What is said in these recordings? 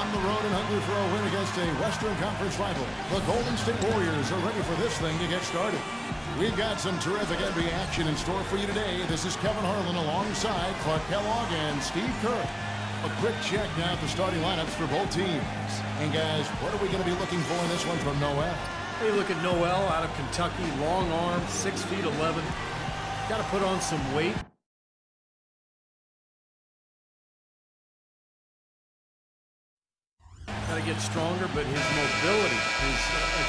on the road and hungry for a win against a Western Conference rival. The Golden State Warriors are ready for this thing to get started. We've got some terrific NBA action in store for you today. This is Kevin Harlan alongside Clark Kellogg and Steve Kerr. A quick check now at the starting lineups for both teams. And guys, what are we going to be looking for in this one from Noel? Hey, look at Noel out of Kentucky, long arm, 6 feet 11. Got to put on some weight. Got to get stronger, but his mobility, his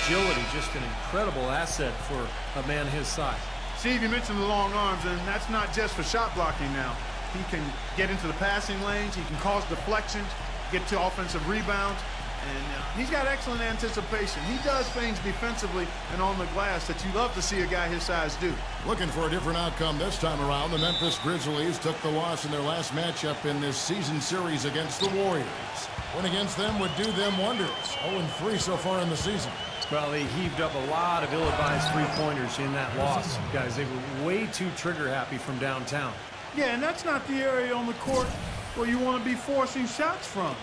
agility, just an incredible asset for a man his size. Steve, you mentioned the long arms, and that's not just for shot blocking now. He can get into the passing lanes, he can cause deflections, get to offensive rebounds, and he's got excellent anticipation. He does things defensively and on the glass that you love to see a guy his size do. Looking for a different outcome this time around. The Memphis Grizzlies took the loss in their last matchup in this season series against the Warriors. Win against them would do them wonders. 0-3 so far in the season. Well, they heaved up a lot of ill-advised three-pointers in that loss. Guys, they were way too trigger-happy from downtown. Yeah, and that's not the area on the court where you want to be forcing shots from.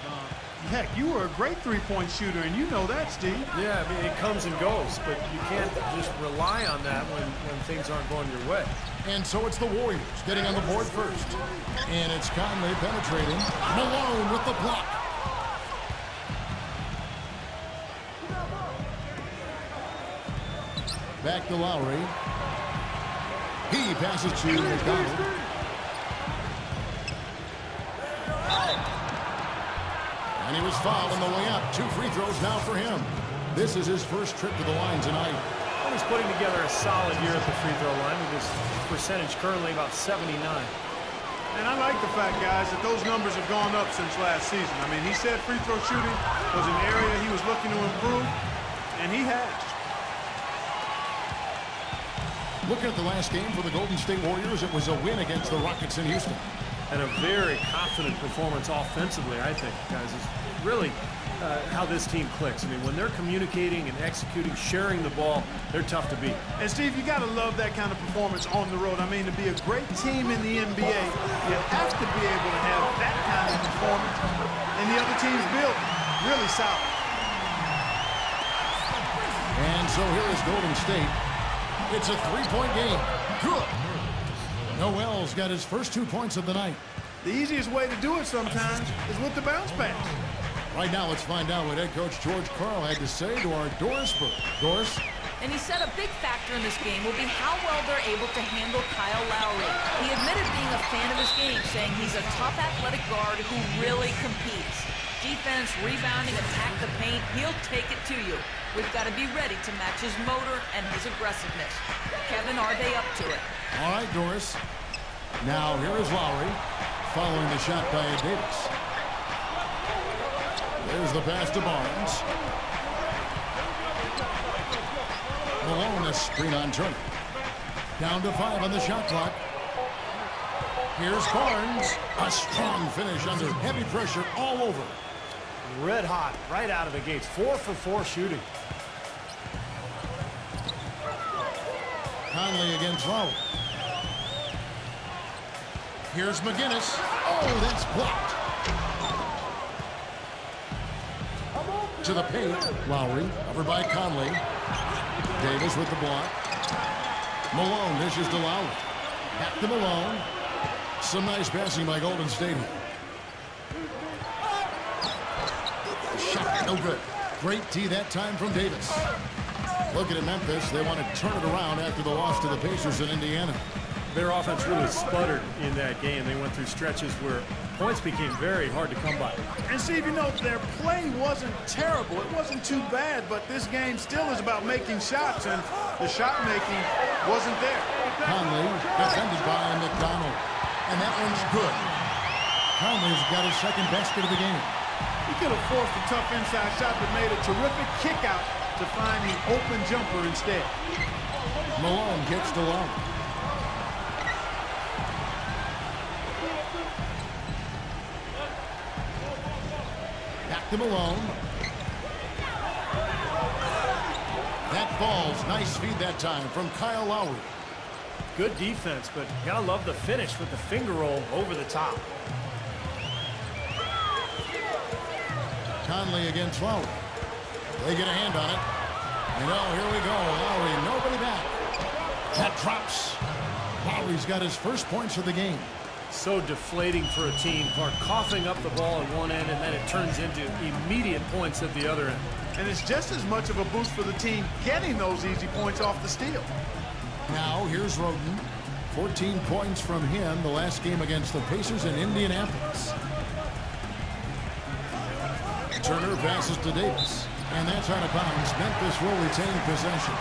Heck, you were a great three-point shooter, and you know that, Steve. Yeah, I mean, it comes and goes, but you can't just rely on that when things aren't going your way. And so it's the Warriors getting on the board first. And it's Conley penetrating. Malone with the block. Back to Lowry. He passes to McDonald. And he was fouled on the way up. 2 free throws now for him. This is his first trip to the line tonight. Well, he's putting together a solid year at the free throw line with his percentage currently about 79. And I like the fact, guys, that those numbers have gone up since last season. I mean, he said free throw shooting was an area he was looking to improve, and he has. Looking at the last game for the Golden State Warriors, it was a win against the Rockets in Houston. And a very confident performance offensively, I think, guys. It's really how this team clicks. I mean, when they're communicating and executing, sharing the ball, they're tough to beat. And, Steve, you got to love that kind of performance on the road. I mean, to be a great team in the NBA, you have to be able to have that kind of performance. And the other team's built really solid. And so here is Golden State. It's a 3-point game. Good. Noel's got his first 2 points of the night. The easiest way to do it sometimes is with the bounce pass. Right now, let's find out what head coach George Karl had to say to our Doris Burke. Doris? And he said a big factor in this game will be how well they're able to handle Kyle Lowry. He admitted being a fan of his game, saying he's a tough athletic guard who really competes. Defense, rebounding, attack the paint, he'll take it to you. We've got to be ready to match his motor and his aggressiveness. Kevin, are they up to it? All right, Doris. Now, here is Lowry, following the shot by Davis. There's the pass to Barnes. Malone, a screen on Turner. Down to 5 on the shot clock. Here's Barnes. A strong finish under heavy pressure all over. Red hot right out of the gates. 4 for 4 shooting. Conley against Lowry. Here's McGinnis. Oh, that's blocked. To the paint. Lowry over by Conley. Davis with the block. Malone dishes to Lowry. Back to Malone. Some nice passing by Golden State. Shot no good. Great tee that time from Davis. Looking at Memphis, they want to turn it around after the loss to the Pacers in Indiana. Their offense really sputtered in that game. They went through stretches where points became very hard to come by. And Steve, you know, their play wasn't terrible. It wasn't too bad, but this game still is about making shots, and the shot making wasn't there. Conley defended by McDonald. And that one's good. Conley's got his second basket of the game. He could have forced a tough inside shot, but made a terrific kick out to find the open jumper instead. Malone gets to Lowry. Back to Malone. That falls. Nice feed that time from Kyle Lowry. Good defense, but you gotta love the finish with the finger roll over the top. Conley against Lowry. They get a hand on it. And oh, here we go. Lowry, nobody back. That drops. Lowry's got his first points of the game. So deflating for a team. Clark coughing up the ball at one end, and then it turns into immediate points at the other end. And it's just as much of a boost for the team getting those easy points off the steal. Now, here's Roden. 14 points from him the last game against the Pacers in Indianapolis. Turner passes to Davis. And that's out of bounds. Memphis will retain possession.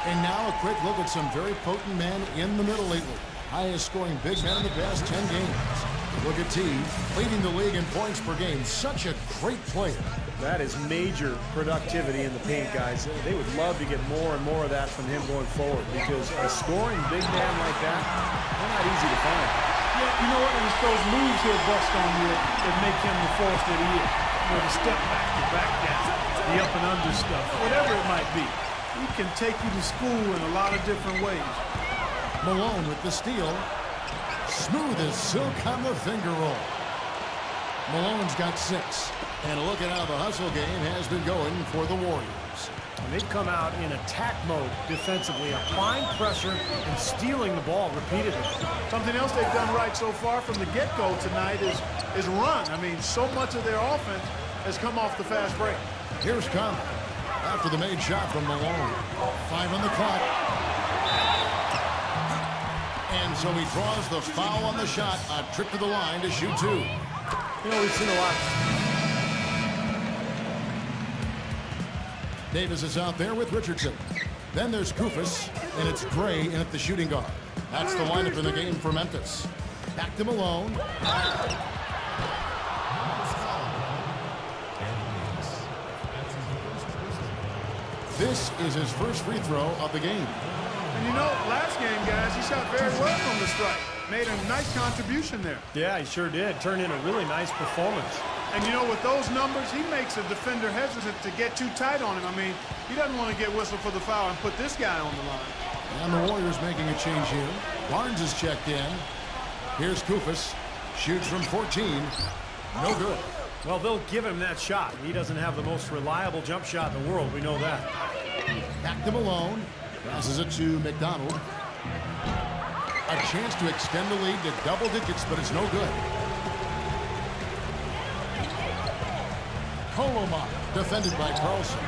And now a quick look at some very potent men in the middle lately. Highest scoring big men in the past 10 games. Look at T, leading the league in points per game. Such a great player. That is major productivity in the paint, guys. They would love to get more and more of that from him going forward, because a scoring big man like that, they're not easy to find. Yeah, you know what? It's those moves he'll bust on you that make him the force that he is. You know, the step back, the back down, the up and under stuff, whatever it might be. He can take you to school in a lot of different ways. Malone with the steal. Smooth as silk on the finger roll. Malone's got 6. And a look at how the hustle game has been going for the Warriors. And they've come out in attack mode defensively, applying pressure and stealing the ball repeatedly. Something else they've done right so far from the get-go tonight is run. I mean, so much of their offense has come off the fast break. Here's Conley after the made shot from Malone. 5 on the clock. And so he draws the foul on the shot. A trip to the line to shoot 2. You know, we've seen a lot. Davis is out there with Richardson. Then there's Kufis, and it's Gray in at the shooting guard. That's the lineup in the game for Memphis. Back to Malone. This is his first free throw of the game. And you know, last game, guys, he shot very well from the strike. Made a nice contribution there. Yeah, he sure did. Turned in a really nice performance. And you know, with those numbers, he makes a defender hesitant to get too tight on him. I mean, he doesn't want to get whistled for the foul and put this guy on the line. And the Warriors making a change here. Barnes is checked in. Here's Kufis. Shoots from 14. No good. Well, they'll give him that shot. He doesn't have the most reliable jump shot in the world. We know that. Back to Malone. Passes it to McDonald. A chance to extend the lead to double digits, but it's no good. Colomar, defended by Carlson.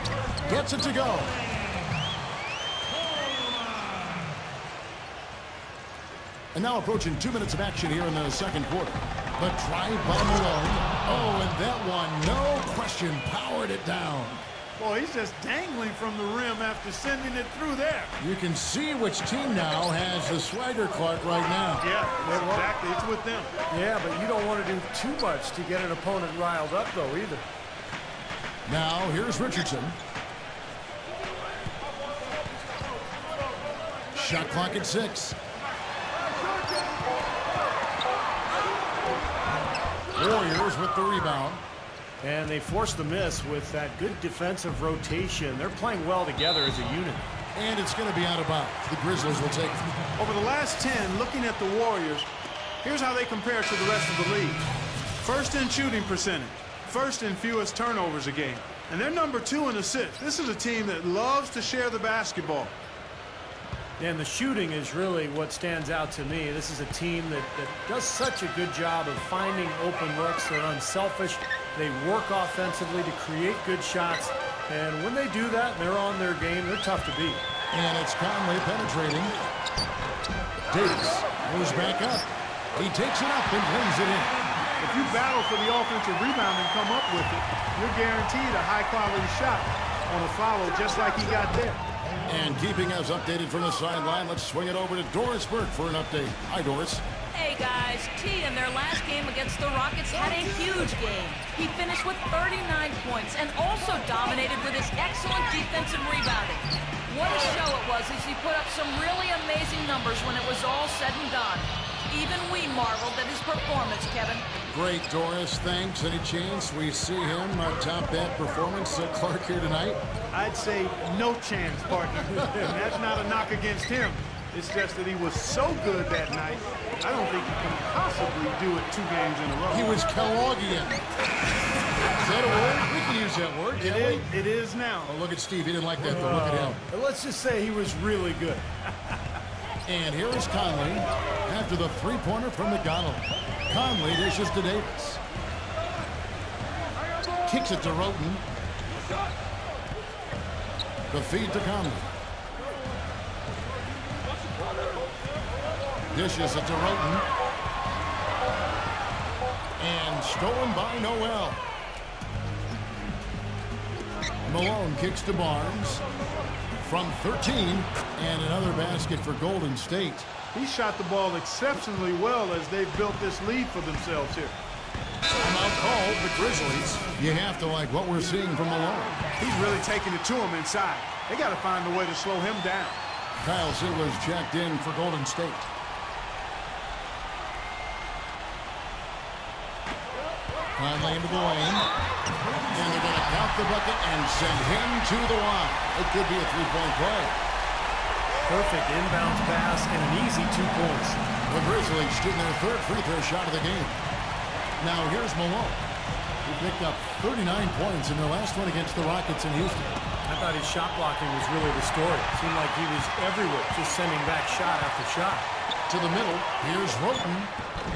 Gets it to go. And now approaching 2 minutes of action here in the second quarter. The drive by Malone. Oh, and that one, no question, powered it down. Boy, he's just dangling from the rim after sending it through there. You can see which team now has the swagger, Clark, right now. Yeah, exactly. It's with them. Yeah, but you don't want to do too much to get an opponent riled up, though, either. Now, here's Richardson. Shot clock at 6. Warriors with the rebound. And they forced the miss with that good defensive rotation. They're playing well together as a unit. And it's going to be out of bounds. The Grizzlies will take it. Over the last 10, looking at the Warriors, here's how they compare to the rest of the league. First in shooting percentage. First in fewest turnovers a game. And they're number 2 in assists. This is a team that loves to share the basketball. And the shooting is really what stands out to me. This is a team that does such a good job of finding open looks. They're unselfish. They work offensively to create good shots. And when they do that, they're on their game. They're tough to beat. And it's Conley penetrating. Davis moves back up. He takes it up and brings it in. If you battle for the offensive rebound and come up with it, you're guaranteed a high-quality shot on a follow just like he got there. And keeping us updated from the sideline, let's swing it over to Doris Burke for an update. Hi, Doris. Hey, guys. T in their last game against the Rockets had a huge game. He finished with 39 points and also dominated with his excellent defensive rebounding. What a show it was as he put up some really amazing numbers when it was all said and done. Even we marveled at his performance, Kevin. Great, Doris. Thanks. Any chance we see him top that performance at Clark here tonight? I'd say no chance, partner. And that's not a knock against him. It's just that he was so good that night, I don't think he can possibly do it 2 games in a row. He was Kellogg'ian. Is that a word? We can use that word, can't we? It is now. Oh, look at Steve. He didn't like that, though. Look at him. Let's just say he was really good. And here is Conley after the three-pointer from McDonald. Conley dishes to Davis. Kicks it to Roten. The feed to Conley. Dishes it to Roten. And stolen by Noel. Malone kicks to Barnes. From 13, and another basket for Golden State. He shot the ball exceptionally well as they've built this lead for themselves here. Timeout called the Grizzlies. You have to like what we're seeing from Malone. He's really taking it to him inside. They got to find a way to slow him down. Kyle Silver's checked in for Golden State. Conley into the lane. And they're going to count the bucket and send him to the line. It could be a three-point play. Perfect inbounds pass and an easy 2 points. The Grizzlies shooting their third free throw shot of the game. Now here's Malone, who picked up 39 points in their last one against the Rockets in Houston. I thought his shot blocking was really the story. It seemed like he was everywhere, just sending back shot after shot. To the middle, here's Roten,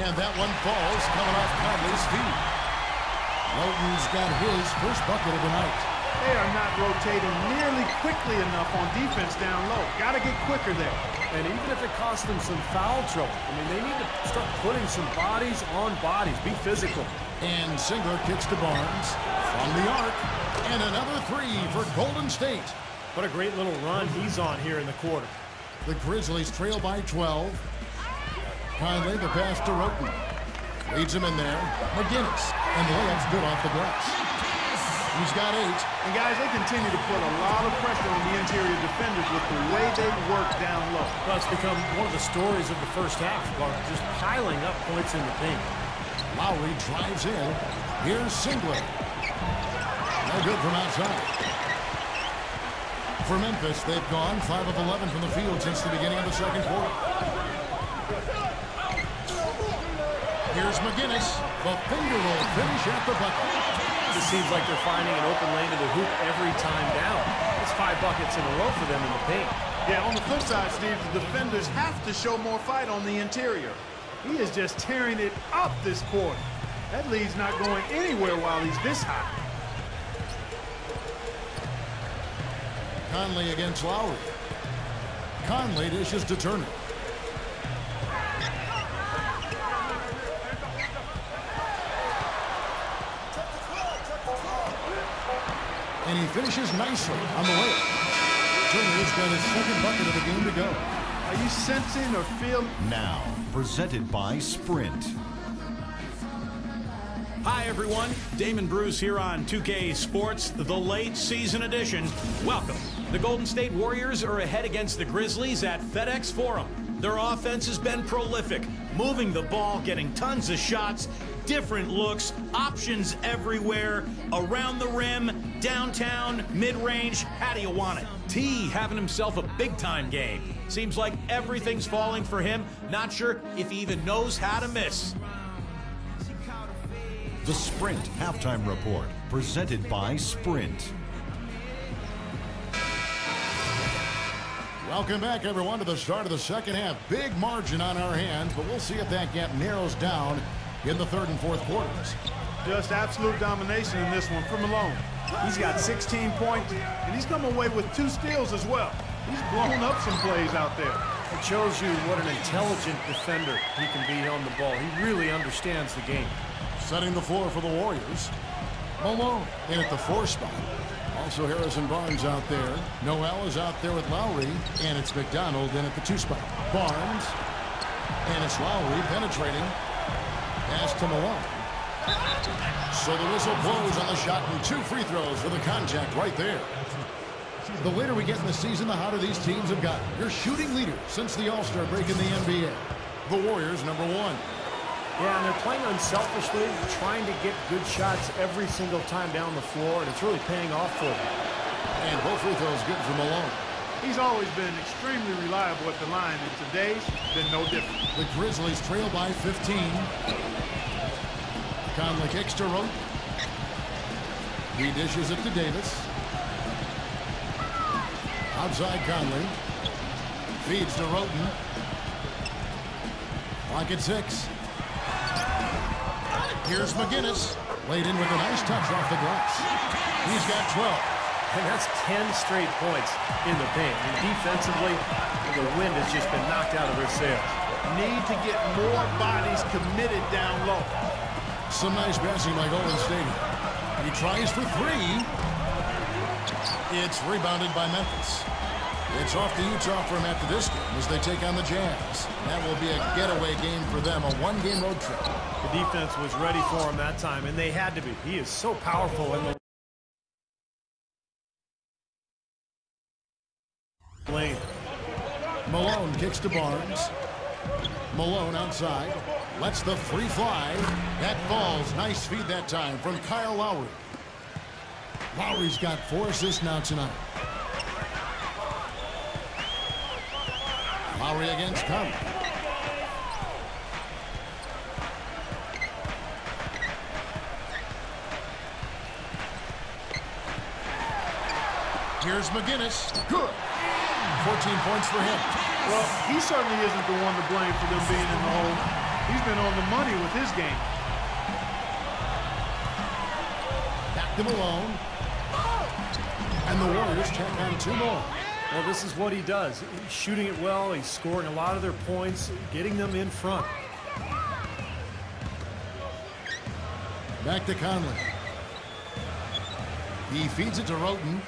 and that one falls coming off Conley's feet. Roten's got his first bucket of the night. They are not rotating nearly quickly enough on defense down low. Got to get quicker there. And even if it costs them some foul trouble, I mean, they need to start putting some bodies on bodies. Be physical. And Singler kicks to Barnes from the arc. And another three for Golden State. What a great little run he's on here in the quarter. The Grizzlies trail by 12. Conley, the pass to Roten. Leads him in there. McGinnis. And the layup's good off the glass. He's got 8. And guys, they continue to put a lot of pressure on the interior defenders with the way they work down low. Well, it's become one of the stories of the first half, Clark, just piling up points in the paint. Lowry drives in. Here's Singler. No good from outside. For Memphis, they've gone 5 of 11 from the field since the beginning of the second quarter. Here's McGinnis. The finger roll finish at the bucket. It seems like they're finding an open lane to the hoop every time down. It's 5 buckets in a row for them in the paint. Yeah, on the flip side, Steve, the defenders have to show more fight on the interior. He is just tearing it up this quarter. That lead's not going anywhere while he's this high. Conley against Lowry. Conley dishes to Turner. And he finishes nicely on the layup. Turner's got his second bucket of the game to go. Are you sensing or feeling? Now, presented by Sprint. Hi, everyone. Damon Bruce here on 2K Sports, the late season edition. Welcome. The Golden State Warriors are ahead against the Grizzlies at FedEx Forum. Their offense has been prolific, moving the ball, getting tons of shots, different looks, options everywhere, around the rim, downtown, mid-range. How do you want it? T having himself a big-time game. Seems like everything's falling for him. Not sure if he even knows how to miss. The Sprint Halftime Report, presented by Sprint. Welcome back, everyone, to the start of the second half. Big margin on our hands, but we'll see if that gap narrows down in the third and fourth quarters. Just absolute domination in this one for Malone. He's got 16 points, and he's come away with 2 steals as well. He's blown up some plays out there. It shows you what an intelligent defender he can be on the ball. He really understands the game. Setting the floor for the Warriors. Malone in at the 4 spot. Also Harrison Barnes out there. Noel is out there with Lowry. And it's McDonald in at the 2 spot. Barnes. And it's Lowry penetrating. Pass to Malone. So the whistle blows on the shot and 2 free throws for the contact right there. The later we get in the season, the hotter these teams have gotten. Your shooting leader since the All-Star break in the NBA. The Warriors, number 1. Yeah, and they're playing unselfishly, trying to get good shots every single time down the floor, and it's really paying off for them. And both free throws good for Malone. He's always been extremely reliable at the line, and today's been no different. The Grizzlies trail by 15. Conley kicks to Roten. He dishes it to Davis. Outside Conley. Feeds to Roten. Clock at 6. Here's McGinnis. Laid in with a nice touch off the glass. He's got 12. And that's 10 straight points in the paint. And defensively, the wind has just been knocked out of their sails. Need to get more bodies committed down low. Some nice passing by Golden State. He tries for 3. It's rebounded by Memphis. It's off to Utah from after this game as they take on the Jazz. That will be a getaway game for them, a one-game road trip. The defense was ready for him that time, and they had to be. He is so powerful in the lane. Malone kicks to Barnes. Malone outside. Lets the free fly. That falls. Nice feed that time from Kyle Lowry. Lowry's got 4 assists now tonight. Lowry against Conley. Here's McGinnis. Good. 14 points for him. Well, he certainly isn't the one to blame for them being in the hole. He's been on the money with his game. Back to Malone. And the Warriors tack on 2 more. Well, this is what he does. He's shooting it well. He's scoring a lot of their points, getting them in front. Back to Conley. He feeds it to Roten.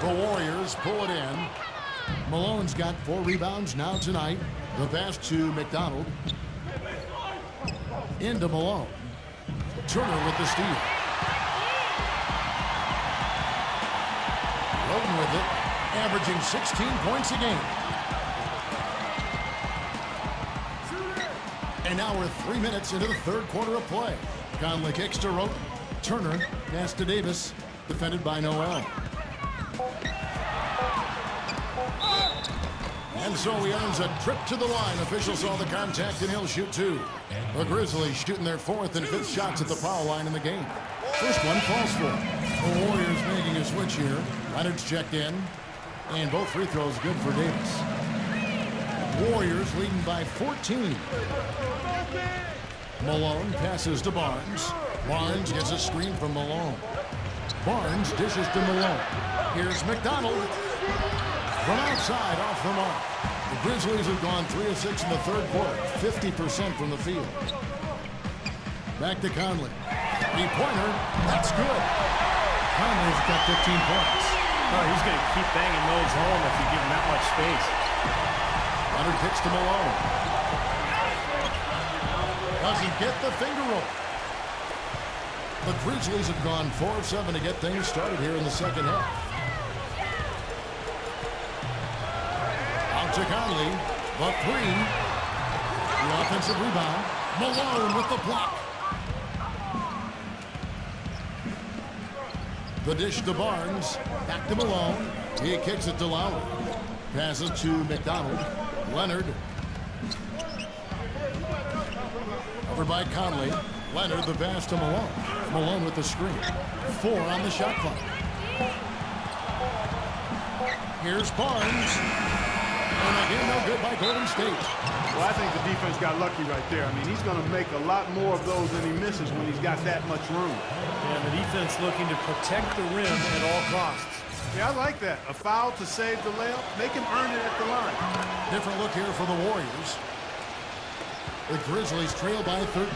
The Warriors pull it in. Malone's got 4 rebounds now tonight. The pass to McDonald. Into Malone. Turner with the steal. Roten with it, averaging 16 points a game. And now we're 3 minutes into the 3rd quarter of play. Conley kicks to Roten. Turner, pass to Davis, defended by Noel. And so he earns a trip to the line. Officials saw the contact, and he'll shoot 2. The Grizzlies shooting their 4th and 5th shots at the foul line in the game. First one falls for. The Warriors making a switch here. Leonard's checked in, and both free throws good for Davis. Warriors leading by 14. Malone passes to Barnes. Barnes gets a screen from Malone. Barnes dishes to Malone. Here's McDonald. From outside, off the mark. The Grizzlies have gone 3 of 6 in the 3rd quarter, 50% from the field. Back to Conley. Three-pointer, that's good. Conley's got 15 points. Oh, he's going to keep banging those home if you give him that much space. Leonard kicks to Malone. Doesn't get the finger roll. The Grizzlies have gone 4 of 7 to get things started here in the 2nd half. Out to Conley, the 3. The offensive rebound. Malone with the block. The dish to Barnes. Back to Malone. He kicks it to Lowry. Passes to McDonald. Leonard. Covered by Conley. Leonard the pass to Malone. Malone with the screen. 4 on the shot clock. Here's Barnes. And again, no good by Golden State. Well, I think the defense got lucky right there. I mean, he's going to make a lot more of those than he misses when he's got that much room. And the defense looking to protect the rim at all costs. Yeah, I like that. A foul to save the layup. Make him earn it at the line. Different look here for the Warriors. The Grizzlies trail by 13.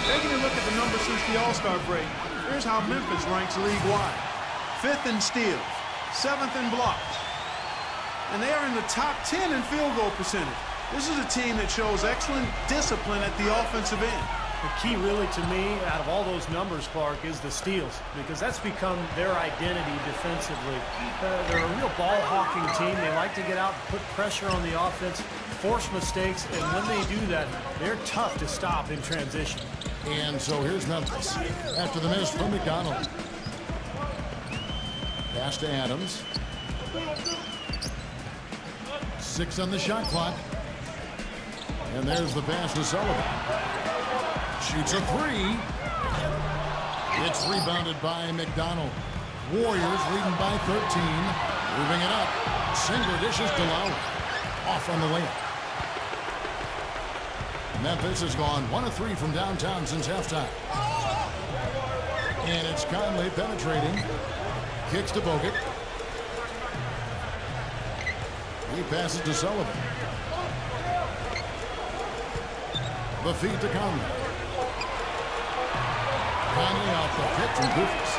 Taking a look at the numbers since the All-Star break, here's how Memphis ranks league-wide. 5th in steals, 7th in blocks. And they are in the top 10 in field goal percentage. This is a team that shows excellent discipline at the offensive end. The key really to me out of all those numbers, Clark, is the steals, because that's become their identity defensively. They're a real ball-hawking team. They like to get out and put pressure on the offense, force mistakes, and when they do that, they're tough to stop in transition. And so here's Memphis. After the miss from McDonald. Pass to Adams. 6 on the shot clock. And there's the pass to Sullivan. Shoots a three. It's rebounded by McDonald. Warriors leading by 13. Moving it up. Single dishes to Lowry. Off on the layup. Memphis has gone 1 of 3 from downtown since halftime. And it's Conley penetrating. Kicks to Bogut. He passes to Sullivan. The feed to Conley. Conley off the pick from Goofus.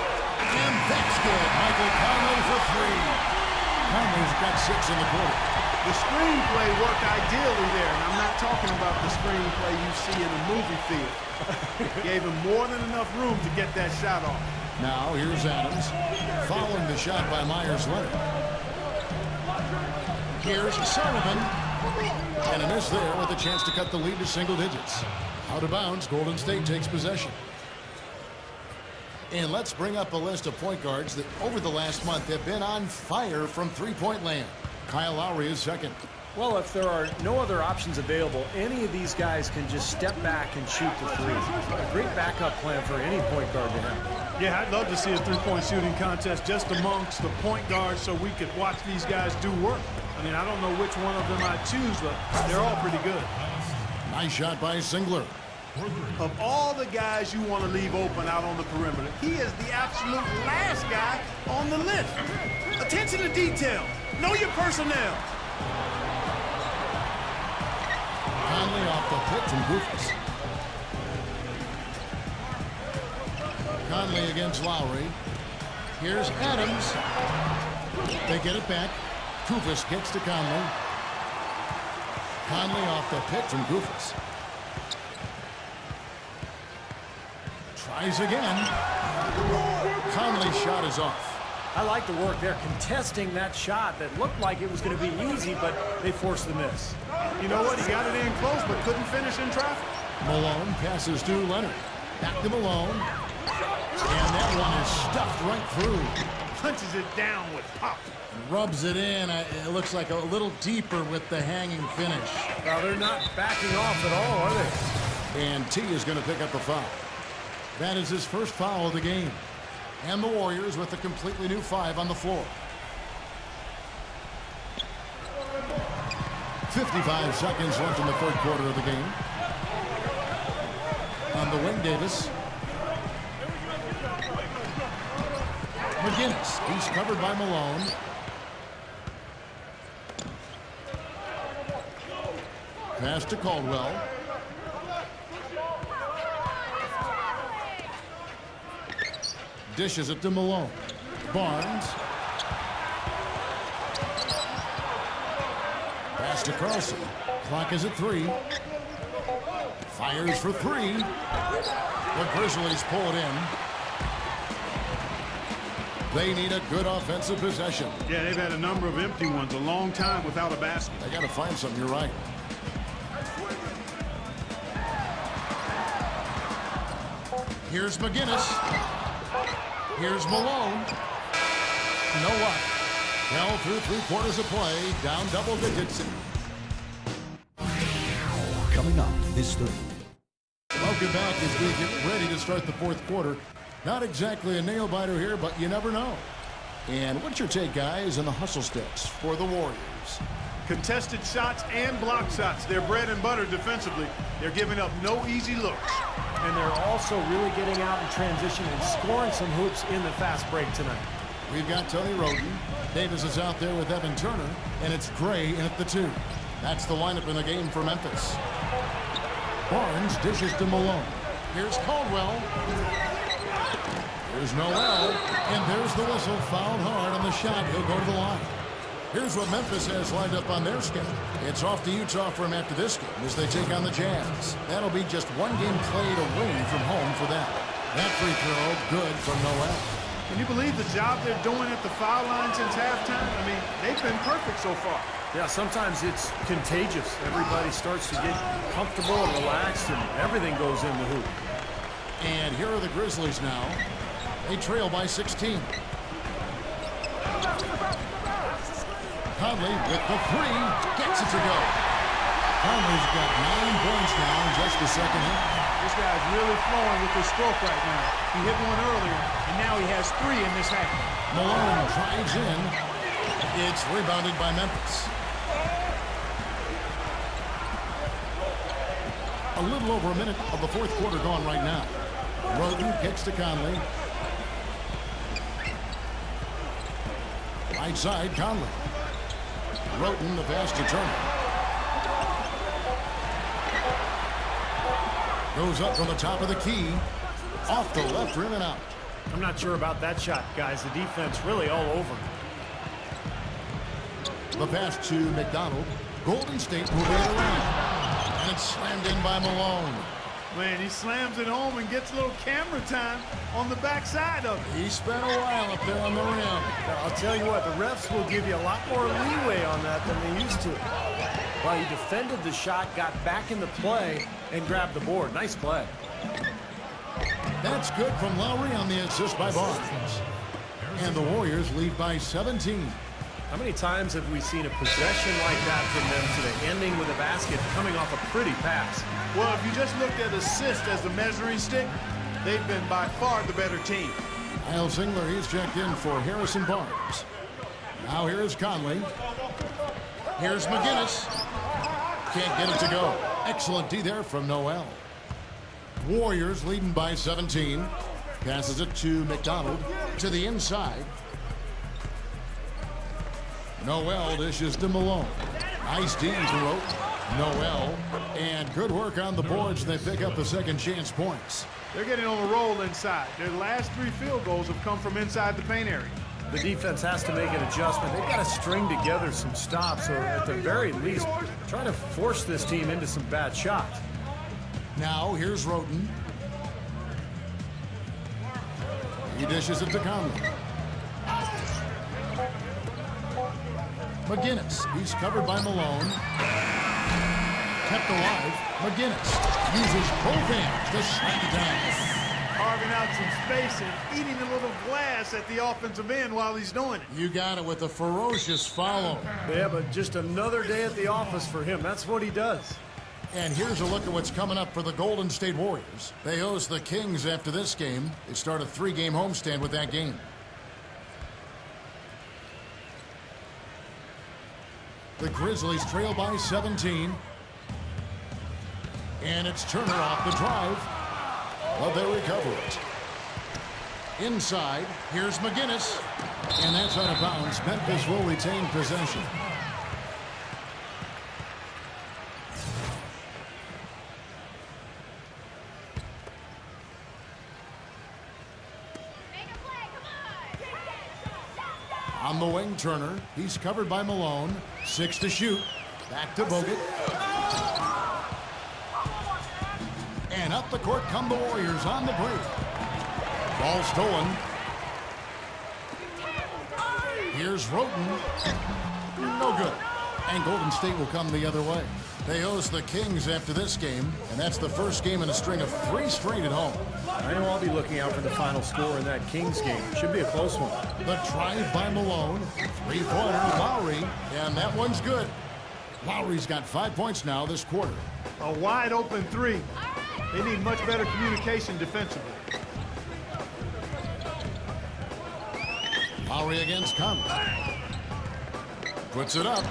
And that's good. Michael Conley for 3. Conley's got 6 in the quarter. The screenplay worked ideally there, and I'm not talking about the screenplay you see in a movie theater. Gave him more than enough room to get that shot off. Now here's Adams, following the shot by Myers-Leonard. Here's Sullivan, and a miss there with a chance to cut the lead to single digits. Out of bounds, Golden State takes possession. And let's bring up a list of point guards that over the last month have been on fire from three-point land. Kyle Lowry is second. Well, if there are no other options available, any of these guys can just step back and shoot the three. A great backup plan for any point guard to have. Yeah, I'd love to see a three-point shooting contest just amongst the point guards so we could watch these guys do work. I mean, I don't know which one of them I'd choose, but they're all pretty good. Nice shot by Singler. Of all the guys you want to leave open out on the perimeter, he is the absolute last guy on the list. Attention to detail. Know your personnel. Conley off the pick from Goofus. Conley against Lowry. Here's Adams. They get it back. Goofus kicks to Conley. Conley off the pick from Goofus. Tries again. Conley's shot is off. I like the work there, contesting that shot that looked like it was going to be easy, but they forced the miss. You know what? He got it in close, but couldn't finish in traffic. Malone passes to Leonard. Back to Malone. And that one is stuffed right through. Punches it down with pop. Rubs it in. It looks like a little deeper with the hanging finish. Now, they're not backing off at all, are they? And T is going to pick up a foul. That is his first foul of the game. And the Warriors with a completely new 5 on the floor. 55 seconds left in the third quarter of the game. On the wing, Davis. McGinnis. He's covered by Malone. Pass to Caldwell. Dishes it to Malone. Barnes. Pass to Carlson. Clock is at 3. Fires for 3. The Grizzlies pull it in. They need a good offensive possession. Yeah, they've had a number of empty ones, a long time without a basket. They got to find something. You're right. Here's McGinnis. Here's Malone. You know what? Well, through 3 quarters of play, down double digits. Coming up this third. Welcome back as we get ready to start the fourth quarter. Not exactly a nail-biter here, but you never know. And what's your take, guys, on the hustle steps for the Warriors? Contested shots and block shots. They're bread and butter defensively. They're giving up no easy looks. And they're also really getting out in transition and scoring some hoops in the fast break tonight. We've got Tony Roden. Davis is out there with Evan Turner, and it's Gray in at the 2. That's the lineup in the game for Memphis. Barnes dishes to Malone. Here's Caldwell. Here's Noel, and there's the whistle. Fouled hard on the shot. He'll go to the line. Here's what Memphis has lined up on their schedule. It's off to Utah for them after this game as they take on the Jazz. That'll be just 1 game played away from home for them. That free throw, good from Noel. Can you believe the job they're doing at the foul line since halftime? I mean, they've been perfect so far. Yeah, sometimes it's contagious. Everybody starts to get comfortable and relaxed, and everything goes in the hoop. And here are the Grizzlies now. They trail by 16. Conley with the 3, gets it to go. Conley's got 9 points now in just the second half. This guy's really flowing with this stroke right now. He hit one earlier, and now he has 3 in this half. Malone drives in. It's rebounded by Memphis. A little over a minute of the fourth quarter gone right now. Roden kicks to Conley. Right side, Conley. Roden, the pass to Turner. Goes up from the top of the key. Off the left rim and out. I'm not sure about that shot, guys. The defense really all over. The pass to McDonald. Golden State moving it around. And it's slammed in by Malone. Man, he slams it home and gets a little camera time on the backside of it. He spent a while up there on the rim. Now, I'll tell you what, the refs will give you a lot more leeway on that than they used to. Well, he defended the shot, got back into play, and grabbed the board. Nice play. That's good from Lowry on the assist by Barnes. And the Warriors lead by 17. How many times have we seen a possession like that from them today, ending with a basket coming off a pretty pass? Well, if you just looked at assist as the measuring stick, they've been by far the better team. Miles Singler, he's checked in for Harrison Barnes. Now here's Conley. Here's McGinnis. Can't get it to go. Excellent D there from Noel. Warriors leading by 17. Passes it to McDonald to the inside. Noel dishes to Malone. Nice D to Noel. And good work on the boards. They pick up the second chance points. They're getting on a roll inside. Their last 3 field goals have come from inside the paint area. The defense has to make an adjustment. They've got to string together some stops, or at the very least, try to force this team into some bad shots. Now here's Roden. He dishes it to Conley. McGinnis. He's covered by Malone. Kept alive. McGinnis uses both hands to slam it down. Carving out some space and eating a little glass at the offensive end while he's doing it. You got it with a ferocious follow. Yeah, but just another day at the office for him. That's what he does. And here's a look at what's coming up for the Golden State Warriors. They host the Kings after this game. They start a 3-game homestand with that game. The Grizzlies trail by 17. And it's Turner off the drive. But they recover it. Inside, here's McGinnis. And that's out of bounds. Memphis will retain possession. On the wing, Turner. He's covered by Malone. 6 to shoot. Back to Bogut. And up the court come the Warriors on the break. Ball stolen. Here's Roden. No good. And Golden State will come the other way. They host the Kings after this game, and that's the first game in a string of 3 straight at home. I know I'll be looking out for the final score in that Kings game. Should be a close one. The drive by Malone. 3-pointer Lowry, and that one's good. Lowry's got 5 points now this quarter. A wide open 3. They need much better communication defensively. Lowry against Conley. Puts it up.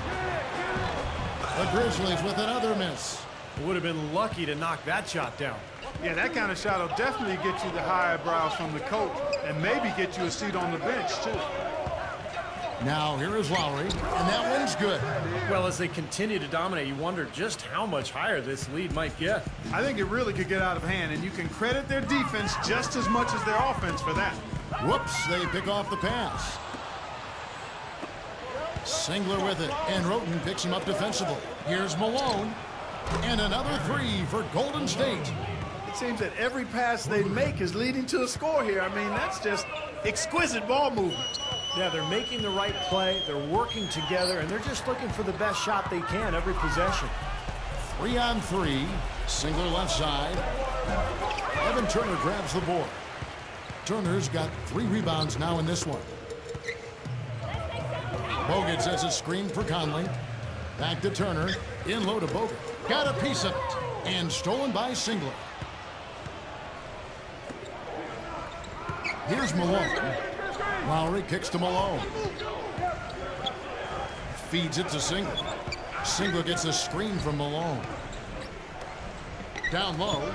The Grizzlies with another miss. Would have been lucky to knock that shot down. Yeah, that kind of shot will definitely get you the high eyebrows from the coach and maybe get you a seat on the bench, too. Now here is Lowry, and that one's good. Well, as they continue to dominate, you wonder just how much higher this lead might get. I think it really could get out of hand, and you can credit their defense just as much as their offense for that. Whoops, they pick off the pass. Singler with it, and Roden picks him up defensively. Here's Malone, and another 3 for Golden State. It seems that every pass they make is leading to a score here. I mean, that's just exquisite ball movement. Yeah, they're making the right play, they're working together, and they're just looking for the best shot they can every possession. 3 on 3, Singler left side. Evan Turner grabs the board. Turner's got 3 rebounds now in this one. Bogut sets a screen for Conley. Back to Turner. In low to Bogut. Got a piece of it. And stolen by Singler. Here's Malone. Lowry kicks to Malone. Feeds it to Singler. Singler gets a screen from Malone. Down low.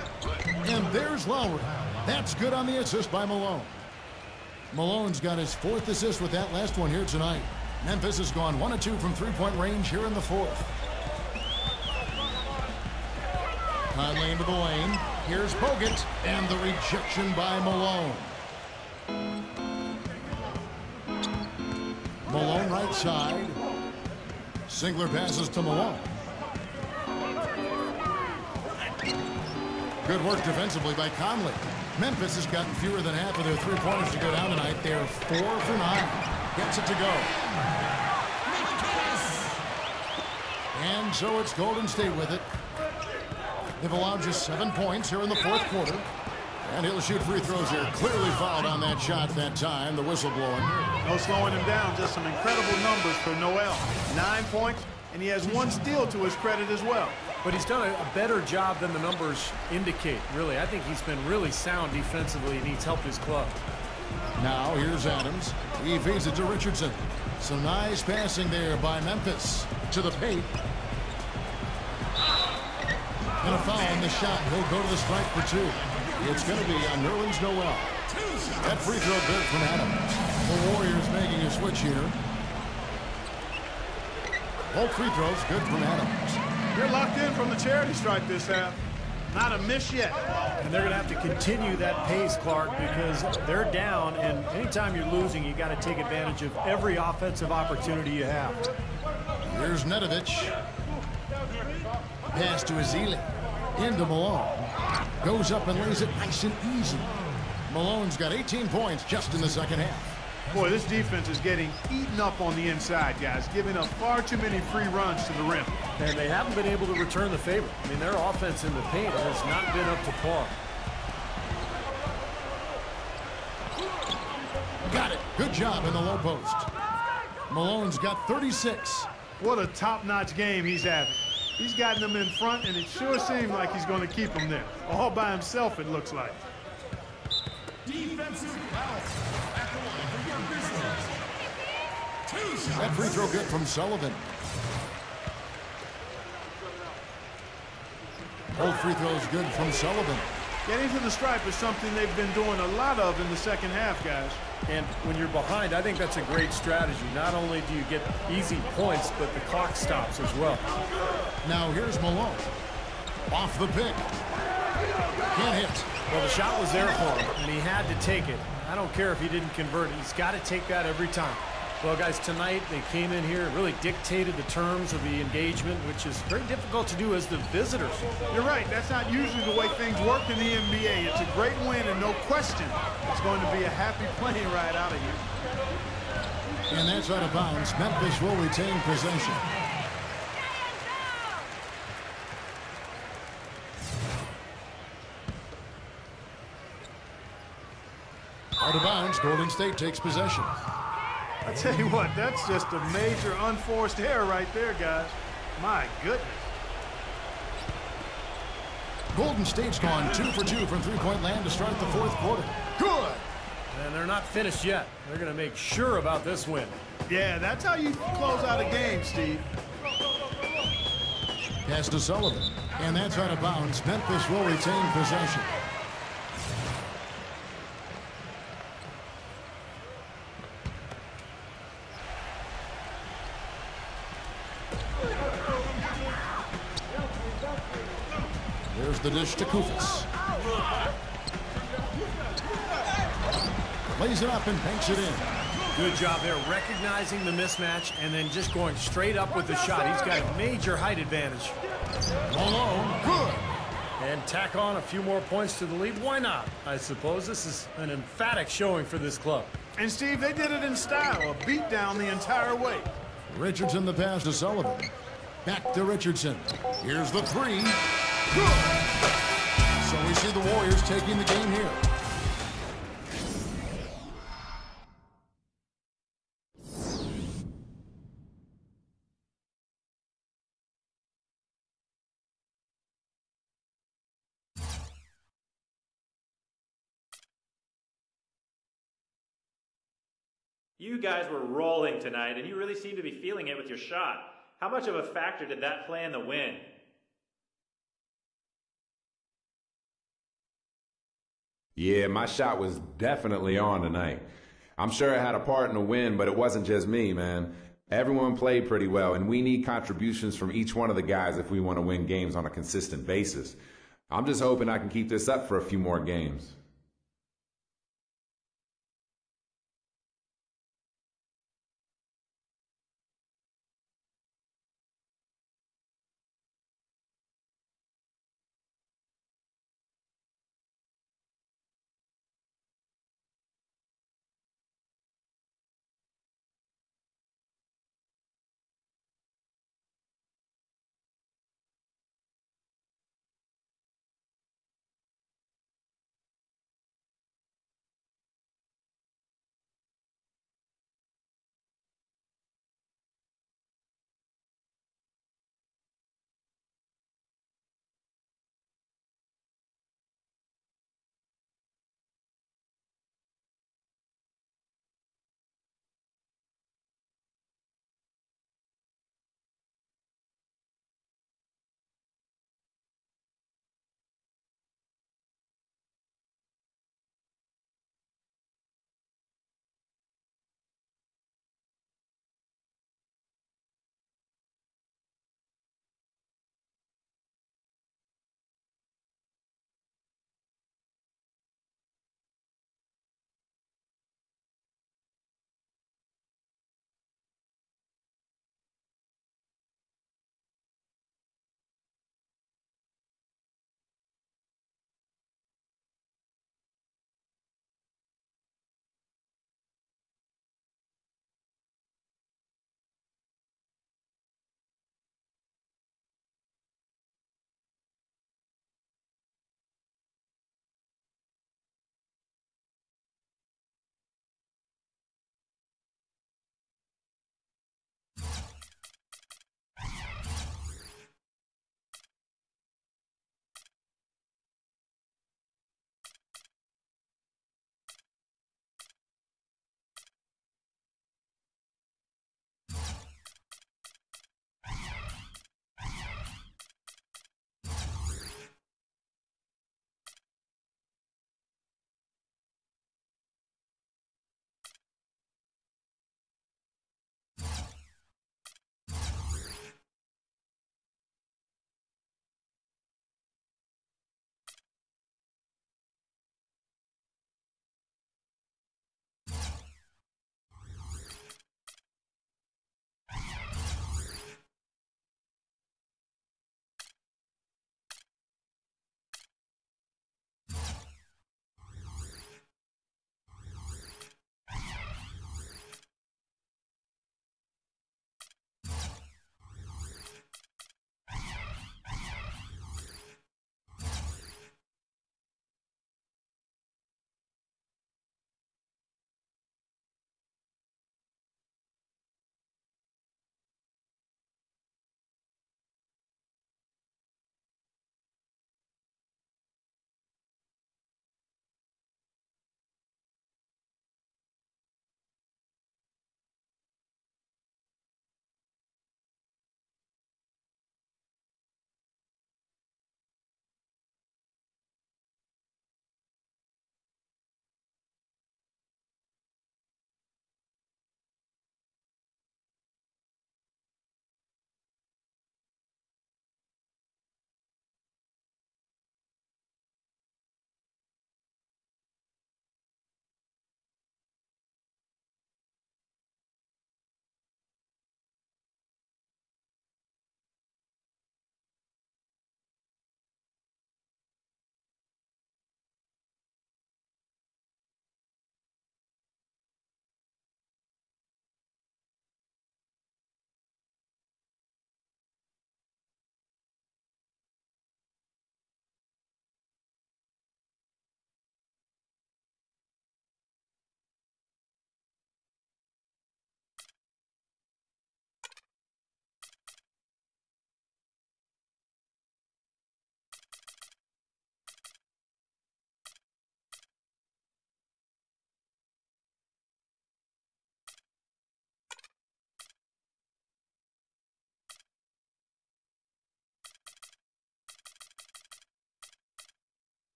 And there's Lowry. That's good on the assist by Malone. Malone's got his 4th assist with that last one here tonight. Memphis has gone 1 of 2 from three-point range here in the 4th. Conley into the lane. Here's Bogut. And the rejection by Malone. Malone right side. Singler passes to Malone. Good work defensively by Conley. Memphis has gotten fewer than half of their three-pointers to go down tonight. They're 4 for 9. Gets it to go. And so it's Golden State with it. They've allowed just 7 points here in the 4th quarter. And he'll shoot free throws here. Clearly fouled on that shot that time. The whistle blowing. No slowing him down. Just some incredible numbers for Noel. 9 points, and he has 1 steal to his credit as well. But he's done a better job than the numbers indicate, really. I think he's been really sound defensively, and he's helped his club. Now here's Adams. He feeds it to Richardson. Some nice passing there by Memphis. To the paint. And a foul on the shot. He'll go to the strike for 2. It's going to be on Nerlens Noel. That free throw good from Adams. The Warriors making a switch here. Both free throws good from Adams. You're locked in from the charity stripe this half. Not a miss yet. And they're going to have to continue that pace, Clark, because they're down, and anytime you're losing, you got to take advantage of every offensive opportunity you have. Here's Nedovic. Pass to Ezeli. Into Malone. Goes up and lays it nice and easy. Malone's got 18 points just in the second half. Boy, this defense is getting eaten up on the inside, guys, giving up far too many free runs to the rim. And they haven't been able to return the favor. I mean, their offense in the paint has not been up to par. Got it. Good job in the low post. Malone's got 36. What a top-notch game he's having. He's gotten them in front, and it sure seems like he's going to keep them there. All by himself, it looks like. Defensive foul at the line for That free throw good from Sullivan. Both free throws good from Sullivan. Getting to the stripe is something they've been doing a lot of in the second half, guys. And when you're behind, I think that's a great strategy. Not only do you get easy points, but the clock stops as well. Now here's Malone. Off the pick. Can't hit. Well, the shot was there for him, and he had to take it. I don't care if he didn't convert. He's got to take that every time. Well, guys, tonight they came in here and really dictated the terms of the engagement, which is very difficult to do as the visitors. You're right. That's not usually the way things work in the NBA. It's a great win, and no question, it's going to be a happy plane ride out of here. And that's out of bounds. Memphis will retain possession. Out of bounds, Golden State takes possession. I tell you what, that's just a major unforced error right there, guys. My goodness. Golden State's gone 2 for 2 from three-point land to start the 4th quarter. Good. And they're not finished yet. They're going to make sure about this win. Yeah, that's how you close out a game, Steve. Pass to Sullivan. And that's out of bounds. Memphis will retain possession. There's the dish to Koufos. Lays it up and banks it in. Good job there, recognizing the mismatch and then just going straight up with the shot. He's got a major height advantage. Malone, good. And tack on a few more points to the lead. Why not? I suppose this is an emphatic showing for this club. And, Steve, they did it in style, a beatdown the entire way. Richardson the pass to Sullivan. Back to Richardson. Here's the three. Good. So we see the Warriors taking the game here. You guys were rolling tonight, and you really seemed to be feeling it with your shot. How much of a factor did that play in the win? Yeah, my shot was definitely on tonight. I'm sure it had a part in the win, but it wasn't just me, man. Everyone played pretty well, and we need contributions from each one of the guys if we want to win games on a consistent basis. I'm just hoping I can keep this up for a few more games.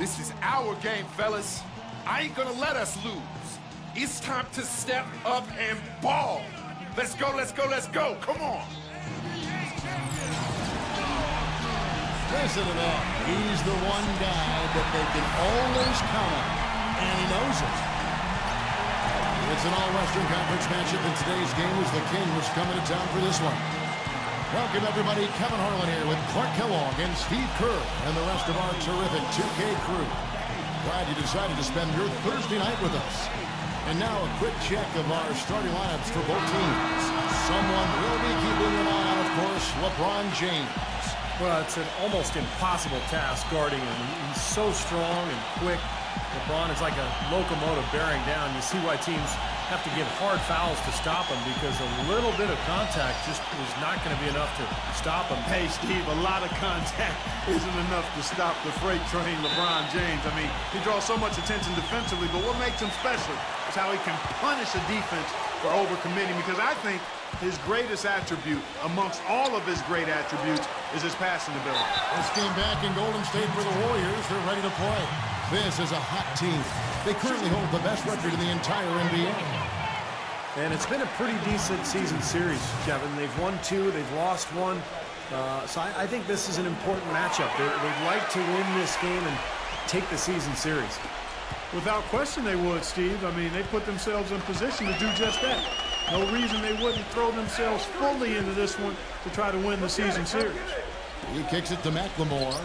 This is our game, fellas. I ain't gonna let us lose. It's time to step up and ball. Let's go, let's go, let's go. Come on. Listen to that. He's the one guy that they can always count on, and he knows it. It's an all-Western Conference matchup, and today's game is the Kings coming to town for this one. Welcome, everybody. Kevin Harlan here with Clark Kellogg and Steve Kerr and the rest of our terrific 2K crew. Glad you decided to spend your Thursday night with us. And now a quick check of our starting lineups for both teams. Someone will be keeping an eye on, of course, LeBron James. Well, it's an almost impossible task guarding him. He's so strong and quick. LeBron is like a locomotive bearing down. You see why teams have to give hard fouls to stop him, because a little bit of contact just is not going to be enough to stop him. Hey, Steve, a lot of contact isn't enough to stop the freight train LeBron James. I mean, he draws so much attention defensively, but what makes him special is how he can punish a defense for overcommitting, because I think his greatest attribute amongst all of his great attributes is his passing ability. This game back in Golden State for the Warriors. They're ready to play. This is a hot team. They currently hold the best record in the entire NBA. And it's been a pretty decent season series, Kevin. They've won 2, they've lost 1. So I think this is an important matchup. They'd like to win this game and take the season series. Without question they would, Steve. I mean, they put themselves in position to do just that. No reason they wouldn't throw themselves fully into this one to try to win the season series. He kicks it to McLemore.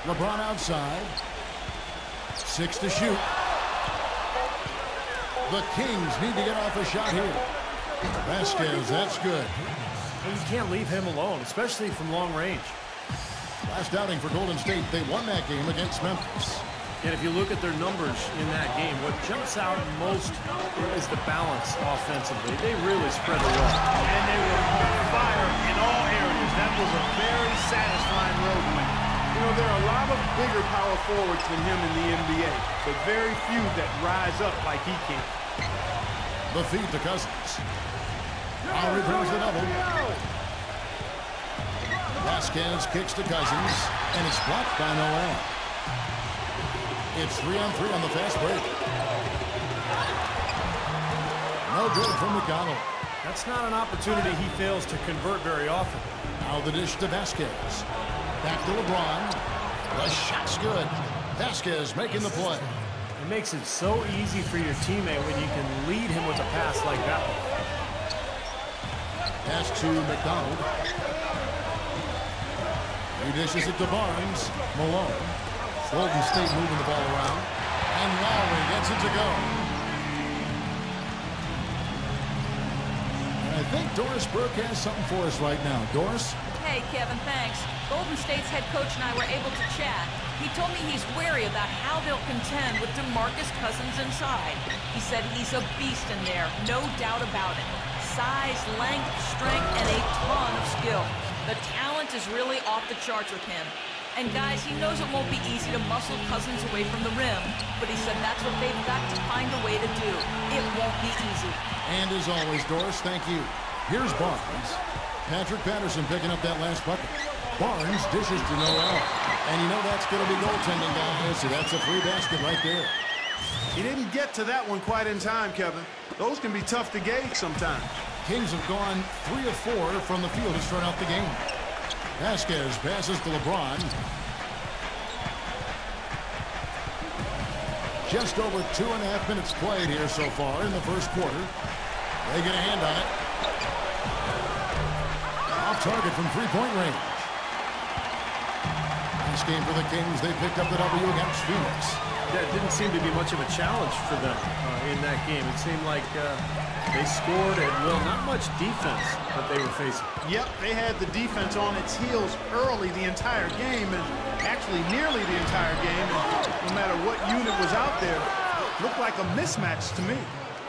LeBron outside. 6 to shoot. The Kings need to get off a shot here. Vasquez, that's good. And you can't leave him alone, especially from long range. Last outing for Golden State, they won that game against Memphis. And if you look at their numbers in that game, what jumps out most is the balance offensively. They really spread the wealth. And they were on fire in all areas. That was a very satisfying road win. You know, there are a lot of bigger power forwards than him in the NBA, but very few that rise up like he can. The feed to Cousins. Lowry brings the double. Vasquez kicks to Cousins, and it's blocked by Noel. It's 3-on-3 on the fast break. No good for McDonald. That's not an opportunity he fails to convert very often. Now the dish to Vasquez. Back to LeBron. The shot's good. Vasquez making the play. It makes it so easy for your teammate when you can lead him with a pass like that one. Pass to McDonald. He dishes it to Barnes. Malone. Golden State moving the ball around. And Lowry gets it to go. And I think Doris Burke has something for us right now. Doris? Hey, Kevin, thanks. Golden State's head coach and I were able to chat. He told me he's wary about how they'll contend with DeMarcus Cousins inside. He said he's a beast in there, no doubt about it. Size, length, strength, and a ton of skill. The talent is really off the charts with him. And guys, he knows it won't be easy to muscle Cousins away from the rim, but he said that's what they've got to find a way to do. It won't be easy. And as always, Doris, thank you. Here's Barnes. Patrick Patterson picking up that last bucket. Barnes dishes to Noel. And you know that's going to be goaltending, guys, so that's a free basket right there. He didn't get to that one quite in time, Kevin. Those can be tough to gauge sometimes. Kings have gone 3 of 4 from the field to start out the game. Vasquez passes to LeBron. Just over 2.5 minutes played here so far in the first quarter. They get a hand on it. Off target from three-point range. This game for the Kings, they picked up the W against Phoenix. That didn't seem to be much of a challenge for them in that game. It seemed like they scored at will. Not much defense that they were facing. Yep, they had the defense on its heels early the entire game, and actually nearly the entire game. And no matter what unit was out there, it looked like a mismatch to me.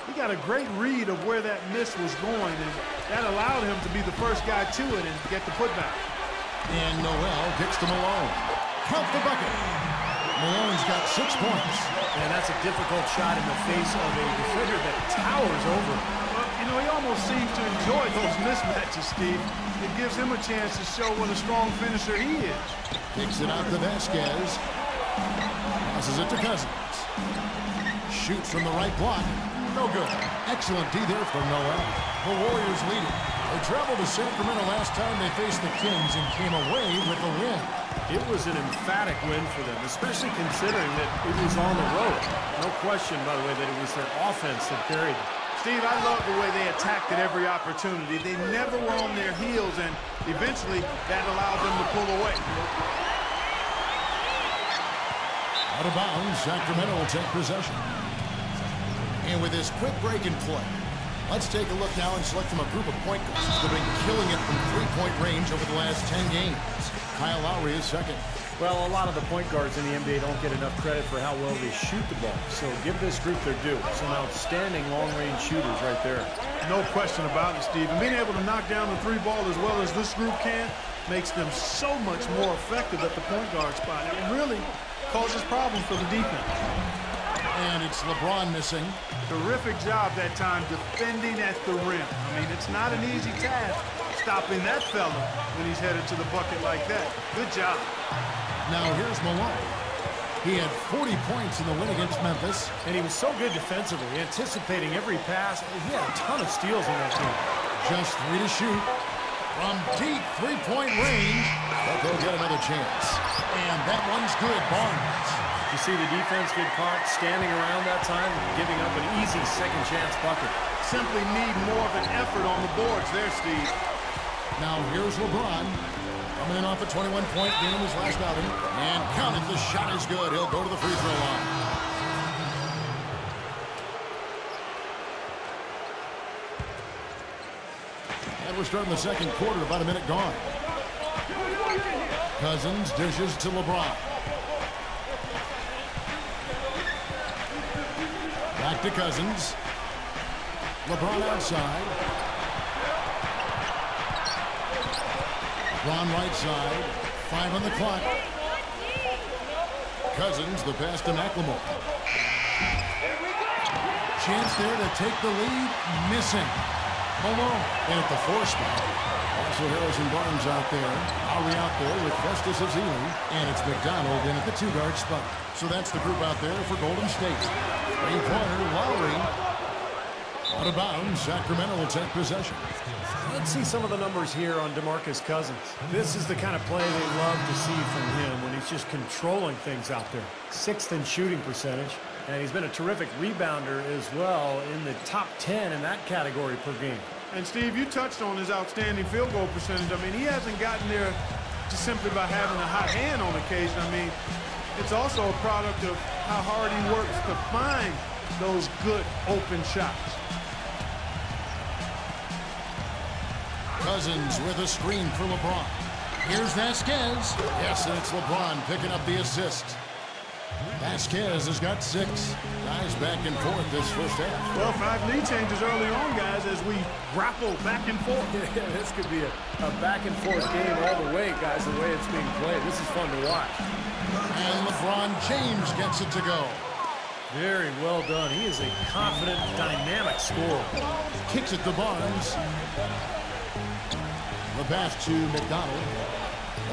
He got a great read of where that miss was going, and that allowed him to be the first guy to it and get the putback. And Noel kicks to Malone. Count the bucket. Malone's got 6 points. And that's a difficult shot in the face of a defender that towers over. You know, he almost seems to enjoy those mismatches, Steve. It gives him a chance to show what a strong finisher he is. Kicks it out to Vasquez. Passes it to Cousins. Shoots from the right block. No good. Excellent D there from Noel. The Warriors lead it. They traveled to Sacramento last time they faced the Kings and came away with a win. It was an emphatic win for them, especially considering that it was on the road. No question, by the way, that it was their offense that carried them. Steve, I love the way they attacked at every opportunity. They never were on their heels, and eventually that allowed them to pull away. Out of bounds, Sacramento will take possession. And with this quick break in play, let's take a look now and select from a group of point guards that have been killing it from three-point range over the last 10 games. Kyle Lowry is second. Well, a lot of the point guards in the NBA don't get enough credit for how well they shoot the ball. So give this group their due. Some outstanding long-range shooters right there. No question about it, Steve. And being able to knock down the three ball as well as this group can makes them so much more effective at the point guard spot. It really causes problems for the defense. And it's LeBron missing. Terrific job that time defending at the rim. I mean, it's not an easy task stopping that fella when he's headed to the bucket like that. Good job. Now here's Malone. He had 40 points in the win against Memphis. And he was so good defensively, anticipating every pass. He had a ton of steals in that game. Just 3 to shoot. From deep three-point range, but they'll get another chance. And that one's good. Barnes. You see the defense get caught standing around that time, giving up an easy second chance bucket. Simply need more of an effort on the boards there, Steve. Now here's LeBron. Coming in off a 21-point game his last outing. And count it, the shot is good. He'll go to the free throw line. And we're starting the second quarter, about a minute gone. Cousins dishes to LeBron. Back to Cousins. LeBron outside. LeBron right side. 5 on the clock. Cousins, the pass to McLemore. Chance there to take the lead. Missing. Malone in at the 4 spot. Also Harrison Barnes out there. Lowry out there with Festus Ezeli. And it's McDonald in at the 2-guard spot. So that's the group out there for Golden State. Three-pointer, Lowry. Out of bounds, Sacramento will take possession. Let's see some of the numbers here on DeMarcus Cousins. This is the kind of play they love to see from him when he's just controlling things out there. 6th in shooting percentage, and he's been a terrific rebounder as well, in the top 10 in that category per game. And Steve, you touched on his outstanding field goal percentage. I mean, he hasn't gotten there just simply by having a hot hand on occasion. I mean, it's also a product of how hard he works to find those good open shots. Cousins with a screen for LeBron. Here's Vasquez. Yes, and it's LeBron picking up the assist. Vasquez has got 6. Guys back and forth this first half. Well, 5 lead changes early on, guys, as we grapple back and forth. Yeah, this could be a back and forth game all the way, guys, the way it's being played. This is fun to watch. And LeBron James gets it to go. Very well done. He is a confident, dynamic scorer. Kicks it to Barnes. The pass to McDonald.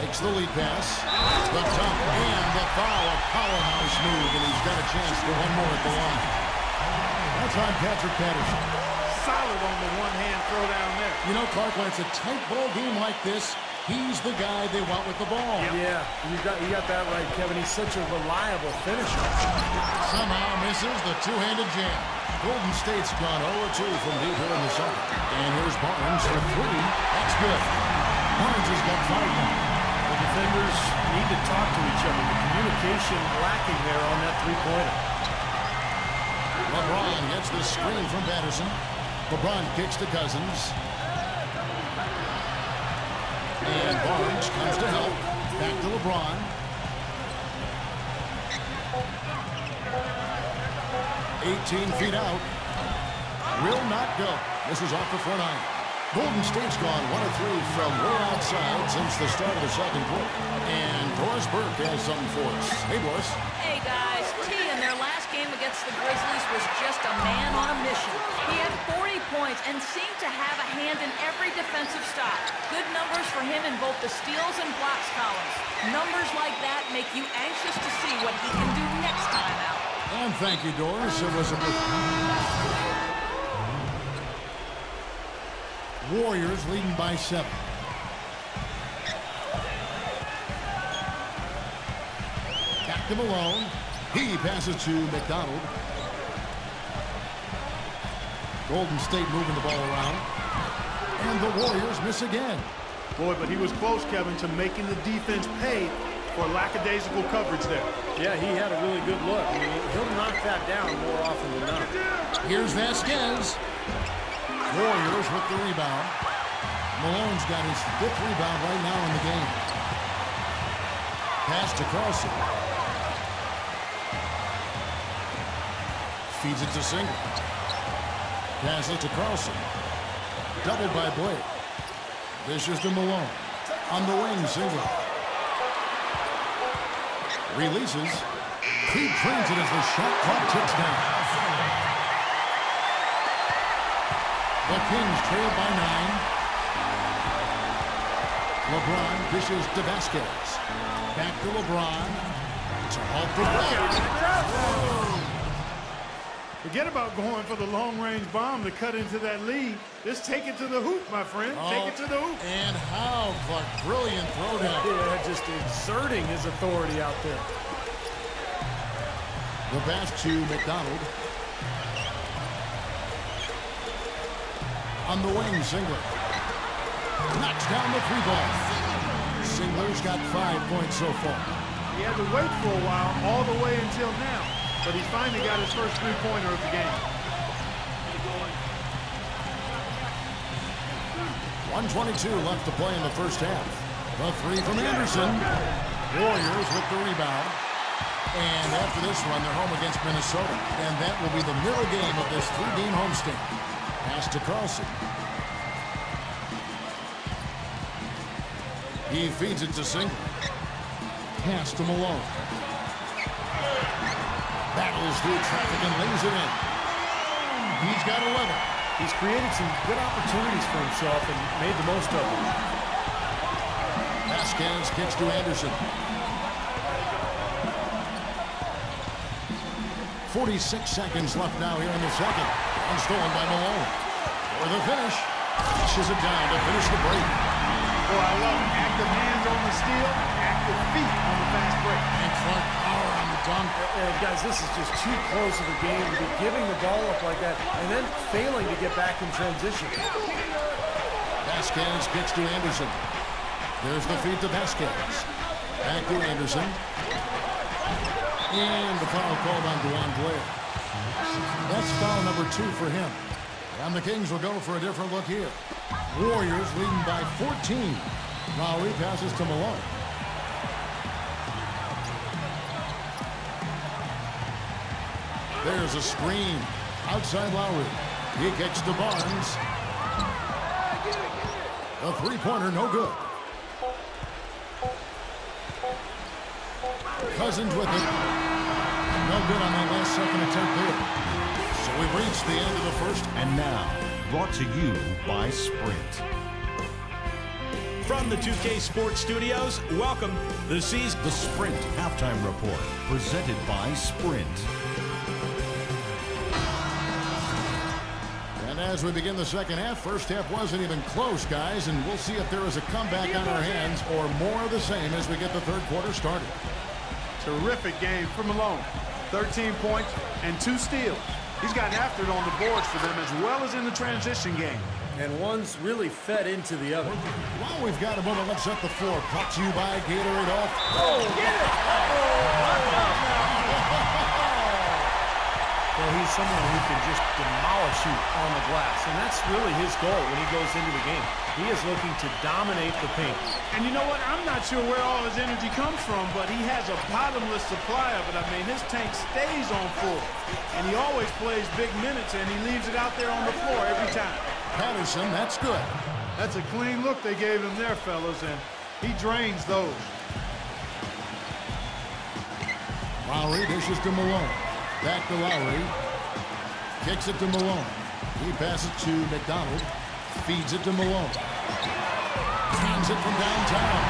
Takes the lead pass. The dunk and the foul. A powerhouse move, and he's got a chance for one more at the line. That's on Patrick Patterson. Solid on the one-hand throw down there. You know, Clark, when it's a tight ball game like this, he's the guy they want with the ball. Yeah, you got that right, Kevin. He's such a reliable finisher. Somehow misses the two-handed jam. Golden State's gone 0-2 from deep here in the second. And here's Barnes for 3. That's good. Barnes has got 5 now. The defenders need to talk to each other. The communication lacking there on that three-pointer. LeBron gets the screen from Patterson. LeBron kicks to Cousins. And Barnes comes to help. Back to LeBron. 18 feet out. Will not go. This is off the front iron. Golden State's gone 1 of 3 from way outside since the start of the second quarter. And Doris Burke has something for us. Hey, Doris. Hey, guys. T in their last game against against the Grizzlies was just a man on a mission. He had 40 points and seemed to have a hand in every defensive stop. Good numbers for him in both the steals and blocks columns. Numbers like that make you anxious to see what he can do next time out. And thank you, Doris. It was a Warriors leading by 7. Back to Malone. He passes to McDonald. Golden State moving the ball around. And the Warriors miss again. Boy, but he was close, Kevin, to making the defense pay for lackadaisical coverage there. Yeah, he had a really good look. I mean, he'll knock that down more often than not. Here's Vasquez. Warriors with the rebound. Malone's got his 5th rebound right now in the game. Pass to Carlson. Feeds it to Single. Passes to Carlson. Doubled by Blake. This is to Malone. On the wing, Single. Releases. He trains it as the shot clock ticks down. The Kings trail by 9. LeBron dishes to Vasquez. Back to LeBron. To halt the break. Forget about going for the long-range bomb to cut into that lead. Just take it to the hoop, my friend. Take it to the hoop. And how brilliant throwdown. Yeah, just exerting his authority out there. The pass to McDonald. On the wing, Singler. Knocks down the 3-ball. Singler's got 5 points so far. He had to wait for a while, all the way until now. But he's finally got his first 3-pointer of the game. 1:22 left to play in the first half. The 3 from Anderson. Warriors with the rebound. And after this run, they're home against Minnesota. And that will be the middle game of this 3-game homestand. Pass to Carlson. He feeds it to Single. Pass to Malone. Battles through traffic and lays it in. He's got 11. He's created some good opportunities for himself and made the most of them. Vasquez kicks to Anderson. 46 seconds left now here in the second. And stolen by Malone. For the finish. Pushes it down to finish the break. Boy, I love it. Active hands on the steal, active feet on the fast break. And front power on the dunk. Guys, this is just too close of a game to be giving the ball up like that and then failing to get back in transition. Vasquez kicks to Anderson. There's the feed to Vasquez. Back to Anderson. And the foul called on Duane Blair. That's foul number 2 for him. And the Kings will go for a different look here. Warriors leading by 14. Lowry passes to Malone. There's a screen. Outside Lowry. He kicks to Barnes. The 3-pointer no good. Cousins with it. No good on that last second attempt there. So we've reached the end of the first. And now, brought to you by Sprint. From the 2K Sports Studios, welcome the season. The Sprint Halftime Report, presented by Sprint. And as we begin the second half, first half wasn't even close, guys, and we'll see if there is a comeback on our hands or more of the same as we get the third quarter started. Terrific game for Malone. 13 points and 2 steals. He's gotten after it on the boards for them as well as in the transition game. And one's really fed into the other. While we've got a moment, let's set the floor. Brought to you by Gatorade Off. Oh, get it! Well, he's someone who can just demolish you on the glass, and that's really his goal when he goes into the game. He is looking to dominate the paint. And you know what? I'm not sure where all his energy comes from, but he has a bottomless supply of it. I mean, his tank stays on full, and he always plays big minutes, and he leaves it out there on the floor every time. Patterson, that's good. That's a clean look they gave him there, fellas, and he drains those. Lowry dishes to Malone. Back to Lowry. Kicks it to Malone. He passes to McDonald. Feeds it to Malone. Hands it from downtown.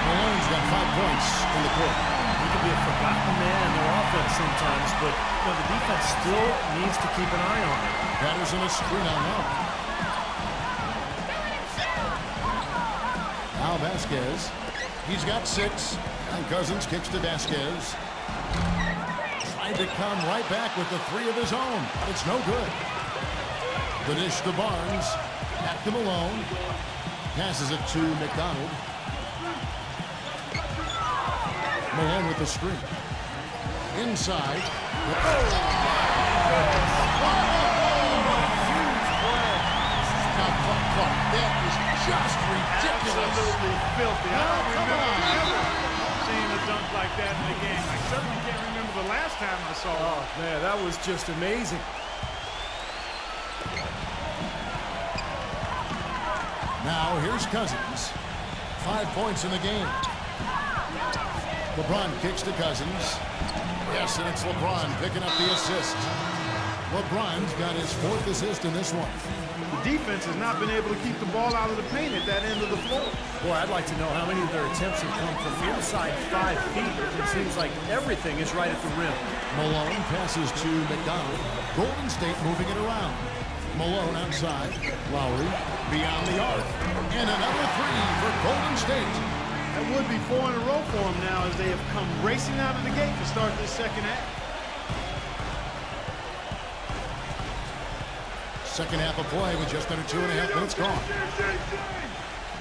Malone's got 5 points in the quarter. He could be a forgotten man in their offense sometimes, but the defense still needs to keep an eye on him. Patterson a screen on now. Now Vasquez. He's got 6. And Cousins kicks to Vasquez. Tried to come right back with the 3 of his own. It's no good. The dish to Barnes. Back to Malone. Passes it to McDonald. Malone with the screen. Inside. That is just ridiculous. Absolutely filthy. I don't remember seeing a dunk like that in the game. I certainly can't remember the last time I saw it. Oh, man, that was just amazing. Now here's Cousins. 5 points in the game. LeBron kicks to Cousins. Yes, and it's LeBron picking up the assist. LeBron's got his 4th assist in this one. The defense has not been able to keep the ball out of the paint at that end of the floor. Boy, I'd like to know how many of their attempts have come from inside 5 feet. It seems like everything is right at the rim. Malone passes to McDonald. Golden State moving it around. Malone outside. Lowry beyond the arc. And another 3 for Golden State. That would be 4 in a row for them now as they have come racing out of the gate to start this second half. Second half of play with just under 2.5 minutes gone.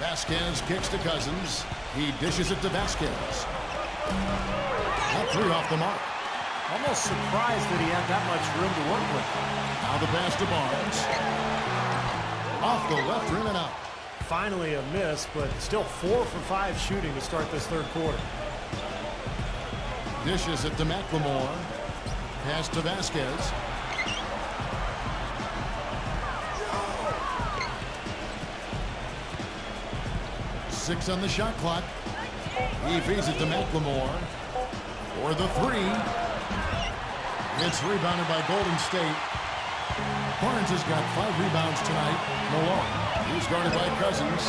Vasquez kicks to Cousins. He dishes it to Vasquez. That 3 off the mark. Almost surprised that he had that much room to work with. Now the pass to Barnes. Off the left rim and out. Finally a miss, but still 4 for 5 shooting to start this third quarter. Dishes it to McLemore. Pass to Vasquez. Six on the shot clock. He feeds it to McLemore for the 3. It's rebounded by Golden State. Barnes has got 5 rebounds tonight. Malone. He's guarded by Cousins.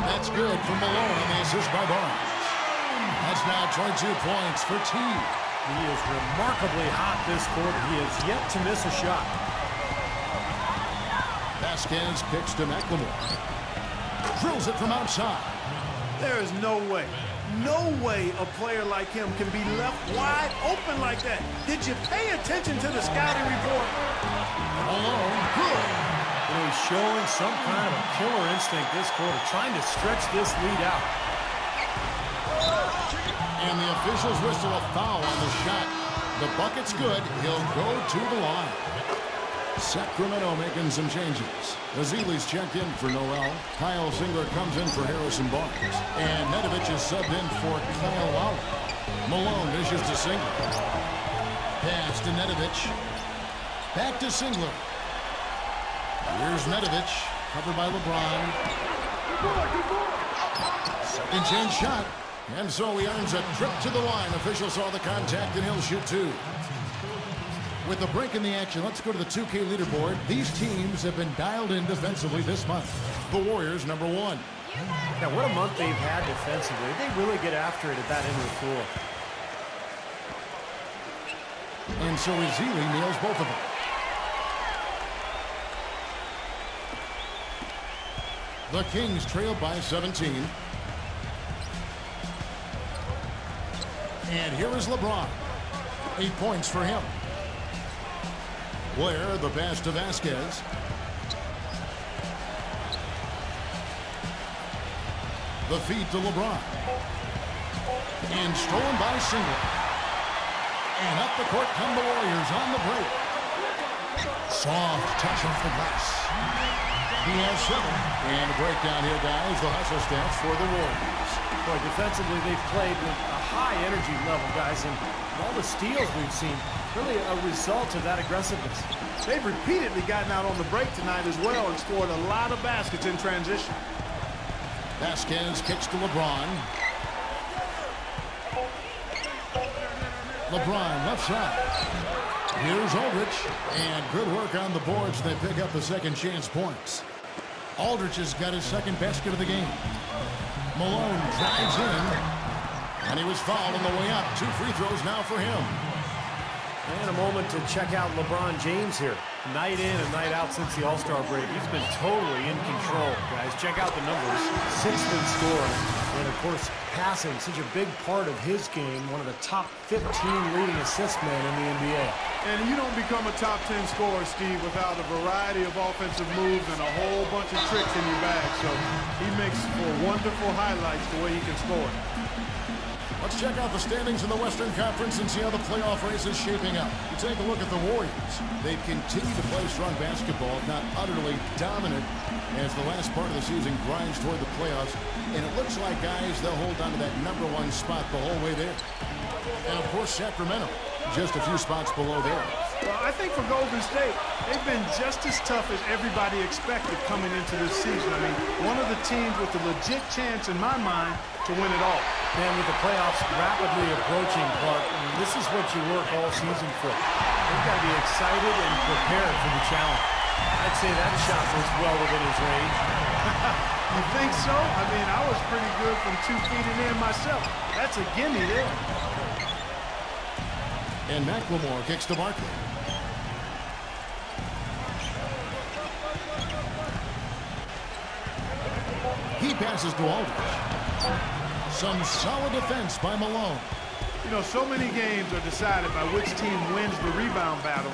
That's good for Malone on the assist by Barnes. That's now 22 points for T. He is remarkably hot this quarter. He has yet to miss a shot. Vasquez kicks to McLemore. Drills it from outside. There is no way a player like him can be left wide open like that. Did you pay attention to the scouting report? Malone, good. He's showing some kind of a killer instinct this quarter, trying to stretch this lead out. And the officials whistle a foul on the shot. The bucket's good. He'll go to the line. Sacramento making some changes. Azili's checked in for Noel. Kyle Singler comes in for Harrison Barnes. And Nedovic is subbed in for Kyle Lowry. Malone dishes to Singler. Pass to Nedovic. Back to Singler. Here's Nedovic. Covered by LeBron. Second chance shot. And so he earns a trip to the line. Official saw the contact and he'll shoot 2. With a break in the action, let's go to the 2K leaderboard. These teams have been dialed in defensively this month. The Warriors, number 1. Yeah, what a month they've had defensively. They really get after it at that end of the floor. And so Ezeli nails both of them. The Kings trail by 17. And here is LeBron. 8 points for him. Blair, the pass to Vasquez. The feed to LeBron. And stolen by Singler. And up the court come the Warriors on the break. Soft touch off the glass. He has 7. And a breakdown here, guys. The hustle stats for the Warriors. Boy, defensively, they've played with a high energy level, guys, and all the steals we've seen, really a result of that aggressiveness. They've repeatedly gotten out on the break tonight as well and scored a lot of baskets in transition. Vasquez kicks to LeBron. LeBron left side. Here's Aldridge. And good work on the boards. They pick up the second chance points. Aldridge has got his second basket of the game. Malone drives in. And he was fouled on the way up. 2 free throws now for him. And a moment to check out LeBron James here. Night in and night out since the All-Star break. He's been totally in control, guys. Check out the numbers. 6th in scoring. And, of course, passing, such a big part of his game. One of the top 15 leading assist men in the NBA. And you don't become a top 10 scorer, Steve, without a variety of offensive moves and a whole bunch of tricks in your bag. So he makes for wonderful highlights the way he can score. Let's check out the standings in the Western Conference and see how the playoff race is shaping up. You take a look at the Warriors. They've continued to play strong basketball, not utterly dominant, as the last part of the season grinds toward the playoffs. And it looks like, guys, they'll hold on to that #1 spot the whole way there. And, of course, Sacramento, just a few spots below there. Well, I think for Golden State, they've been just as tough as everybody expected coming into this season. I mean, one of the teams with a legit chance, in my mind, to win it all. Man, with the playoffs rapidly approaching, Clark, I mean, this is what you work all season for. They've got to be excited and prepared for the challenge. I'd say that shot was well within his range. You think so? I mean, I was pretty good from 2 feet and in myself. That's a gimme there. And McLemore kicks to Barkley. He passes to Aldridge. Some solid defense by Malone. You know, so many games are decided by which team wins the rebound battle.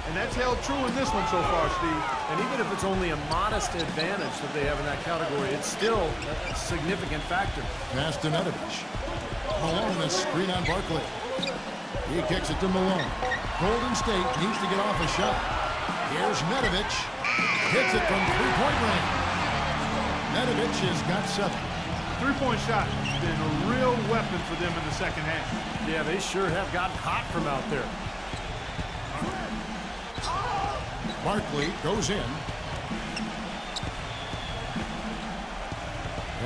And that's held true in this one so far, Steve. And even if it's only a modest advantage that they have in that category, it's still a significant factor. Pass to Nedovic. Malone and a screen on Barkley. He kicks it to Malone. Golden State needs to get off a shot. Here's Nedovic. Hits it from three-point range. Nedovic has got 7. Three-point shot has been a real weapon for them in the second half. Yeah, they sure have gotten hot from out there. Barkley goes in.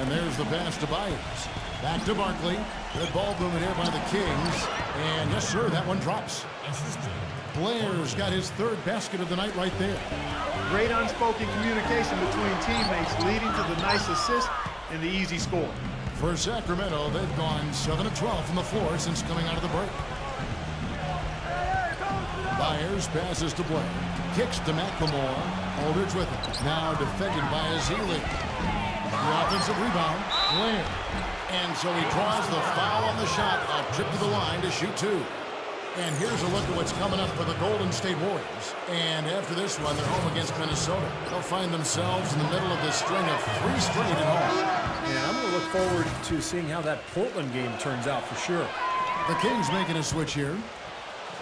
And there's the pass to Byers. Back to Barkley. Good ball movement here by the Kings. And yes, sir, that one drops. Blair's got his 3rd basket of the night right there. Great unspoken communication between teammates leading to the nice assist and the easy score. For Sacramento, they've gone 7 of 12 from the floor since coming out of the break. Byers passes to Blair. Kicks to McLemore. Aldridge with it. Now defended by Azili. The offensive rebound. Blair. And so he draws the foul on the shot. A trip to the line to shoot 2. And here's a look at what's coming up for the Golden State Warriors. And after this one, they're home against Minnesota. They'll find themselves in the middle of this string of 3 straight at home. Yeah, I'm going to look forward to seeing how that Portland game turns out for sure. The Kings making a switch here.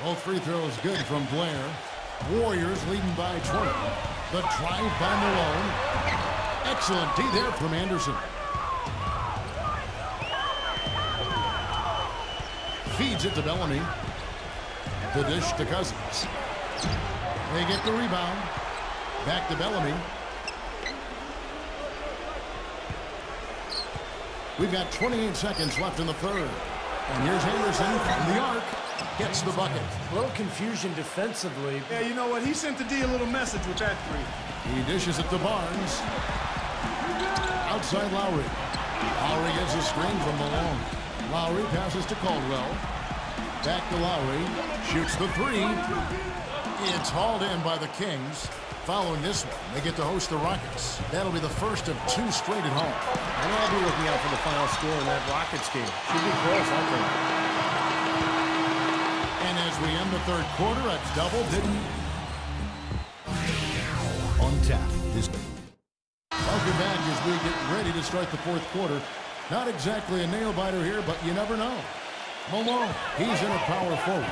Both free throws good from Blair. Warriors leading by 20. The drive by Malone. Excellent D there from Anderson. Feeds it to Bellamy. The dish to Cousins. They get the rebound. Back to Bellamy. We've got 28 seconds left in the 3rd. And here's Anderson from the arc. Gets the bucket. A little confusion defensively. Yeah, you know what? He sent the D a little message with that 3. He dishes it to Barnes. Outside Lowry. Lowry gets a screen from Malone. Lowry passes to Caldwell. Back to Lowry. Shoots the 3. It's hauled in by the Kings. Following this one, they get to host the Rockets. That'll be the first of 2 straight at home. And I'll be looking out for the final score in that Rockets game. Should be close, I think. And as we end the 3rd quarter, a double didn't. On tap. Welcome back as we get ready to start the 4th quarter. Not exactly a nail-biter here, but you never know. Malone, he's in a power forward.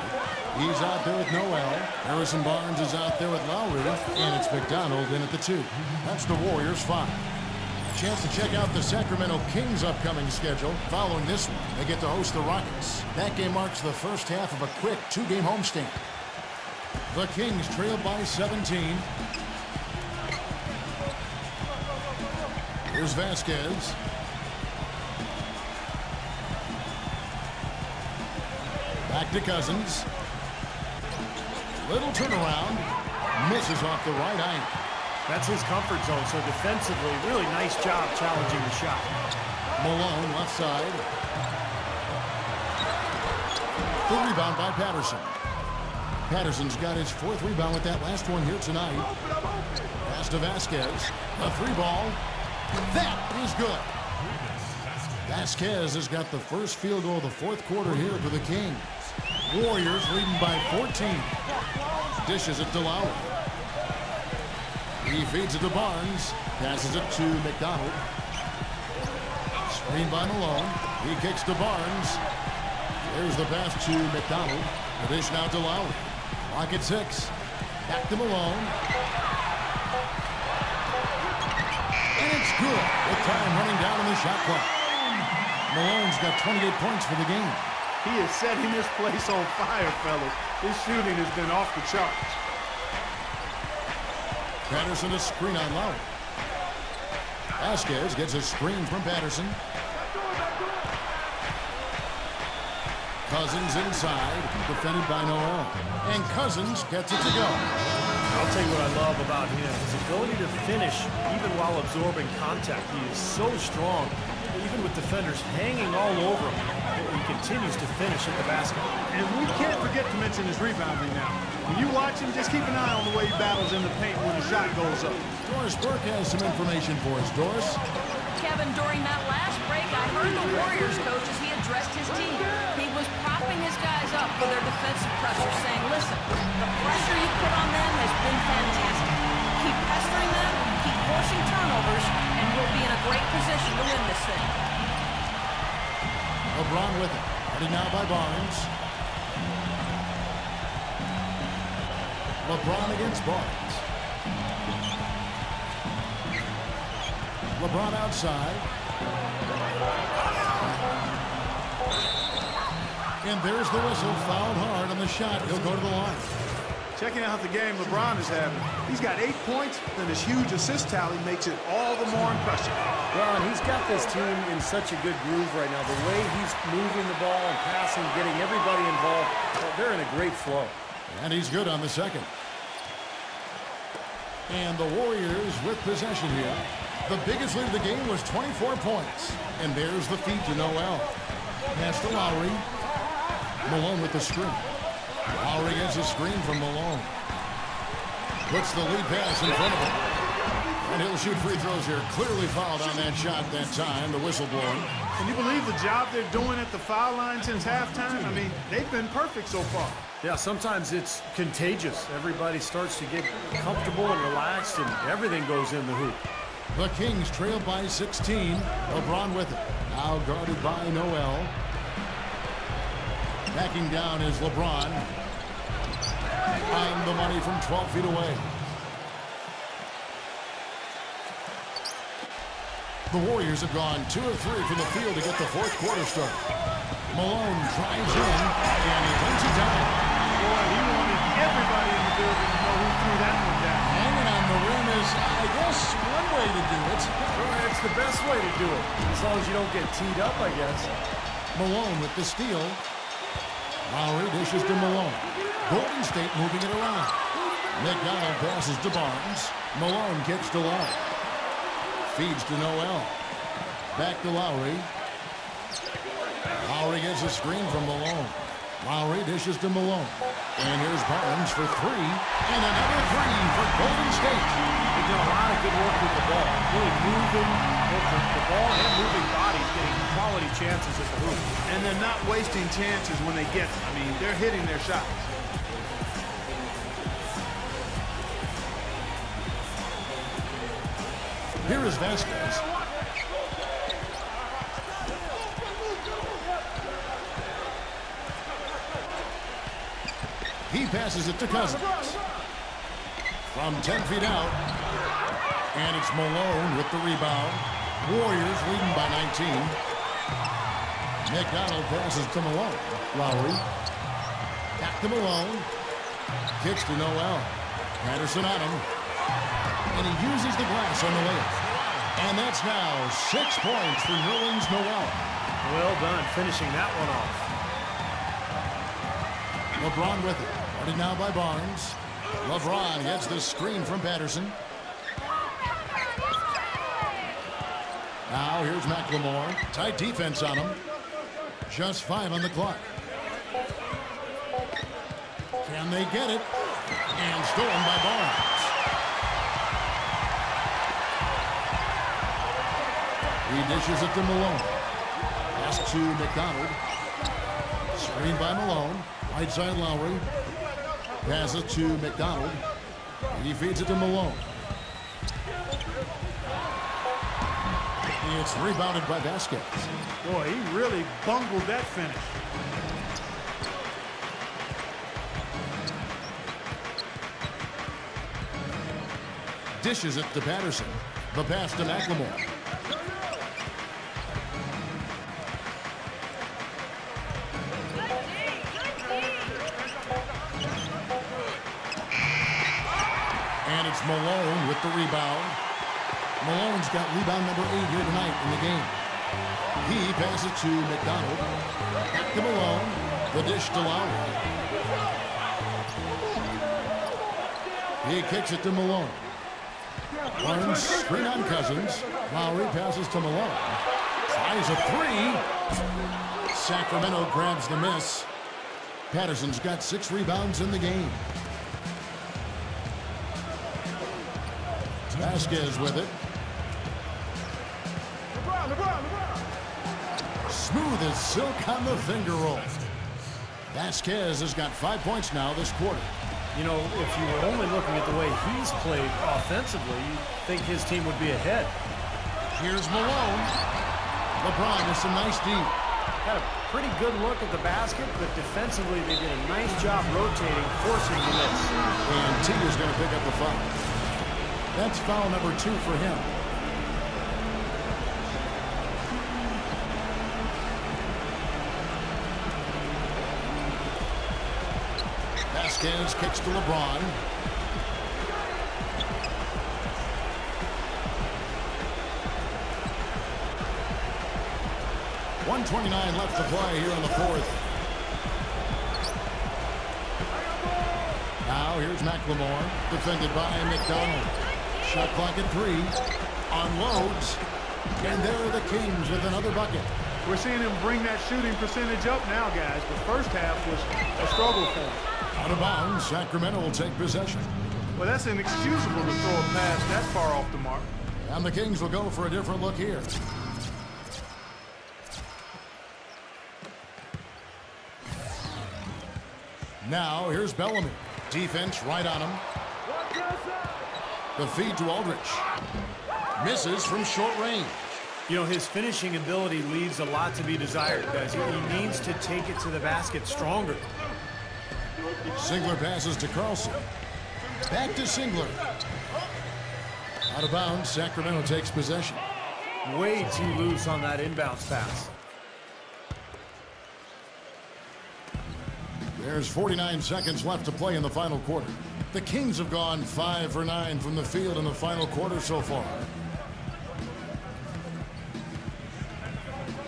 He's out there with Noel. Harrison Barnes is out there with Lowry. And it's McDonald in at the 2. That's the Warriors' 5. Chance to check out the Sacramento Kings' upcoming schedule. Following this one, they get to host the Rockets. That game marks the first half of a quick 2-game homestand. The Kings trail by 17. Here's Vasquez. Back to Cousins. Little turnaround. Misses off the right eye. That's his comfort zone, so defensively, really nice job challenging the shot. Malone left side. The rebound by Patterson. Patterson's got his 4th rebound with that last one here tonight. Pass to Vasquez. A 3-ball. That is good. Vasquez has got the first field goal of the 4th quarter here for the Kings. Warriors leading by 14. Dishes it to Lowry. He feeds it to Barnes. Passes it to McDonald. Screen by Malone. He kicks to Barnes. There's the pass to McDonald. The dish now to Lowry. Clock at 6. Back to Malone. And it's good with time running down on the shot clock. Malone's got 28 points for the game. He is setting this place on fire, fellas. His shooting has been off the charts. Patterson a screen on Lowry. Vasquez gets a screen from Patterson. Cousins inside, defended by Noel. And Cousins gets it to go. I'll tell you what I love about him. His ability to finish even while absorbing contact. He is so strong, even with defenders hanging all over him. He continues to finish at the basket. And we can't forget to mention his rebounding now. When you watch him, just keep an eye on the way he battles in the paint when the shot goes up. Doris Burke has some information for us. Doris? Kevin, during that last break, I heard the Warriors coach as he addressed his team. He was propping his guys up for their defensive pressure, saying, listen, the pressure you put on them has been fantastic. Keep pestering them, keep forcing turnovers, and we'll be in a great position to win this thing. LeBron with it. Heading now by Barnes. LeBron against Barnes. LeBron outside. And there's the whistle. Fouled hard on the shot. He'll go to the line. Checking out the game LeBron is having. He's got 8 points, and his huge assist tally makes it all the more impressive. Well, and he's got this team in such a good groove right now. The way he's moving the ball and passing, getting everybody involved, they're in a great flow. And he's good on the second. And the Warriors with possession here. The biggest lead of the game was 24 points. And there's the feed to Noel. Pass to Lowry. Malone with the screen. Lowry gets a screen from Malone. Puts the lead pass in front of him. And he'll shoot free throws here. Clearly fouled on that shot that time. The whistle blowing. Can you believe the job they're doing at the foul line since halftime? I mean, they've been perfect so far. Yeah, sometimes it's contagious. Everybody starts to get comfortable and relaxed, and everything goes in the hoop. The Kings trail by 16. LeBron with it. Now guarded by Noel. Backing down is LeBron. And the money from 12 feet away. The Warriors have gone 2 of 3 from the field to get the 4th quarter started. Malone drives in, and he brings it down. Boy, he wanted everybody in the building to know who threw that one down. Hanging on the rim is, I guess, one way to do it. Well, it's the best way to do it, as long as you don't get teed up, I guess. Malone with the steal. Lowry dishes to Malone. Golden State moving it around. McDonald passes to Barnes. Malone kicks to Lowry. Feeds to Noel. Back to Lowry. Lowry gets a screen from Malone. Lowry dishes to Malone. And here's Barnes for 3. And another 3 for Golden State. They've done a lot of good work with the ball. Really moving both the ball and moving bodies, getting quality chances at the hoop. And they're not wasting chances when they get them. I mean, they're hitting their shots. Here is Vasquez. He passes it to Cousins. From 10 feet out. And it's Malone with the rebound. Warriors leading by 19. McDonald passes to Malone. Lowry. Back to Malone. Kicks to Noel. Patterson on him. And he uses the glass on the layup. And that's now 6 points for Nerlens Noel. Well done, finishing that one off. LeBron with it. Guarded now by Barnes. LeBron gets the screen from Patterson. Now here's McLemore. Tight defense on him. Just 5 on the clock. Can they get it? And stolen by Barnes. He dishes it to Malone. Pass to McDonald. Screen by Malone. Right side Lowry. Passes to McDonald. He feeds it to Malone. It's rebounded by Vasquez. Boy, he really bungled that finish. Dishes it to Patterson. The pass to McLemore. And it's Malone with the rebound. Malone's got rebound number 8 here tonight in the game. He passes to McDonald. Back to Malone. The dish to Lowry. He kicks it to Malone. Barnes screen on Cousins. Lowry passes to Malone. Tries a 3. Sacramento grabs the miss. Patterson's got 6 rebounds in the game. Vasquez with it. Smooth as silk on the finger roll. Vasquez has got 5 points now this quarter. You know, if you were only looking at the way he's played offensively, you'd think his team would be ahead. Here's Malone. LeBron with some nice D. Got a pretty good look at the basket, but defensively they did a nice job rotating, forcing the miss. And T is going to pick up the foul. That's foul number 2 for him. Vasquez kicks to LeBron. .129 left to play here in the 4th. Now here's McLemore, defended by McDonald. Shot clock at 3. Unloads. And there are the Kings with another bucket. We're seeing him bring that shooting percentage up now, guys. The first half was a struggle for him. Out of bounds, Sacramento will take possession. Well, that's inexcusable to throw a pass that far off the mark. And the Kings will go for a different look here. Now, here's Bellamy. Defense right on him. The feed to Aldridge. Misses from short range. You know, his finishing ability leaves a lot to be desired, guys. He needs to take it to the basket stronger. Singler passes to Carlson. Back to Singler. Out of bounds, Sacramento takes possession. Way too loose on that inbounds pass. There's 49 seconds left to play in the final quarter. The Kings have gone 5 for 9 from the field in the final quarter so far.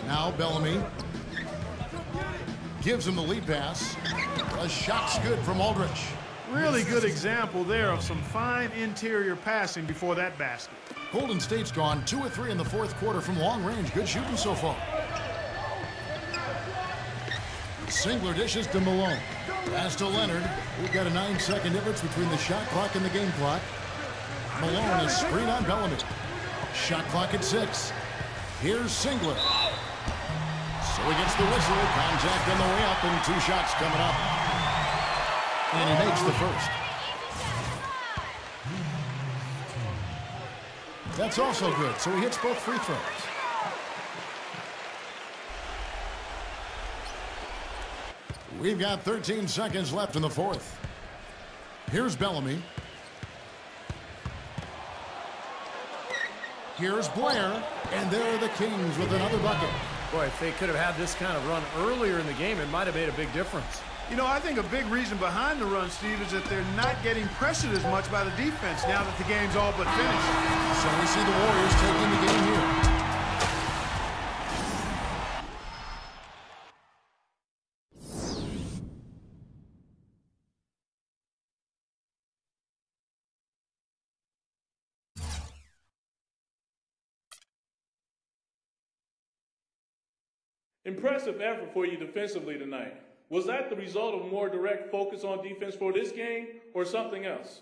Now Bellamy gives him the lead pass. A shot's good from Aldridge. Really good example there of some fine interior passing before that basket. Golden State's gone 2 of 3 in the 4th quarter from long range. Good shooting so far. Singler dishes to Malone. Pass to Leonard. We've got a 9-second difference between the shot clock and the game clock. Malone is screen on Bellamy. Shot clock at 6. Here's Singler. So he gets the whistle. Contact on the way up and 2 shots coming up. And he makes the first. That's also good. So he hits both free throws. We've got 13 seconds left in the 4th. Here's Bellamy. Here's Blair. And there are the Kings with another bucket. Boy, if they could have had this kind of run earlier in the game, it might have made a big difference. You know, I think a big reason behind the run, Steve, is that they're not getting pressured as much by the defense now that the game's all but finished. So we see the Warriors taking the game here. Impressive effort for you defensively tonight. Was that the result of more direct focus on defense for this game or something else?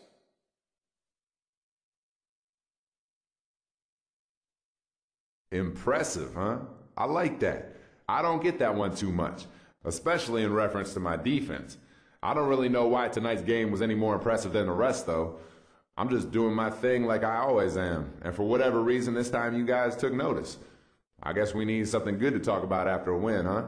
Impressive, huh? I like that. I don't get that one too much, especially in reference to my defense. I don't really know why tonight's game was any more impressive than the rest, though. I'm just doing my thing like I always am, and for whatever reason this time you guys took notice. I guess we need something good to talk about after a win, huh?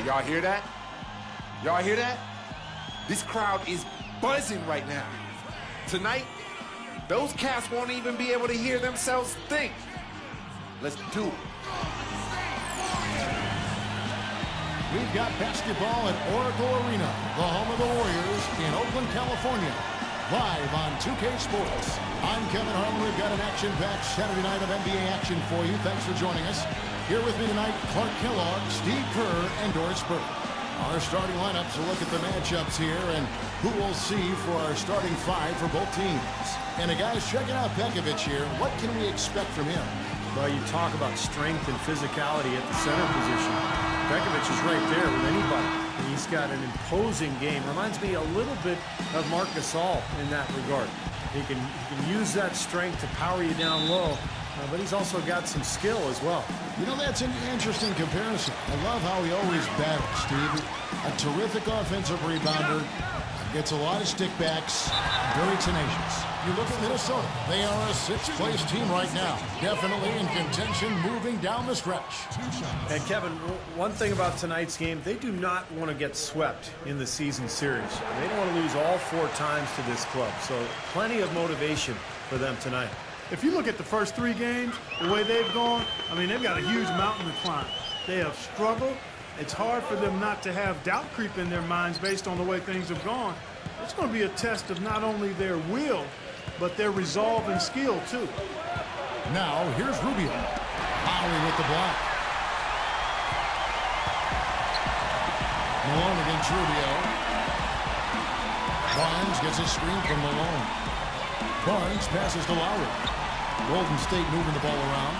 Y'all hear that? Y'all hear that? This crowd is buzzing right now. Tonight, those cats won't even be able to hear themselves think. Let's do it. We've got basketball at Oracle Arena, the home of the Warriors in Oakland, California. Live on 2K Sports. I'm Kevin Harlan. We've got an action-packed Saturday night of NBA action for you. Thanks for joining us. Here with me tonight, Clark Kellogg, Steve Kerr, and Doris Burke. Our starting lineups will look at the matchups here and who we'll see for our starting five for both teams. And guys, checking out Pekovic here. What can we expect from him? Well, you talk about strength and physicality at the center position. Pekovic is right there with anybody. He's got an imposing game. Reminds me a little bit of Marc Gasol in that regard. He can use that strength to power you down low, but he's also got some skill as well. You know, that's an interesting comparison. I love how he always battles, Steve. A terrific offensive rebounder, gets a lot of stickbacks, very tenacious. You look at Minnesota. They are a sixth-place team right now. Definitely in contention moving down the stretch. And Kevin, one thing about tonight's game, they do not want to get swept in the season series. They don't want to lose all 4 times to this club. So plenty of motivation for them tonight. If you look at the first 3 games, the way they've gone, I mean, they've got a huge mountain to climb. They have struggled. It's hard for them not to have doubt creep in their minds based on the way things have gone. It's going to be a test of not only their will, but their resolve and skill, too. Now, here's Rubio. Lowry with the block. Malone against Rubio. Barnes gets a screen from Malone. Barnes passes to Lowry. Golden State moving the ball around.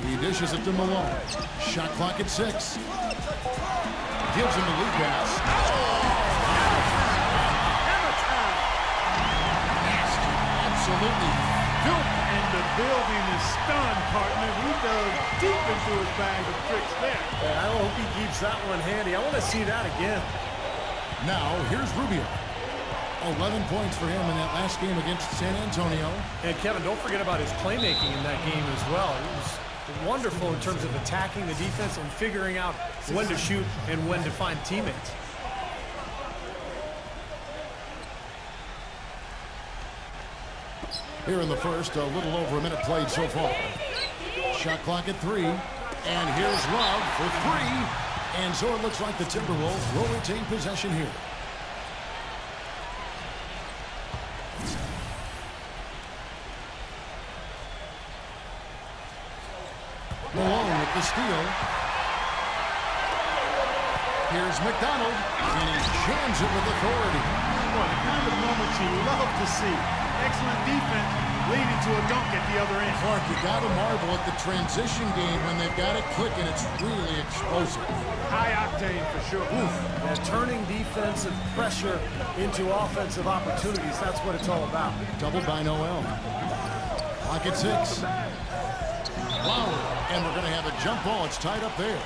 He dishes it to Malone. Shot clock at 6. Gives him the lead pass. Absolutely. And the building is stunned, partner. He dug deep into his bag of tricks there. I hope he keeps that one handy. I want to see that again. Now, here's Rubio. 11 points for him in that last game against San Antonio. And Kevin, don't forget about his playmaking in that game as well. It was wonderful in terms of attacking the defense and figuring out when to shoot and when to find teammates. Here in the first, a little over a minute played so far. Shot clock at 3. And here's Love for 3. And so it looks like the Timberwolves will retain possession here. Malone with the steal. Here's McDonald, and he jams it with authority. What the kind of moments you love to see. Excellent defense leading to a dunk at the other end. Clark, you got to marvel at the transition game when they've got it clicking. It's really explosive. High octane for sure. And turning defensive pressure into offensive opportunities, that's what it's all about. Doubled by Noel. Clock at 6. Lowry, and we're going to have a jump ball. It's tied up there.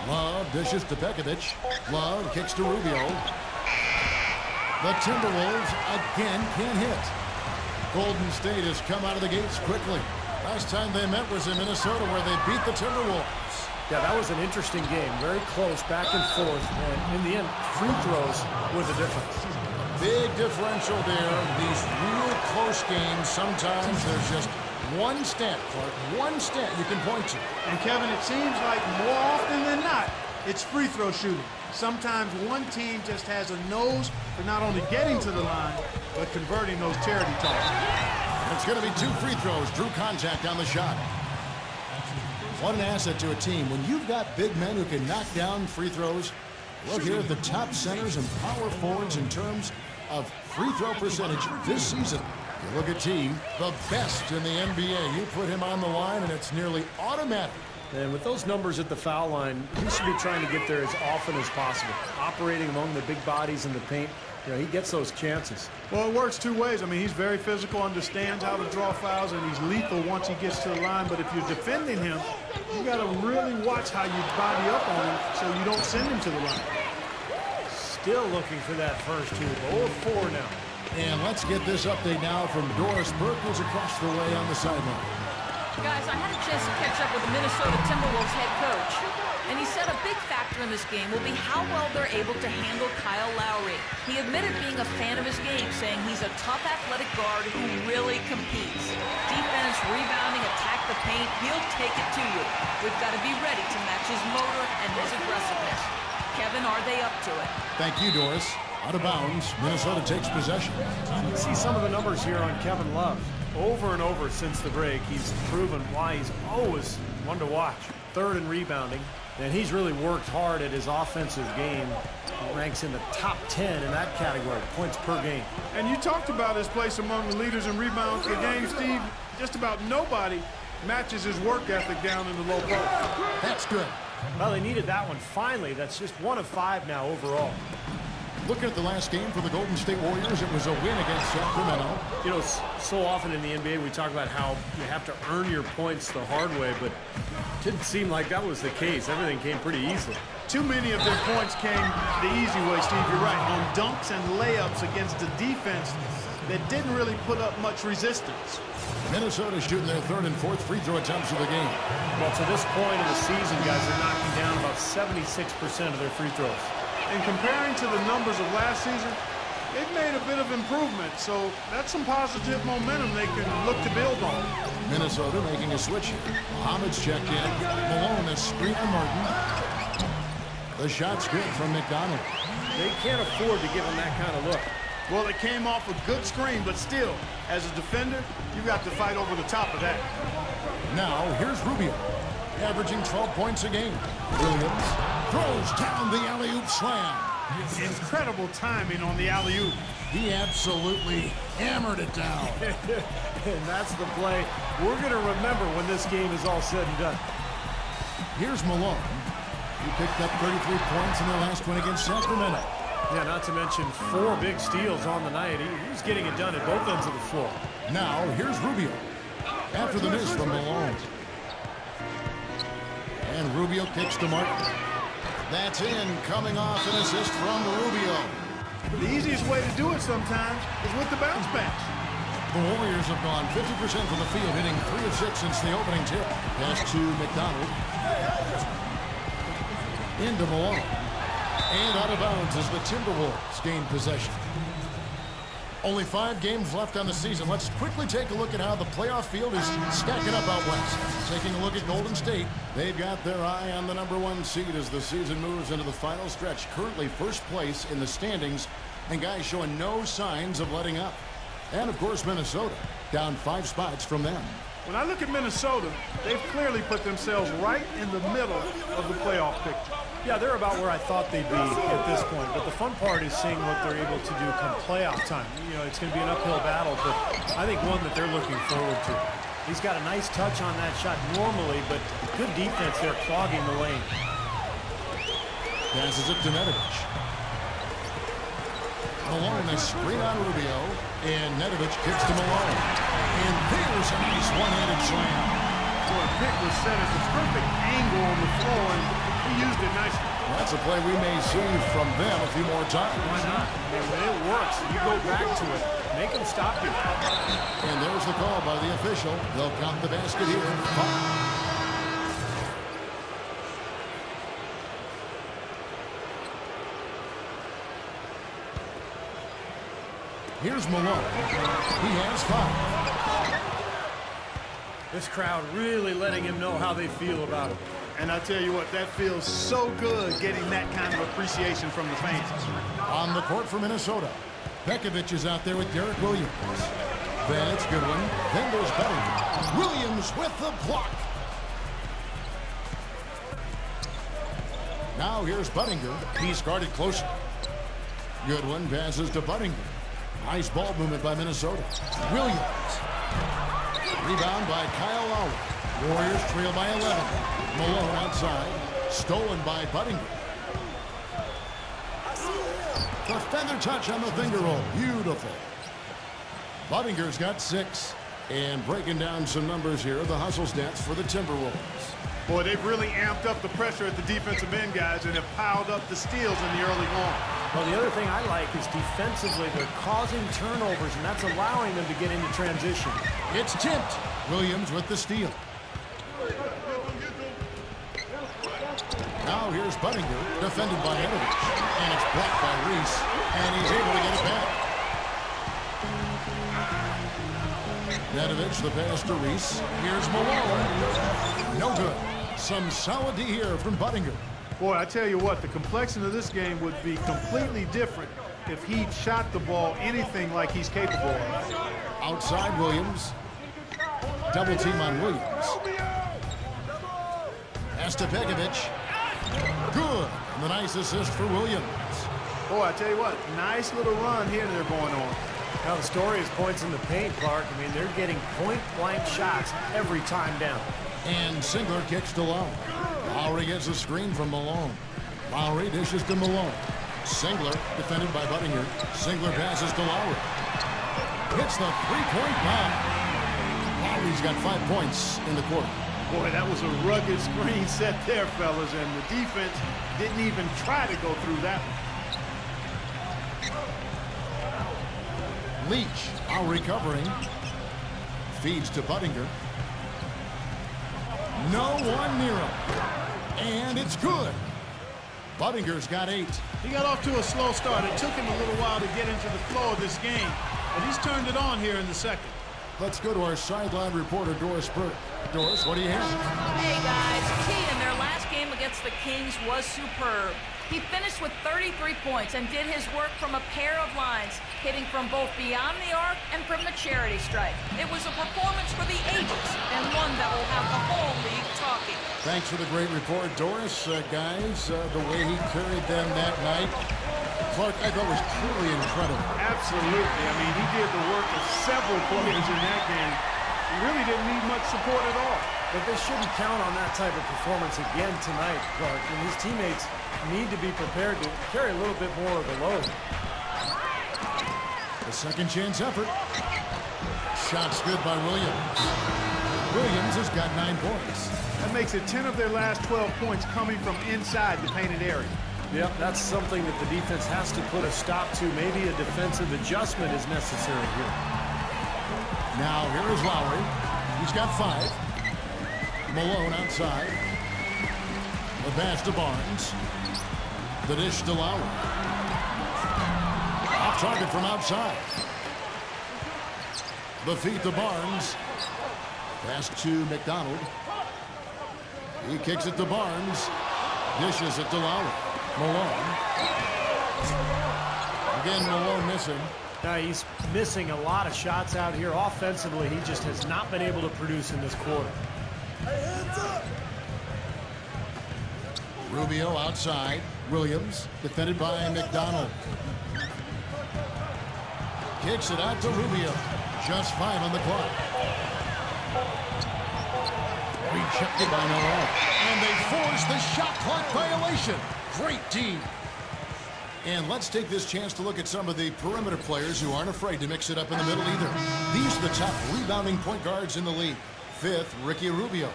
Love dishes to Pekovic. Love kicks to Rubio. The Timberwolves again can't hit. Golden State has come out of the gates quickly. Last time they met was in Minnesota where they beat the Timberwolves. Yeah, that was an interesting game. Very close, back and forth. And in the end, free throws were the difference. Big differential there. These real close games, sometimes there's just one stat, Clark, one stat you can point to. And Kevin, it seems like more often than not, it's free throw shooting. Sometimes one team just has a nose for not only getting to the line, but converting those charity tosses. It's going to be 2 free throws. Drew contact on the shot. What an asset to a team. When you've got big men who can knock down free throws, look here at the top centers and power forwards in terms of free throw percentage this season. You look at T, the best in the NBA. You put him on the line, and it's nearly automatic. And with those numbers at the foul line, he should be trying to get there as often as possible. Operating among the big bodies in the paint, you know, he gets those chances. Well, it works 2 ways. I mean, he's very physical, understands how to draw fouls, and he's lethal once he gets to the line. But if you're defending him, you got to really watch how you body up on him so you don't send him to the line. Still looking for that first 2. 0-4 now. And let's get this update now from Doris Burke, who's across the way on the sideline. Guys, I had a chance to catch up with the Minnesota Timberwolves head coach, and he said a big factor in this game will be how well they're able to handle Kyle Lowry. He admitted being a fan of his game, saying he's a tough athletic guard who really competes. Defense, rebounding, attack the paint, he'll take it to you. We've got to be ready to match his motor and his aggressiveness. Kevin, are they up to it? Thank you, Doris. Out of bounds, Minnesota takes possession. You can see some of the numbers here on Kevin Love. Over and over since the break, he's proven why he's always one to watch. Third in rebounding, and he's really worked hard at his offensive game. He ranks in the top 10 in that category, points per game. And you talked about his place among the leaders in rebounds per game, Steve. Just about nobody matches his work ethic down in the low post. That's good. Well, they needed that one finally. That's just 1 of 5 now overall. Looking at the last game for the Golden State Warriors, it was a win against Sacramento. You know, so often in the NBA we talk about how you have to earn your points the hard way, but it didn't seem like that was the case. Everything came pretty easily. Too many of their points came the easy way, Steve. You're right. On dunks and layups against a defense that didn't really put up much resistance. Minnesota shooting their third and fourth free throw attempts of the game. Well, to this point of the season, guys, they're knocking down about 76% of their free throws. And comparing to the numbers of last season, they've made a bit of improvement. So that's some positive momentum they can look to build on. Minnesota making a switch here. Mohamed's checked in. Malone has screen on Martin. The shot's good from McDonald. They can't afford to give him that kind of look. Well, it came off a good screen, but still, as a defender, you got to fight over the top of that. Now, here's Rubio, averaging 12 points a game. Williams throws down the alley-oop slam. Incredible timing on the alley-oop. He absolutely hammered it down. And that's the play we're going to remember when this game is all said and done. Here's Malone. He picked up 33 points in their last win against Sacramento. Yeah, not to mention 4 big steals on the night. He's getting it done at both ends of the floor. Now, here's Rubio. After the miss from Malone. And Rubio kicks to Martin. That's in, coming off an assist from Rubio. The easiest way to do it sometimes is with the bounce pass. The Warriors have gone 50% from the field, hitting 3 of 6 since the opening tip. Pass to McDonald. Into Malone. And out of bounds as the Timberwolves gain possession. Only 5 games left on the season. Let's quickly take a look at how the playoff field is stacking up out west. Taking a look at Golden State. They've got their eye on the #1 seed as the season moves into the final stretch. Currently first place in the standings, and guys showing no signs of letting up. And, of course, Minnesota, down 5 spots from them. When I look at Minnesota, they've clearly put themselves right in the middle of the playoff picture. Yeah, they're about where I thought they'd be at this point. But the fun part is seeing what they're able to do come playoff time. You know, it's going to be an uphill battle, but I think one that they're looking forward to. He's got a nice touch on that shot normally, but good defense there clogging the lane. Passes it to Nedovic. Malone, a screen on Rubio, and Nedovic kicks to Malone. And there's a nice one-handed slam. So a pick was set at the perfect angle on the floor, and he used it nicely. That's a play we may see from them a few more times. Why not? I mean, when it works, you go back to it. Make them stop you. And there's the call by the official. They'll count the basket here. 5. Here's Malone. He has 5. This crowd really letting him know how they feel about him. And I tell you what, that feels so good getting that kind of appreciation from the fans. On the court for Minnesota, Pekovic is out there with Derek Williams. That's a good one. Then there's Betting. Williams with the block. Now here's Buttinger. He's guarded closer. Good one. Passes to Buttinger. Nice ball movement by Minnesota. Williams. Rebound by Kyle Lowry. Warriors trail by 11. Malone outside. Stolen by Buttinger. Defender touch on the finger roll. Beautiful. Buttinger's got 6. And breaking down some numbers here, the hustle stats for the Timberwolves. Boy, they've really amped up the pressure at the defensive end, guys, and have piled up the steals in the early going. Well, the other thing I like is defensively they're causing turnovers, and that's allowing them to get into transition. It's tipped. Williams with the steal. Now here's Buttinger, defended by Edovich. And it's blocked by Reese, and he's able to get it back. Edovich, the pass to Reese. Here's Malone. No good. Some solid D here from Buttinger. Boy, I tell you what, the complexion of this game would be completely different if he shot the ball anything like he's capable of. Outside Williams. Double team on Williams. Pass to Begovic. Good. And the nice assist for Williams. Boy, I tell you what, nice little run here they're going on. Now the story is points in the paint, Clark. I mean, they're getting point-blank shots every time down. And Singler kicks to Lowry. Lowry gets a screen from Malone. Lowry dishes to Malone. Singler defended by Buttinger. Singler passes to Lowry. Hits the three-point bomb. Lowry's got 5 points in the quarter. Boy, that was a rugged screen set there, fellas, and the defense didn't even try to go through that one. Leach, Lowry covering. Feeds to Buttinger. No one near him. And it's good. Buttinger's got 8. He got off to a slow start. It took him a little while to get into the flow of this game, but he's turned it on here in the second. Let's go to our sideline reporter, Doris Burke. Doris, what do you have? Hey, guys. Key in their last game against the Kings was superb. He finished with 33 points and did his work from a pair of lines, hitting from both beyond the arc and from the charity stripe. It was a performance for the ages and one that will have the whole league talking. Thanks for the great report, Doris. Guys, the way he carried them that night, Clark, I thought was truly incredible. Absolutely. I mean, he did the work of several players in that game. He really didn't need much support at all. But they shouldn't count on that type of performance again tonight, Clark. And his teammates need to be prepared to carry a little bit more of the load. The second chance effort. Shots good by Williams. Williams has got 9 points. That makes it 10 of their last 12 points coming from inside the painted area. Yep, that's something that the defense has to put a stop to. Maybe a defensive adjustment is necessary here. Now here is Lowry. He's got 5. Malone outside. The pass to Barnes. The dish to Lowry. Off target from outside. The feed to Barnes. Pass to McDonald. He kicks it to Barnes. Dishes it to Lowry. Malone. Again, Malone missing. Now he's missing a lot of shots out here. Offensively, he just has not been able to produce in this quarter. Rubio outside. Williams defended by McDonald. Kicks it out to Rubio. Just 5 on the clock. Rejected by Malone. And they force the shot clock violation. Great team. And let's take this chance to look at some of the perimeter players who aren't afraid to mix it up in the middle either. These are the top rebounding point guards in the league. 5th, Ricky Rubio.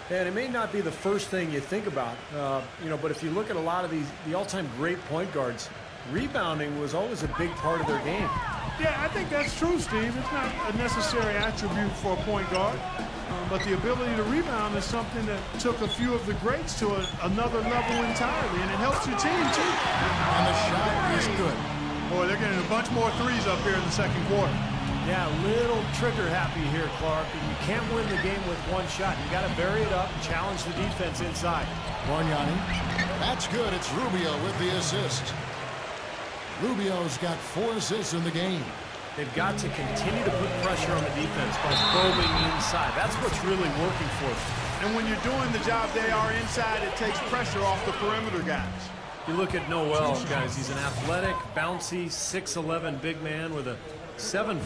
And it may not be the first thing you think about, but if you look at a lot of the all-time great point guards, rebounding was always a big part of their game. Yeah, I think that's true, Steve. It's not a necessary attribute for a point guard, but the ability to rebound is something that took a few of the greats to another level entirely, and it helps your team, too. And the shot is good. Boy, they're getting a bunch more threes up here in the second quarter. Yeah, a little trigger happy here, Clark. And you can't win the game with one shot. You got to bury it up and challenge the defense inside. Bargnani. That's good. It's Rubio with the assist. Rubio's got 4 assists in the game. They've got to continue to put pressure on the defense by probing inside. That's what's really working for them. And when you're doing the job they are inside, it takes pressure off the perimeter guys. You look at Noel, guys. He's an athletic, bouncy, 6'11" big man with a 7'4"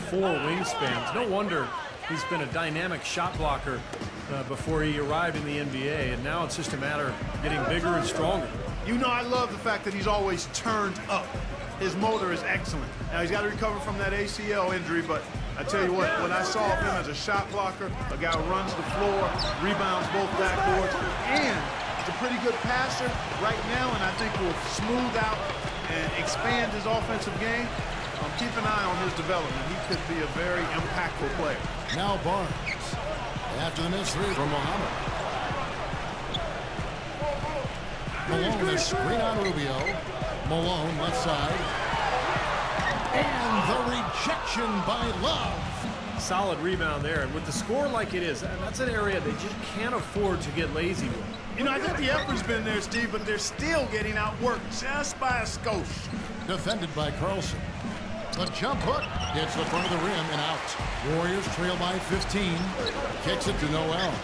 wingspan. It's no wonder he's been a dynamic shot blocker before he arrived in the NBA, and now it's just a matter of getting bigger and stronger. You know, I love the fact that he's always turned up. His motor is excellent. Now, he's got to recover from that ACL injury, but I tell you what I saw of him as a shot blocker, a guy who runs the floor, rebounds both backboards, and he's a pretty good passer right now, and I think will smooth out and expand his offensive game. Keep an eye on his development. He could be a very impactful player. Now Barnes. After the missed three from Muhammad. Malone, a screen on Rubio. Malone, left side. And the rejection by Love. Solid rebound there. And with the score like it is, that's an area they just can't afford to get lazy with. You know, I think the effort's been there, Steve, but they're still getting outworked just by a skosh. Defended by Carlson. The jump hook hits the front of the rim and out. Warriors trail by 15. Kicks it to Noel.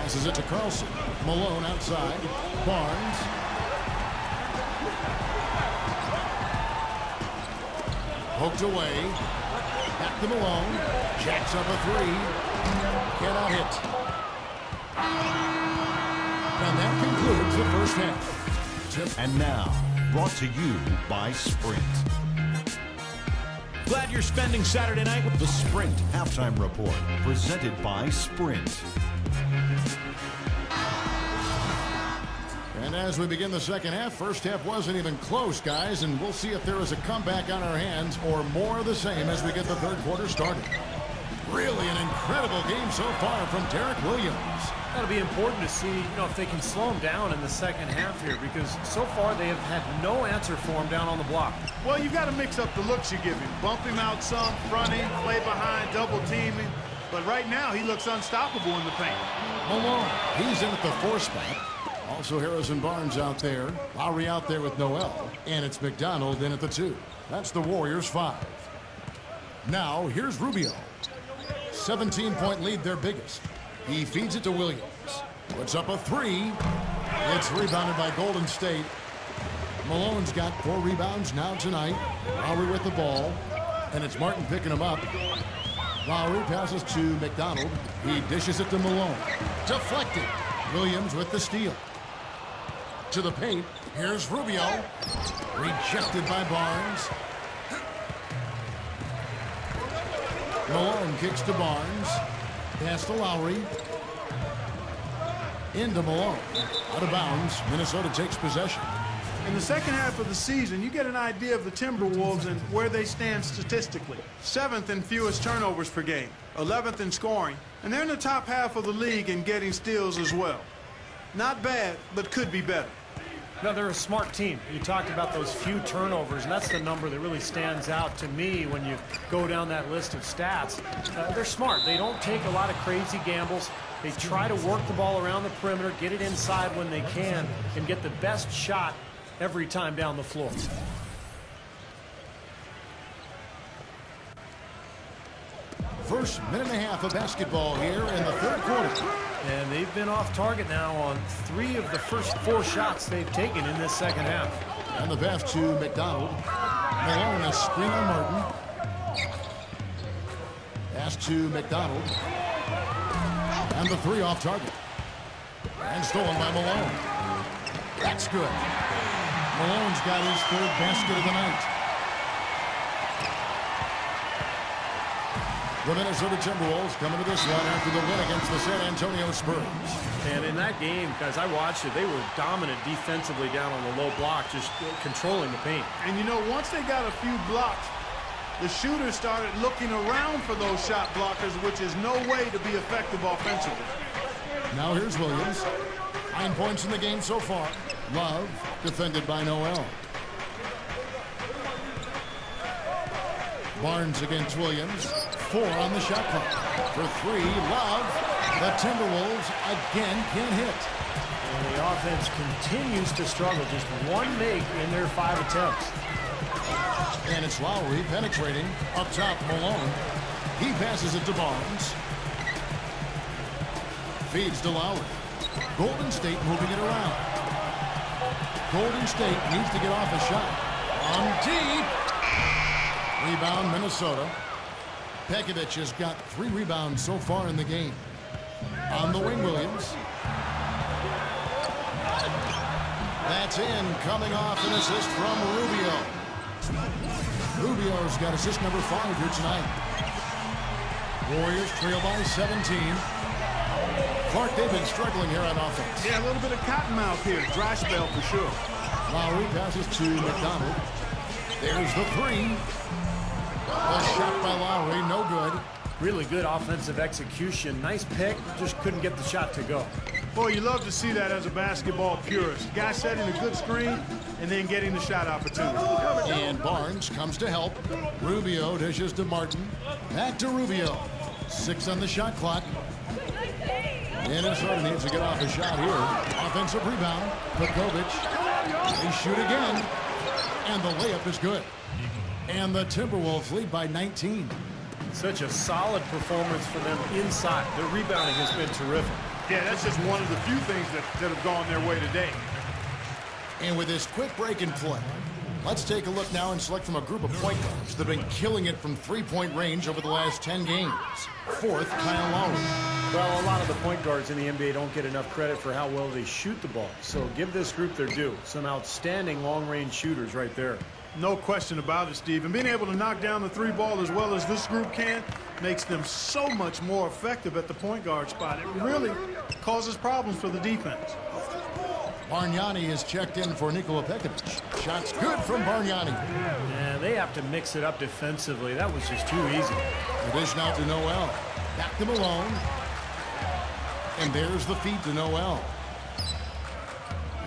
Passes it to Carlson. Malone outside. Barnes. Poked away. Back to Malone. Jacks up a three. Cannot hit. And that concludes the first half. And now, brought to you by Sprint. Glad you're spending Saturday night with The Sprint Halftime Report, presented by Sprint. And as we begin the second half, first half wasn't even close, guys, and we'll see if there is a comeback on our hands or more of the same as we get the third quarter started. Really an incredible game so far from Derek Williams. That'll be important to see, if they can slow him down in the second half here, because so far they have had no answer for him down on the block. Well, you've got to mix up the looks you give him. Bump him out some, fronting, play behind, double teaming. But right now, he looks unstoppable in the paint. Malone, he's in at the 4 spot. Also Harrison Barnes out there. Lowry out there with Noel. And it's McDonald in at the 2. That's the Warriors 5. Now, here's Rubio. 17-point lead, their biggest. He feeds it to Williams. Puts up a 3. It's rebounded by Golden State. Malone's got 4 rebounds now tonight. Lowry with the ball. And it's Martin picking him up. Lowry passes to McDonald. He dishes it to Malone. Deflected. Williams with the steal. To the paint. Here's Rubio. Rejected by Barnes. Malone kicks to Barnes. Pass to Lowry. Into Malone. Out of bounds. Minnesota takes possession. In the second half of the season, you get an idea of the Timberwolves and where they stand statistically. 7th in fewest turnovers per game. 11th in scoring. And they're in the top half of the league in getting steals as well. Not bad, but could be better. No, they're a smart team. You talked about those few turnovers, and that's the number that really stands out to me when you go down that list of stats. They're smart. They don't take a lot of crazy gambles. They try to work the ball around the perimeter, get it inside when they can, and get the best shot every time down the floor. First minute and a half of basketball here in the third quarter. And they've been off target now on 3 of the first 4 shots they've taken in this second half. And the pass to McDonald. Malone, a screen on Martin. Pass to McDonald. And the 3 off target. And stolen by Malone. That's good. Malone's got his 3rd basket of the night. The Minnesota Timberwolves coming to this one after the win against the San Antonio Spurs. And in that game, guys, I watched it. They were dominant defensively down on the low block, just controlling the paint. And, once they got a few blocks, the shooters started looking around for those shot blockers, which is no way to be effective offensively. Now here's Williams. 9 points in the game so far. Love, defended by Noel. Barnes against Williams. 4 on the shot clock. For 3, Love. The Timberwolves again can't hit. And the offense continues to struggle. Just 1 make in their 5 attempts. And it's Lowry penetrating. Up top, Malone. He passes it to Barnes. Feeds to Lowry. Golden State moving it around. Golden State needs to get off a shot. On deep. Rebound, Minnesota. Pekovic has got 3 rebounds so far in the game. On the wing, Williams. That's in, coming off an assist from Rubio. Rubio's got assist number 5 here tonight. Warriors trail by 17. Clark, they've been struggling here on offense. Yeah, a little bit of cottonmouth here. Dry spell for sure. Lowry passes to McDonald. There's the three. A shot by Lowry, no good. Really good offensive execution. Nice pick, just couldn't get the shot to go. Boy, you love to see that as a basketball purist. Guy setting a good screen and then getting the shot opportunity. And Barnes comes to help. Rubio dishes to Martin. Back to Rubio. 6 on the shot clock. Minnesota needs to get off a shot here. Offensive rebound. Vukovic. They shoot again. And the layup is good. And the Timberwolves lead by 19. Such a solid performance for them inside. Their rebounding has been terrific. Yeah, that's just one of the few things that have gone their way today. And with this quick break in play, let's take a look now and select from a group of point guards that have been killing it from three-point range over the last 10 games. Fourth, Kyle Lowry. Well, a lot of the point guards in the NBA don't get enough credit for how well they shoot the ball. So give this group their due. Some outstanding long-range shooters right there. No question about it, Steve. And being able to knock down the three ball as well as this group can makes them so much more effective at the point guard spot. It really causes problems for the defense. Bargnani is checked in for Nikola Pekovic. Shots good from Bargnani. Yeah, they have to mix it up defensively. That was just too easy. The dish now to Noel. Back to Malone. And there's the feed to Noel.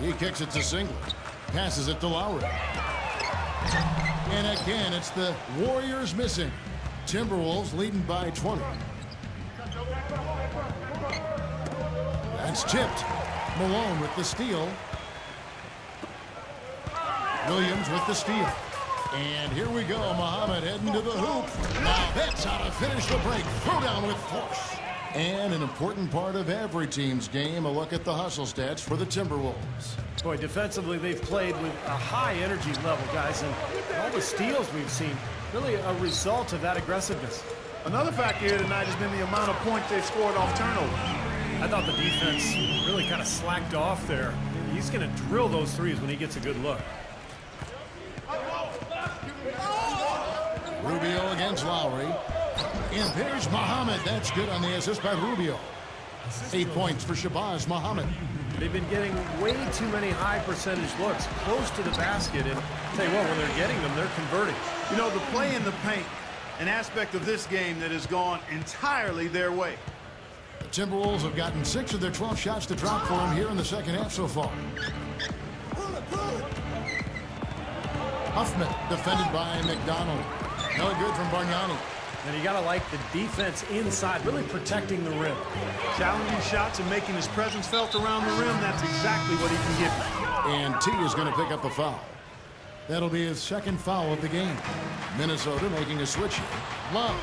He kicks it to Singlet. Passes it to Lowry. And again, it's the Warriors missing. Timberwolves leading by 20. That's tipped. Malone with the steal. Williams with the steal. And here we go. Muhammad heading to the hoop. Now that's how to finish the break. Throw down with force. And an important part of every team's game, a look at the hustle stats for the Timberwolves. Boy, defensively, they've played with a high energy level, guys, and all the steals we've seen, really a result of that aggressiveness. Another factor here tonight has been the amount of points they've scored off turnovers. I thought the defense really kind of slacked off there. He's going to drill those threes when he gets a good look. Rubio against Lowry. And there's Muhammad. That's good on the assist by Rubio. 8 points for Shabazz Muhammad. They've been getting way too many high percentage looks close to the basket. And tell you what, when they're getting them, they're converting. You know, the play in the paint, an aspect of this game that has gone entirely their way. The Timberwolves have gotten 6 of their 12 shots to drop for them here in the second half so far. Huffman defended by McDonald. No good from Bargnani. And you got to like the defense inside, really protecting the rim. Challenging shots and making his presence felt around the rim, that's exactly what he can give you. And T is going to pick up the foul. That'll be his second foul of the game. Minnesota making a switch here. Love.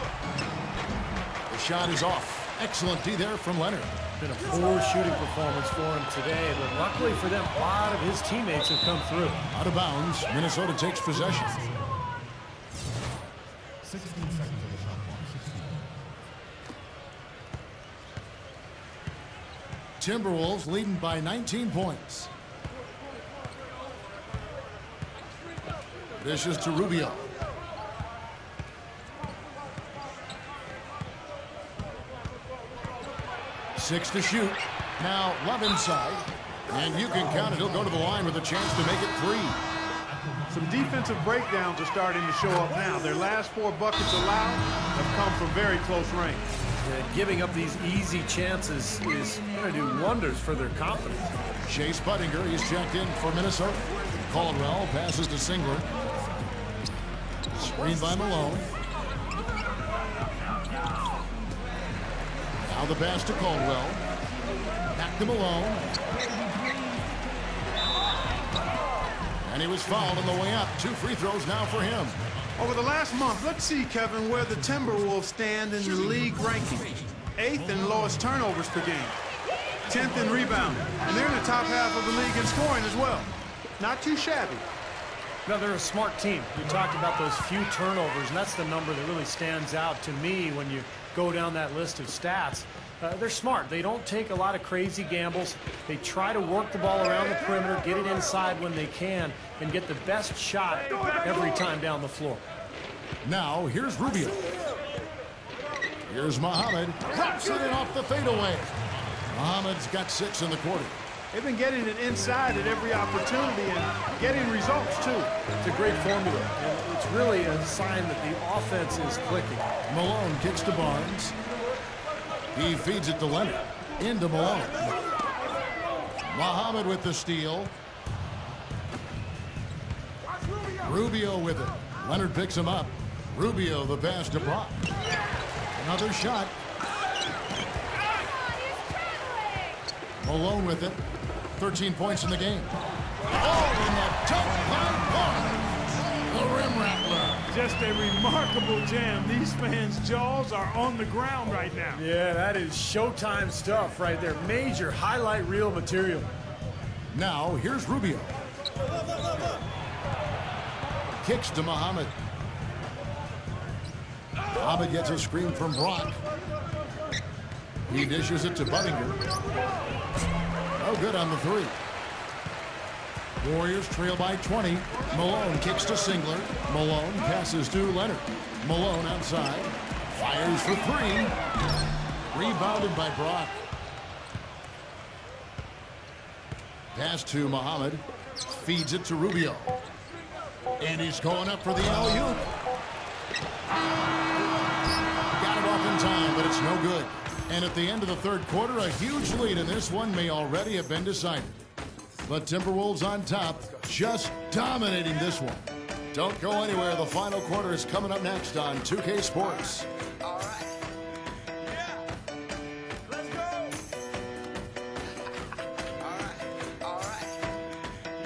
The shot is off. Excellent D there from Leonard. Been a poor shooting performance for him today, but luckily for them, a lot of his teammates have come through. Out of bounds, Minnesota takes possession. 16 seconds of the shot clock. 16. Timberwolves leading by 19 points. This is to Rubio. Six to shoot. Now Love inside. And you can count it. He'll go to the line with a chance to make it 3. Some defensive breakdowns are starting to show up now. Their last 4 buckets allowed have come from very close range. Giving up these easy chances is going to do wonders for their confidence. Chase Buttinger is checked in for Minnesota. Caldwell passes to Singler. Screen by Malone. Now the pass to Caldwell. Back to Malone. And he was fouled on the way up. 2 free throws now for him. Over the last month, let's see, Kevin, where the Timberwolves stand in the league ranking. 8th in lowest turnovers per game. 10th in rebounding. And they're in the top half of the league in scoring as well. Not too shabby. No, they're a smart team. You talked about those few turnovers, and that's the number that really stands out to me when you go down that list of stats. They're smart. They don't take a lot of crazy gambles. They try to work the ball around the perimeter, get it inside when they can, and get the best shot every time down the floor. Now, here's Rubio. Here's Muhammad. Drops it in off the fadeaway. Muhammad's got 6 in the quarter. They've been getting it inside at every opportunity and getting results, too. It's a great formula, and it's really a sign that the offense is clicking. Malone kicks to Barnes. He feeds it to Leonard. Into Malone. Muhammad with the steal. Rubio with it. Leonard picks him up. Rubio the pass to Brock. Another shot. Malone with it. 13 points in the game. Oh, in the top high corner. The rim rattler. Just a remarkable jam. These fans' jaws are on the ground right now. Yeah, that is Showtime stuff right there. Major highlight reel material. Now, here's Rubio. Kicks to Muhammad. Muhammad gets a screen from Brock. He dishes it to Buttinger. No good on the 3. Warriors trail by 20. Malone kicks to Singler. Malone passes to Leonard. Malone outside. Fires for 3. Rebounded by Brock. Pass to Muhammad. Feeds it to Rubio. And he's going up for the alley-oop. Got it off in time, but it's no good. And at the end of the third quarter, a huge lead in this one may already have been decided. But Timberwolves on top, just dominating this one. Don't go anywhere. The final quarter is coming up next on 2K Sports. All right. Yeah. Let's go. All right.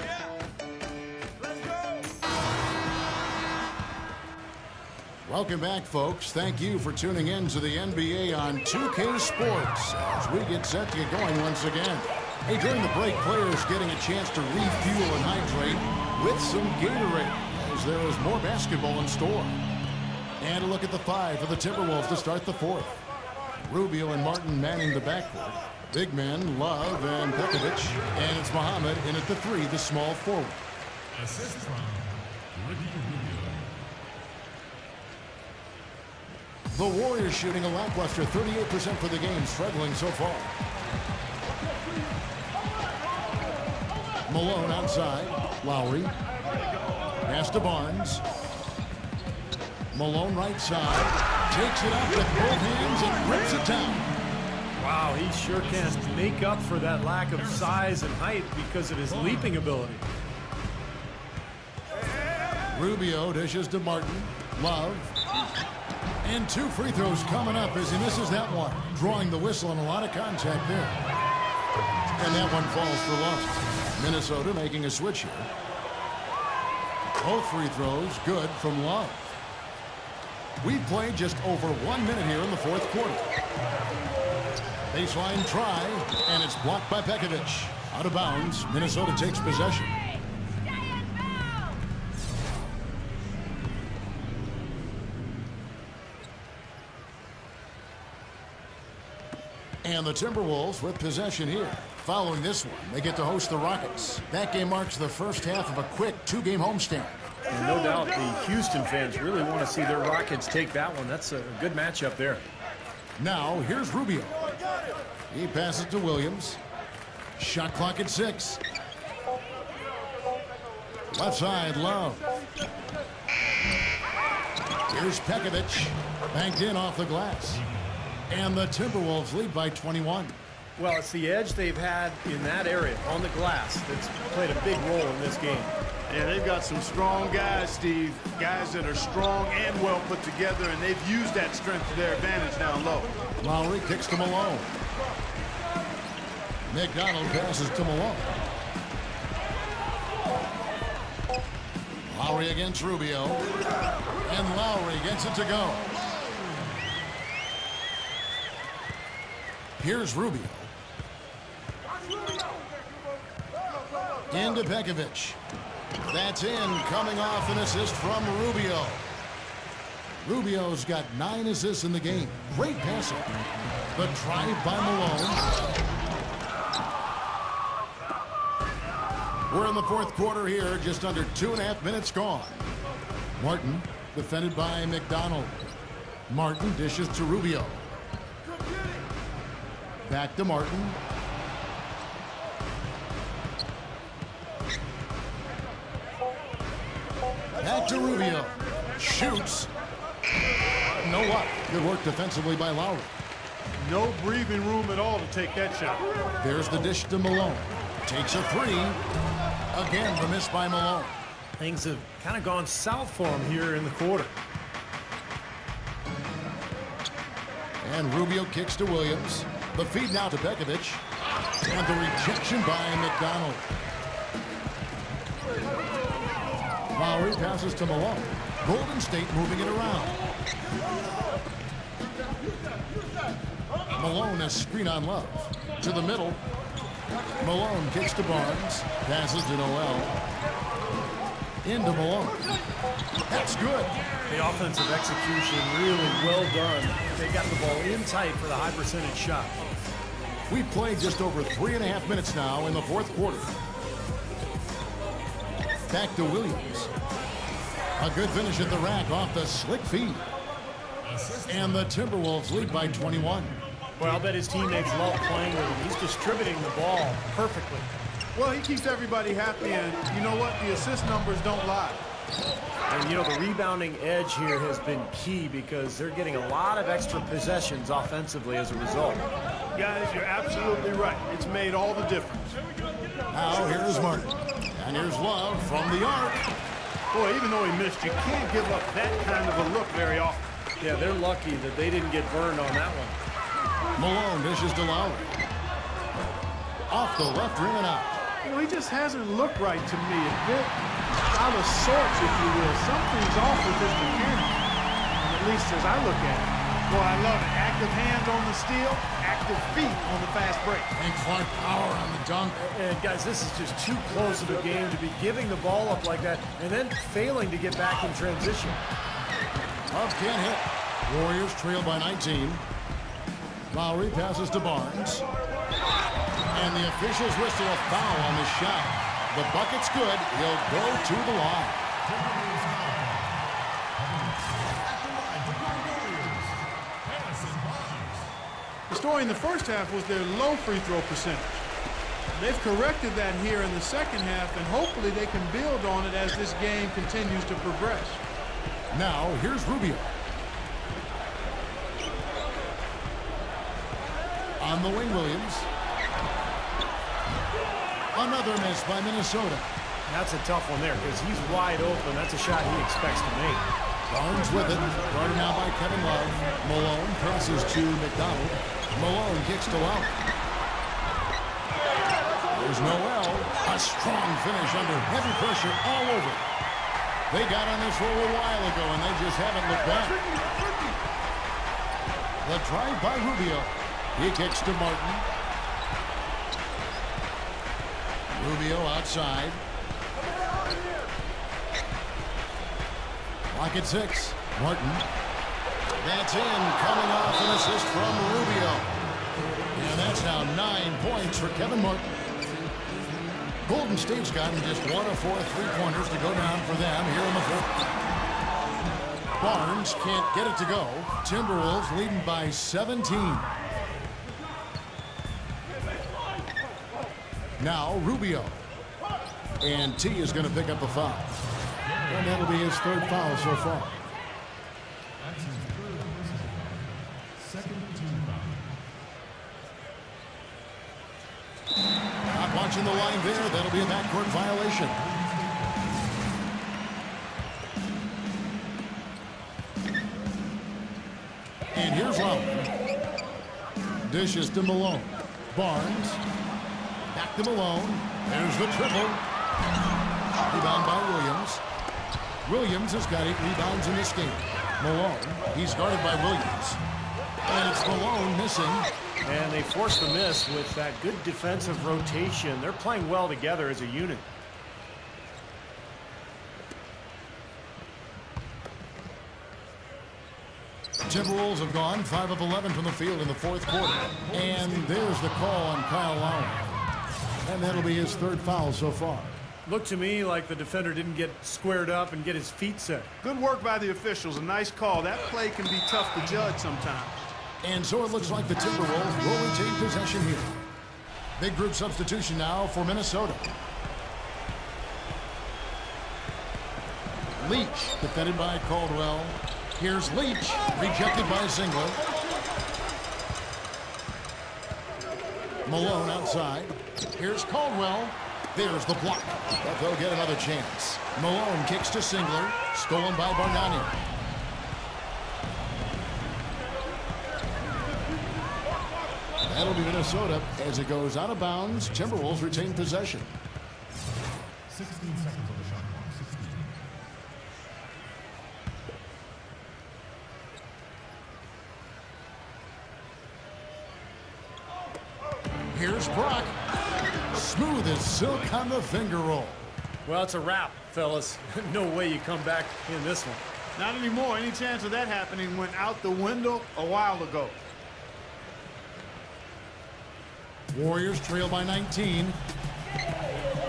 Yeah. Let's go. Welcome back, folks. Thank you for tuning in to the NBA on 2K Sports as we get set to get going once again. Hey, during the break, players getting a chance to refuel and hydrate with some Gatorade as there is more basketball in store. And a look at the 5 for the Timberwolves to start the 4th. Rubio and Martin manning the backcourt. Big men, Love and Pekovic. And it's Muhammad in at the 3, the small forward. Assist from Ricky Rubio. The Warriors shooting a lackluster 38% for the game, struggling so far. Malone outside. Lowry. Pass to Barnes. Malone right side. Takes it up with both hands and rips it down. Wow, he sure can make up for that lack of size and height because of his leaping ability. Rubio dishes to Martin. Love. And 2 free throws coming up as he misses that one. Drawing the whistle and a lot of contact there. And that one falls for Love. Minnesota making a switch here. Both free throws good from Love. We've played just over 1 minute here in the 4th quarter. Baseline try, and it's blocked by Pekovic. Out of bounds, Minnesota takes possession. And the Timberwolves with possession here. Following this one, they get to host the Rockets. That game marks the first half of a quick 2-game homestand. And no doubt the Houston fans really want to see their Rockets take that one. That's a good matchup there. Now, here's Rubio. He passes to Williams. Shot clock at 6. Left side, Love. Here's Pekovic. Banked in off the glass. And the Timberwolves lead by 21. Well, it's the edge they've had in that area on the glass that's played a big role in this game. Yeah, they've got some strong guys, Steve. Guys that are strong and well put together, and they've used that strength to their advantage down low. Lowry kicks to Malone. McDonald passes to Malone. Lowry against Rubio. And Lowry gets it to go. Here's Rubio. Into Pekovic. That's in, coming off an assist from Rubio. Rubio's got 9 assists in the game. Great passing. The drive by Malone. We're in the 4th quarter here, just under 2.5 minutes gone. Martin, defended by McDonald. Martin dishes to Rubio. Back to Martin. Back to Rubio. Shoots. No luck. Good work defensively by Lowry. No breathing room at all to take that shot. There's the dish to Malone. Takes a three. Again, the miss by Malone. Things have kind of gone south for him here in the quarter. And Rubio kicks to Williams. The feed now to Bekovic. And the rejection by McDonald. Lowry passes to Malone. Golden State moving it around. Malone has screen on Love. To the middle. Malone kicks to Barnes. Passes to Noel. Into Malone. That's good. The offensive execution really well done. They got the ball in tight for the high percentage shot. We've played just over 3.5 minutes now in the fourth quarter. Back to Williams. A good finish at the rack off the slick feed. And the Timberwolves lead by 21. Well, I'll bet his teammates love playing with him. He's distributing the ball perfectly. Well, he keeps everybody happy, and you know what? The assist numbers don't lie. And, you know, the rebounding edge here has been key because they're getting a lot of extra possessions offensively as a result. Guys, you're absolutely right. It's made all the difference. Now, here's Martin. And here's Love from the arc. Boy, even though he missed, you can't give up that kind of a look very often. Yeah, they're lucky that they didn't get burned on that one. Malone dishes to Lowry. Off the left rim and out. You know, he just hasn't looked right to me. A bit out of sorts, if you will. Something's off with his mechanics, at least as I look at it. Boy, I love it. Active hands on the steal, active feet on the fast break. And Clark power on the dunk. And guys, this is just too close of a game to be giving the ball up like that and then failing to get back in transition. Love can't hit. Warriors trail by 19. Lowry passes to Barnes. And the officials whistle a foul on the shot. The bucket's good. He'll go to the line. The story in the first half was their low free throw percentage. They've corrected that here in the second half, and hopefully they can build on it as this game continues to progress. Now, here's Rubio. On the wing, Williams. Another miss by Minnesota. That's a tough one there because he's wide open. That's a shot he expects to make. Barnes with it. Guarded now by Kevin Love. Malone passes to McDonald. Malone kicks to Lowry. There's Noel. A strong finish under heavy pressure all over. They got on this roll a while ago, and they just haven't looked back. The drive by Rubio. He kicks to Martin. Rubio outside. Clock at 6. Martin. That's in. Coming off an assist from Rubio. And that's now 9 points for Kevin Martin. Golden State's gotten just 1 of 4 3-pointers to go down for them here in the fourth. Barnes can't get it to go. Timberwolves leading by 17. Now Rubio. And T is going to pick up a foul. And that'll be his third foul so far. Not watching the line there. That'll be a backcourt violation. And here's Malone. Dishes to Malone. Barnes. Back to Malone. There's the triple. Rebound by Williams. Williams has got 8 rebounds in this game. Malone, he's guarded by Williams. And it's Malone missing. And they forced the miss with that good defensive rotation. They're playing well together as a unit. Timberwolves have gone 5 of 11 from the field in the fourth quarter. And there's the call on Kyle Lowry. And that'll be his third foul so far. Looked to me like the defender didn't get squared up and get his feet set. Good work by the officials. A nice call. That play can be tough to judge sometimes. And so it looks like the Timberwolves will retain possession here. Big group substitution now for Minnesota. Leach, defended by Caldwell. Here's Leach, rejected by Zingler. Malone outside. Here's Caldwell. There's the block. But they'll get another chance. Malone kicks to Zingler. Stolen by Bargnani. That'll be Minnesota as it goes out of bounds. Timberwolves retain possession. 16 seconds on the shot clock. 16. Here's Brock. Smooth as silk on the finger roll. Well, it's a wrap, fellas. No way you come back in this one. Not anymore. Any chance of that happening went out the window a while ago. Warriors trail by 19.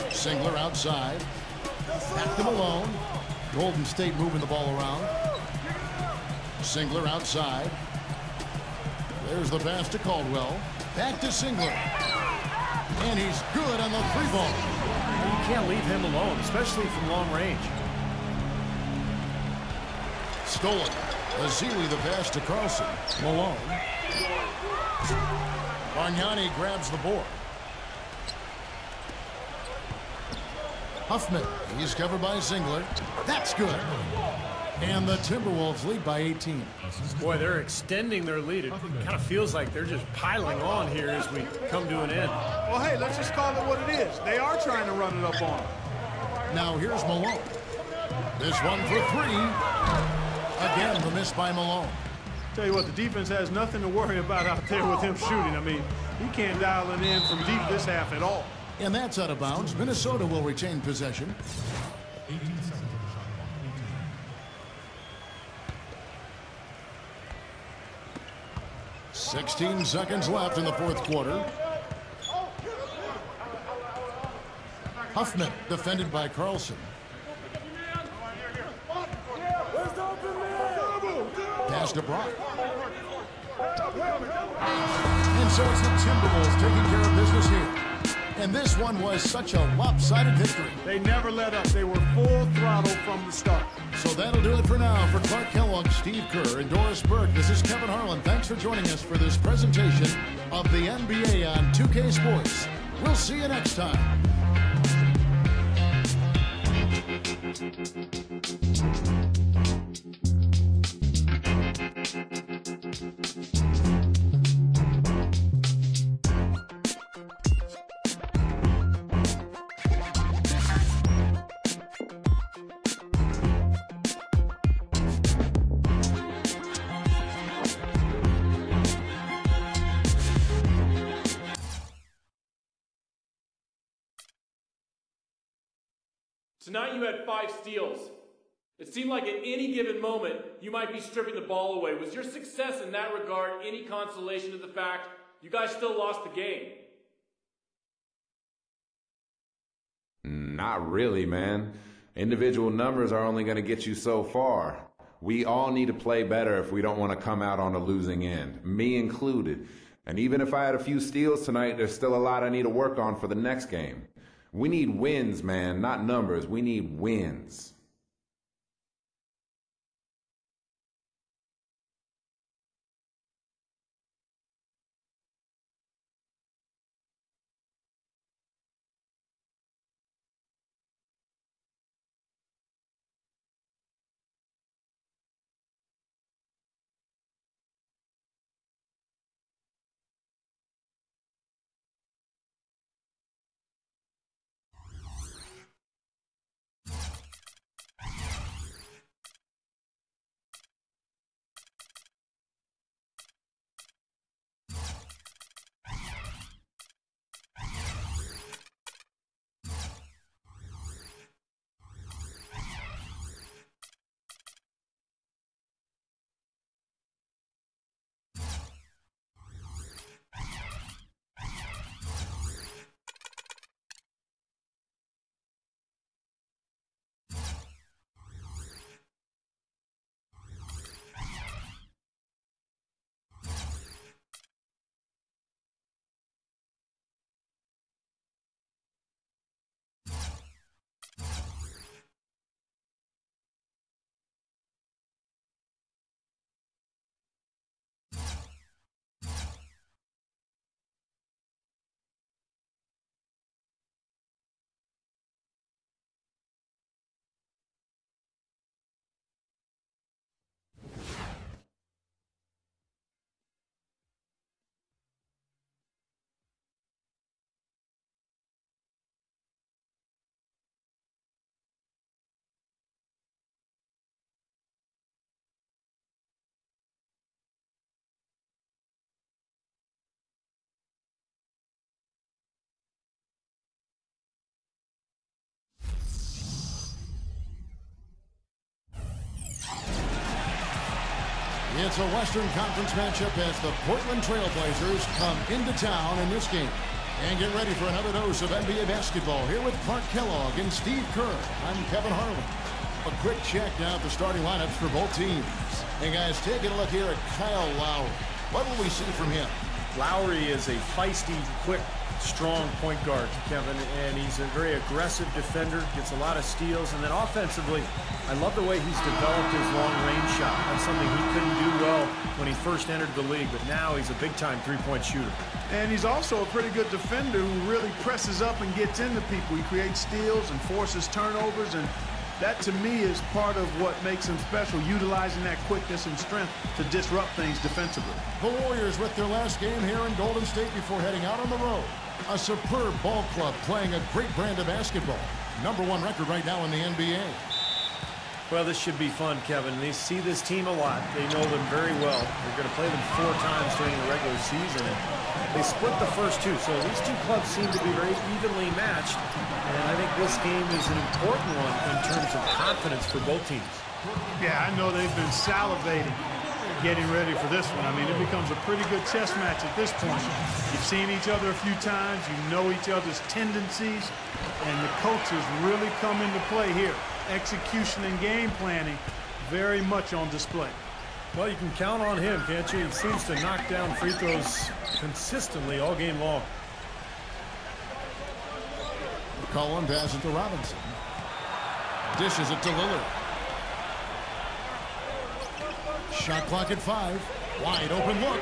Zingler outside. Back to Malone. Golden State moving the ball around. Zingler outside. There's the pass to Caldwell. Back to Zingler. And he's good on the three ball. You can't leave him alone, especially from long range. Stolen. Azili the pass to Carlson. Malone. Bargnani grabs the board. Huffman. He's covered by Zingler. That's good. And the Timberwolves lead by 18. Boy, they're extending their lead. It kind of feels like they're just piling on here as we come to an end. Well, hey, let's just call it what it is. They are trying to run it up on them. Now here's Malone. This one for three. Again, the miss by Malone. Tell you what, the defense has nothing to worry about out there with him shooting. I mean, he can't dial it in from deep this half at all. And that's out of bounds. Minnesota will retain possession. 18 seconds on the shot clock. 16 seconds left in the fourth quarter. Huffman defended by Carlson. Pass to Brock. And so it's the Timberwolves taking care of business here. And this one was such a lopsided victory. They never let up. They were full throttle from the start. So that'll do it for now. For Clark Kellogg, Steve Kerr, and Doris Burke, this is Kevin Harlan. Thanks for joining us for this presentation of the NBA on 2K Sports. We'll see you next time. Tonight you had 5 steals. It seemed like at any given moment you might be stripping the ball away. Was your success in that regard any consolation to the fact you guys still lost the game? Not really, man. Individual numbers are only going to get you so far. We all need to play better if we don't want to come out on the losing end, me included. And even if I had a few steals tonight, there's still a lot I need to work on for the next game. We need wins, man, not numbers. We need wins. It's a Western Conference matchup as the Portland Trail Blazers come into town in this game. And get ready for another dose of NBA basketball here with Clark Kellogg and Steve Kerr. I'm Kevin Harlan. A quick check now at the starting lineups for both teams. Hey guys, taking a look here at Kyle Lowry. What will we see from him? Lowry is a feisty, quick, strong point guard, Kevin, and he's a very aggressive defender, gets a lot of steals, and then offensively, I love the way he's developed his long-range shot. That's something he couldn't do well when he first entered the league, but now he's a big-time three-point shooter. And he's also a pretty good defender who really presses up and gets into people. He creates steals and forces turnovers, and that, to me, is part of what makes him special, utilizing that quickness and strength to disrupt things defensively. The Warriors with their last game here in Golden State before heading out on the road. A superb ball club playing a great brand of basketball. #1 record right now in the NBA. Well, this should be fun, Kevin. They see this team a lot. They know them very well. They're going to play them 4 times during the regular season. And they split the first 2, so these two clubs seem to be very evenly matched. And I think this game is an important one in terms of confidence for both teams. Yeah, I know they've been salivating getting ready for this one. I mean, it becomes a pretty good chess match at this point. You've seen each other a few times. You know each other's tendencies. And the coaches really come into play here. Execution and game planning very much on display. Well, you can count on him, can't you? He seems to knock down free throws consistently all game long. McCollum passes to Robinson. Dishes it to Lillard. Shot clock at 5. Wide open look.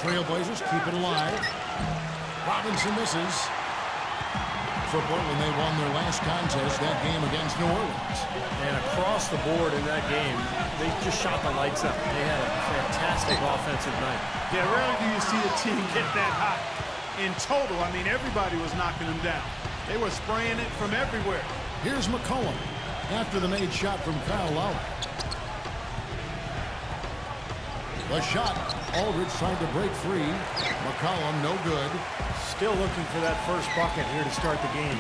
Trailblazers keep it alive. Robinson misses. For Portland, they won their last contest, that game against New Orleans. And across the board in that game, they just shot the lights up. They had a fantastic offensive night. Yeah, rarely do you see a team get that hot. In total, I mean, everybody was knocking them down. They were spraying it from everywhere. Here's McCollum after the made shot from Kyle Lowry. The shot, Aldridge trying to break free. McCollum, no good. Still looking for that first bucket here to start the game.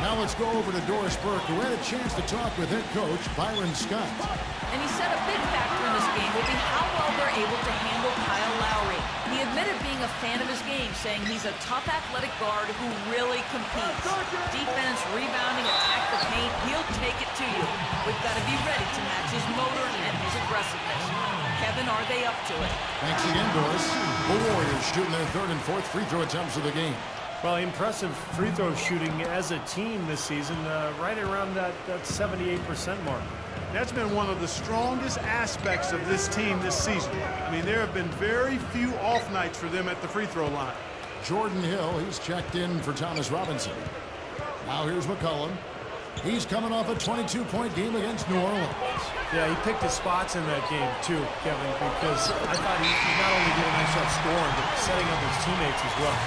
Now let's go over to Doris Burke, who had a chance to talk with head coach Byron Scott. And he said a big factor in this game will be how well they're able to handle Kyle Lowry. He admitted being a fan of his game, saying he's a tough athletic guard who really competes. Defense, rebounding, attack the paint, he'll take it to you. We've got to be ready to match his motor and his aggressiveness. Kevin, are they up to it? Thanks again, Doris. The Warriors shooting their 3rd and 4th free throw attempts of the game. Well, impressive free throw shooting as a team this season, right around that 78% mark. That's been one of the strongest aspects of this team this season. I mean, there have been very few off nights for them at the free throw line. Jordan Hill, he's checked in for Thomas Robinson. Now here's McCollum. He's coming off a 22-point game against New Orleans. Yeah, he picked his spots in that game, too, Kevin, because I thought he not only did a nice job scoring, but setting up his teammates as well.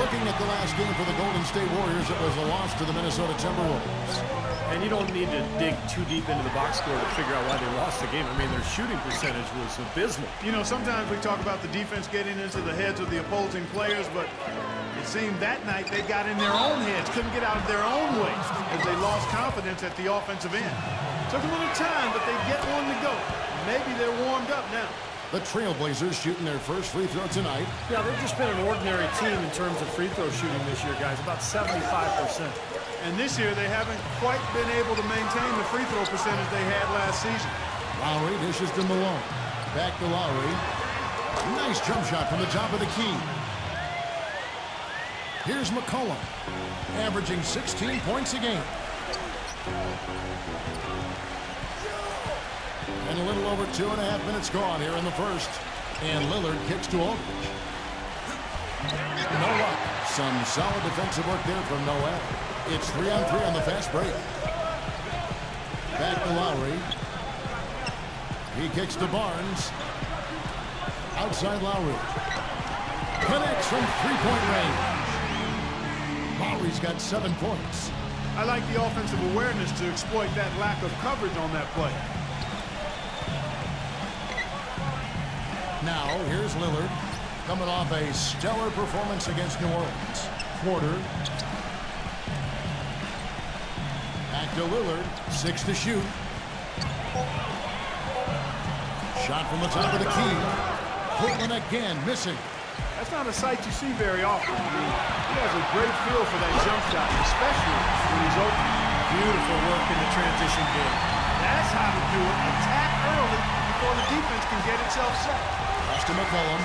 Looking at the last game for the Golden State Warriors, it was a loss to the Minnesota Timberwolves. And you don't need to dig too deep into the box score to figure out why they lost the game. I mean, their shooting percentage was abysmal. You know, sometimes we talk about the defense getting into the heads of the opposing players, but it seemed that night they got in their own heads, couldn't get out of their own way as they lost confidence at the offensive end. Took a little time, but they get one to go. Maybe they're warmed up now. The Trailblazers shooting their first free throw tonight. Yeah, they've just been an ordinary team in terms of free throw shooting this year, guys, about 75%. And this year, they haven't quite been able to maintain the free throw percentage they had last season. Lowry dishes to Malone. Back to Lowry. Nice jump shot from the top of the key. Here's McCollum, averaging 16 points a game. And a little over 2.5 minutes gone here in the first. And Lillard kicks to Aldridge. No luck. Some solid defensive work there from Noel. It's 3-on-3 on the fast break. Back to Lowry. He kicks to Barnes. Outside Lowry. Connects from three-point range. Lowry's got 7 points. I like the offensive awareness to exploit that lack of coverage on that play. Now, here's Lillard, coming off a stellar performance against New Orleans. Porter. Back to to Lillard. 6 to shoot. Shot from the top of the key. Portland again missing. That's not a sight you see very often. I mean, he has a great feel for that jump shot, especially when he's open. Beautiful work in the transition game. That's how to do it. Attack early before the defense can get itself set. Pass to McCollum.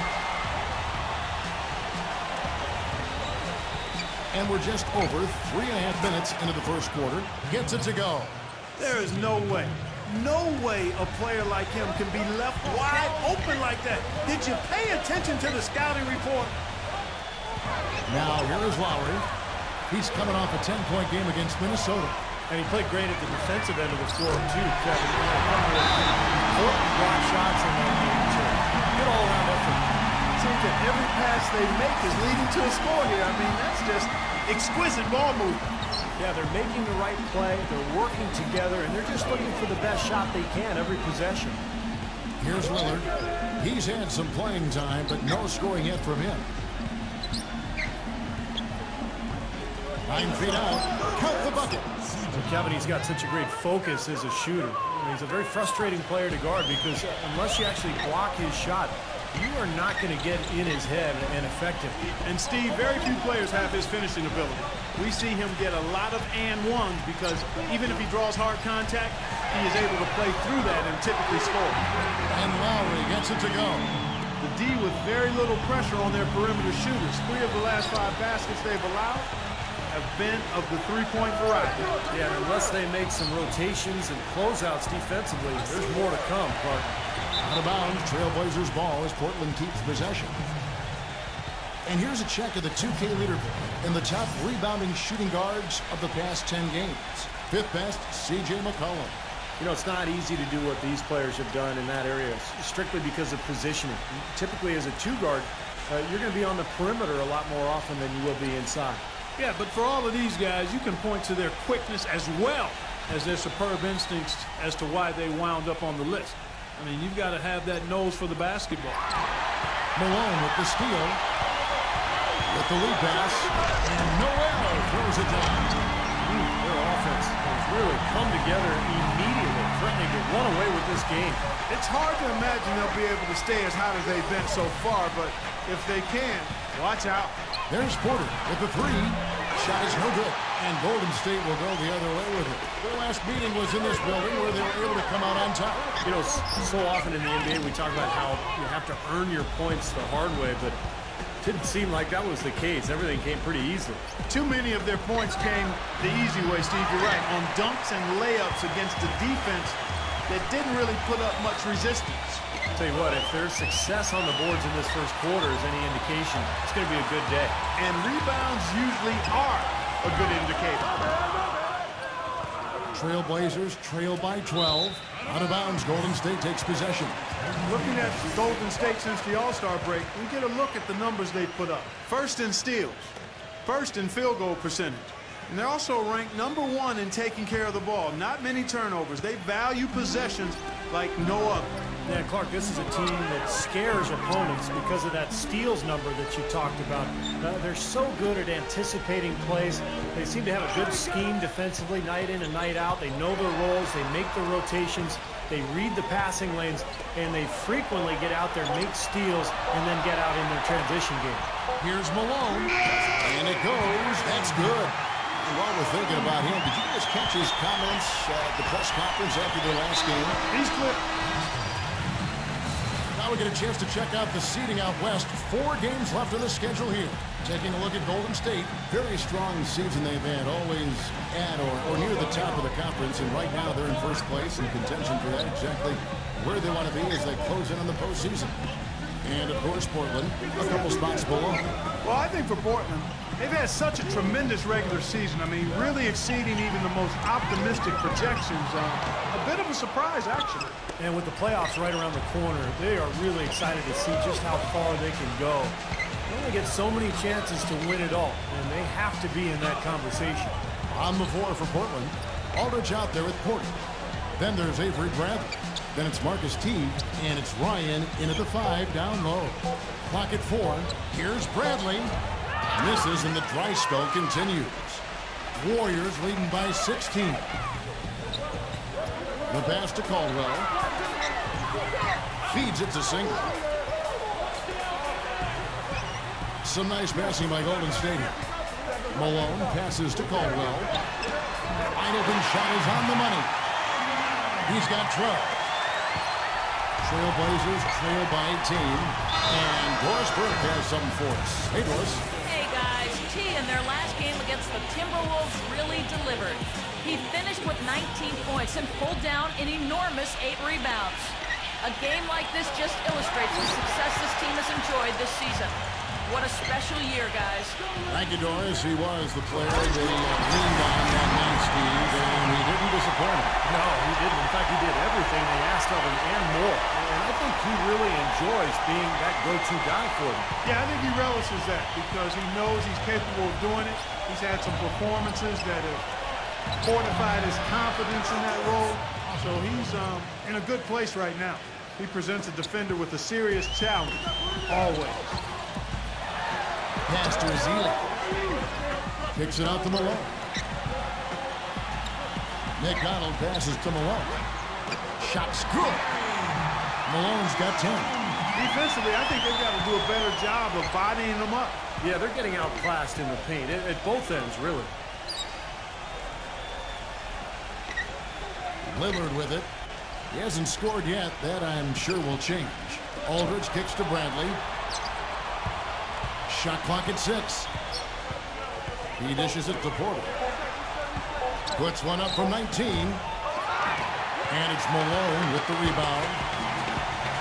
And we're just over 3.5 minutes into the first quarter. Gets it to go. There is no way a player like him can be left wide open like that. Did you pay attention to the scouting report? Now here is Lowry. He's coming off a 10-point game against Minnesota. And he played great at the defensive end of the floor, too, Kevin. Important block shots in that game, too. Good all-around effort. Seems that every pass they make is leading to a score here. I mean, that's just exquisite ball movement. Yeah, they're making the right play, they're working together, and they're just looking for the best shot they can every possession. Here's Lillard. He's had some playing time, but no scoring yet from him. 9 feet out. Count the bucket. So Kevin, he's got such a great focus as a shooter. I mean, he's a very frustrating player to guard because unless you actually block his shot, you are not going to get in his head and affect him. And Steve, very few players have his finishing ability. We see him get a lot of and ones because even if he draws hard contact, he is able to play through that and typically score. And Lowry gets it to go. The D with very little pressure on their perimeter shooters. 3 of the last 5 baskets they've allowed have been of the three-point variety. Yeah, unless they make some rotations and closeouts defensively, there's more to come, Clark. Out of bounds, Trailblazers ball as Portland keeps possession. And here's a check of the 2K leaderboard in the top rebounding shooting guards of the past 10 games. 5th best, C.J. McCollum. You know, it's not easy to do what these players have done in that area, strictly because of positioning. Typically, as a 2-guard, you're going to be on the perimeter a lot more often than you will be inside. Yeah, but for all of these guys, you can point to their quickness as well as their superb instincts as to why they wound up on the list. I mean, you've got to have that nose for the basketball. Malone with the steal. With the lead pass. And Noel throws it down. Their offense has really come together immediately, threatening to run away with this game. It's hard to imagine they'll be able to stay as hot as they've been so far, but if they can, watch out. There's Porter with the 3. Shot is no good. And Golden State will go the other way with it. Their last meeting was in this building where they were able to come out on top. You know, so often in the NBA we talk about how you have to earn your points the hard way, but it didn't seem like that was the case. Everything came pretty easily. Too many of their points came the easy way, Steve. You're right. On dunks and layups against the defense that didn't really put up much resistance. I'll tell you what, if there's success on the boards in this first quarter is any indication, it's going to be a good day. And rebounds usually are a good indicator. Trailblazers trail by 12. Out of bounds, Golden State takes possession. Looking at Golden State since the All-Star break, we get a look at the numbers they put up. First in steals, first in field goal percentage. And they're also ranked #1 in taking care of the ball. Not many turnovers. They value possessions like no other. Yeah, Clark, this is a team that scares opponents because of that steals number that you talked about. They're so good at anticipating plays. They seem to have a good scheme defensively night in and night out. They know their roles. They make the rotations. They read the passing lanes, and they frequently get out there, make steals, and then get out in their transition game. Here's Malone, and it goes. That's good. And while we're thinking about him, did you guys catch his comments at the press conference after their last game? He's clear. Now we get a chance to check out the seeding out west. 4 games left on the schedule here. Taking a look at Golden State. Very strong season they've had. Always at or near the top of the conference. And right now they're in first place in contention for that. Exactly where they want to be as they close in on the postseason. And, of course, Portland, a couple spots below. Well, I think for Portland, they've had such a tremendous regular season. I mean, really exceeding even the most optimistic projections. A bit of a surprise, actually. And with the playoffs right around the corner, they are really excited to see just how far they can go. They only get so many chances to win it all, and they have to be in that conversation. On the floor for Portland, Aldridge out there with Porter. Then there's Avery Bradley. Then it's Marcus Teague, and it's Ryan in at the 5 down low. Clock at 4. Here's Bradley. Misses, and the dry spell continues. Warriors leading by 16. The pass to Caldwell. Feeds it to Single. Some nice passing by Golden State. Malone passes to Caldwell. Wide open shot is on the money. He's got 12. Trailblazers trail by 18. And Doris Burke has something for us. Hey, Doris. Hey, guys. T in their last game against the Timberwolves really delivered. He finished with 19 points and pulled down an enormous 8 rebounds. A game like this just illustrates the success this team has enjoyed this season. What a special year, guys. Thank you, Doris. He was the player they leaned on that night, Steve, and he didn't disappoint him. No, he didn't. In fact, he did everything they asked of him and more. And I think he really enjoys being that go-to guy for them. Yeah, I think he relishes that because he knows he's capable of doing it. He's had some performances that have fortified his confidence in that role. So he's in a good place right now. He presents a defender with a serious challenge, always. Pass to Azili. Kicks it out to Malone. McDonald passes to Malone. Shot's good. Malone's got 10. Defensively, I think they've got to do a better job of bodying them up. Yeah, they're getting outclassed in the paint at both ends, really. Lillard with it. He hasn't scored yet. That, I'm sure, will change. Aldridge kicks to Bradley. Shot clock at 6. He dishes it to Porter. Puts one up from 19. And it's Malone with the rebound.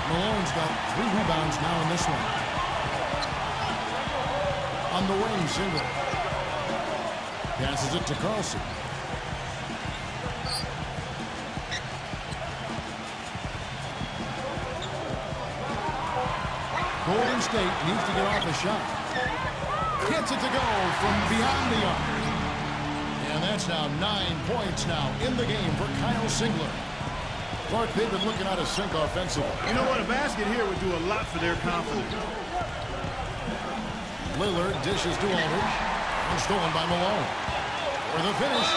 Malone's got 3 rebounds now in this one. On the wing, Single. Passes it to Carlson. Golden State needs to get off a shot. Gets it to go from beyond the arc. And that's now 9 points now in the game for Kyle Singler. Clark, they've been looking out of sync offensively. You know what? A basket here would do a lot for their confidence. Lillard dishes to Aldridge. And stolen by Malone. For the finish.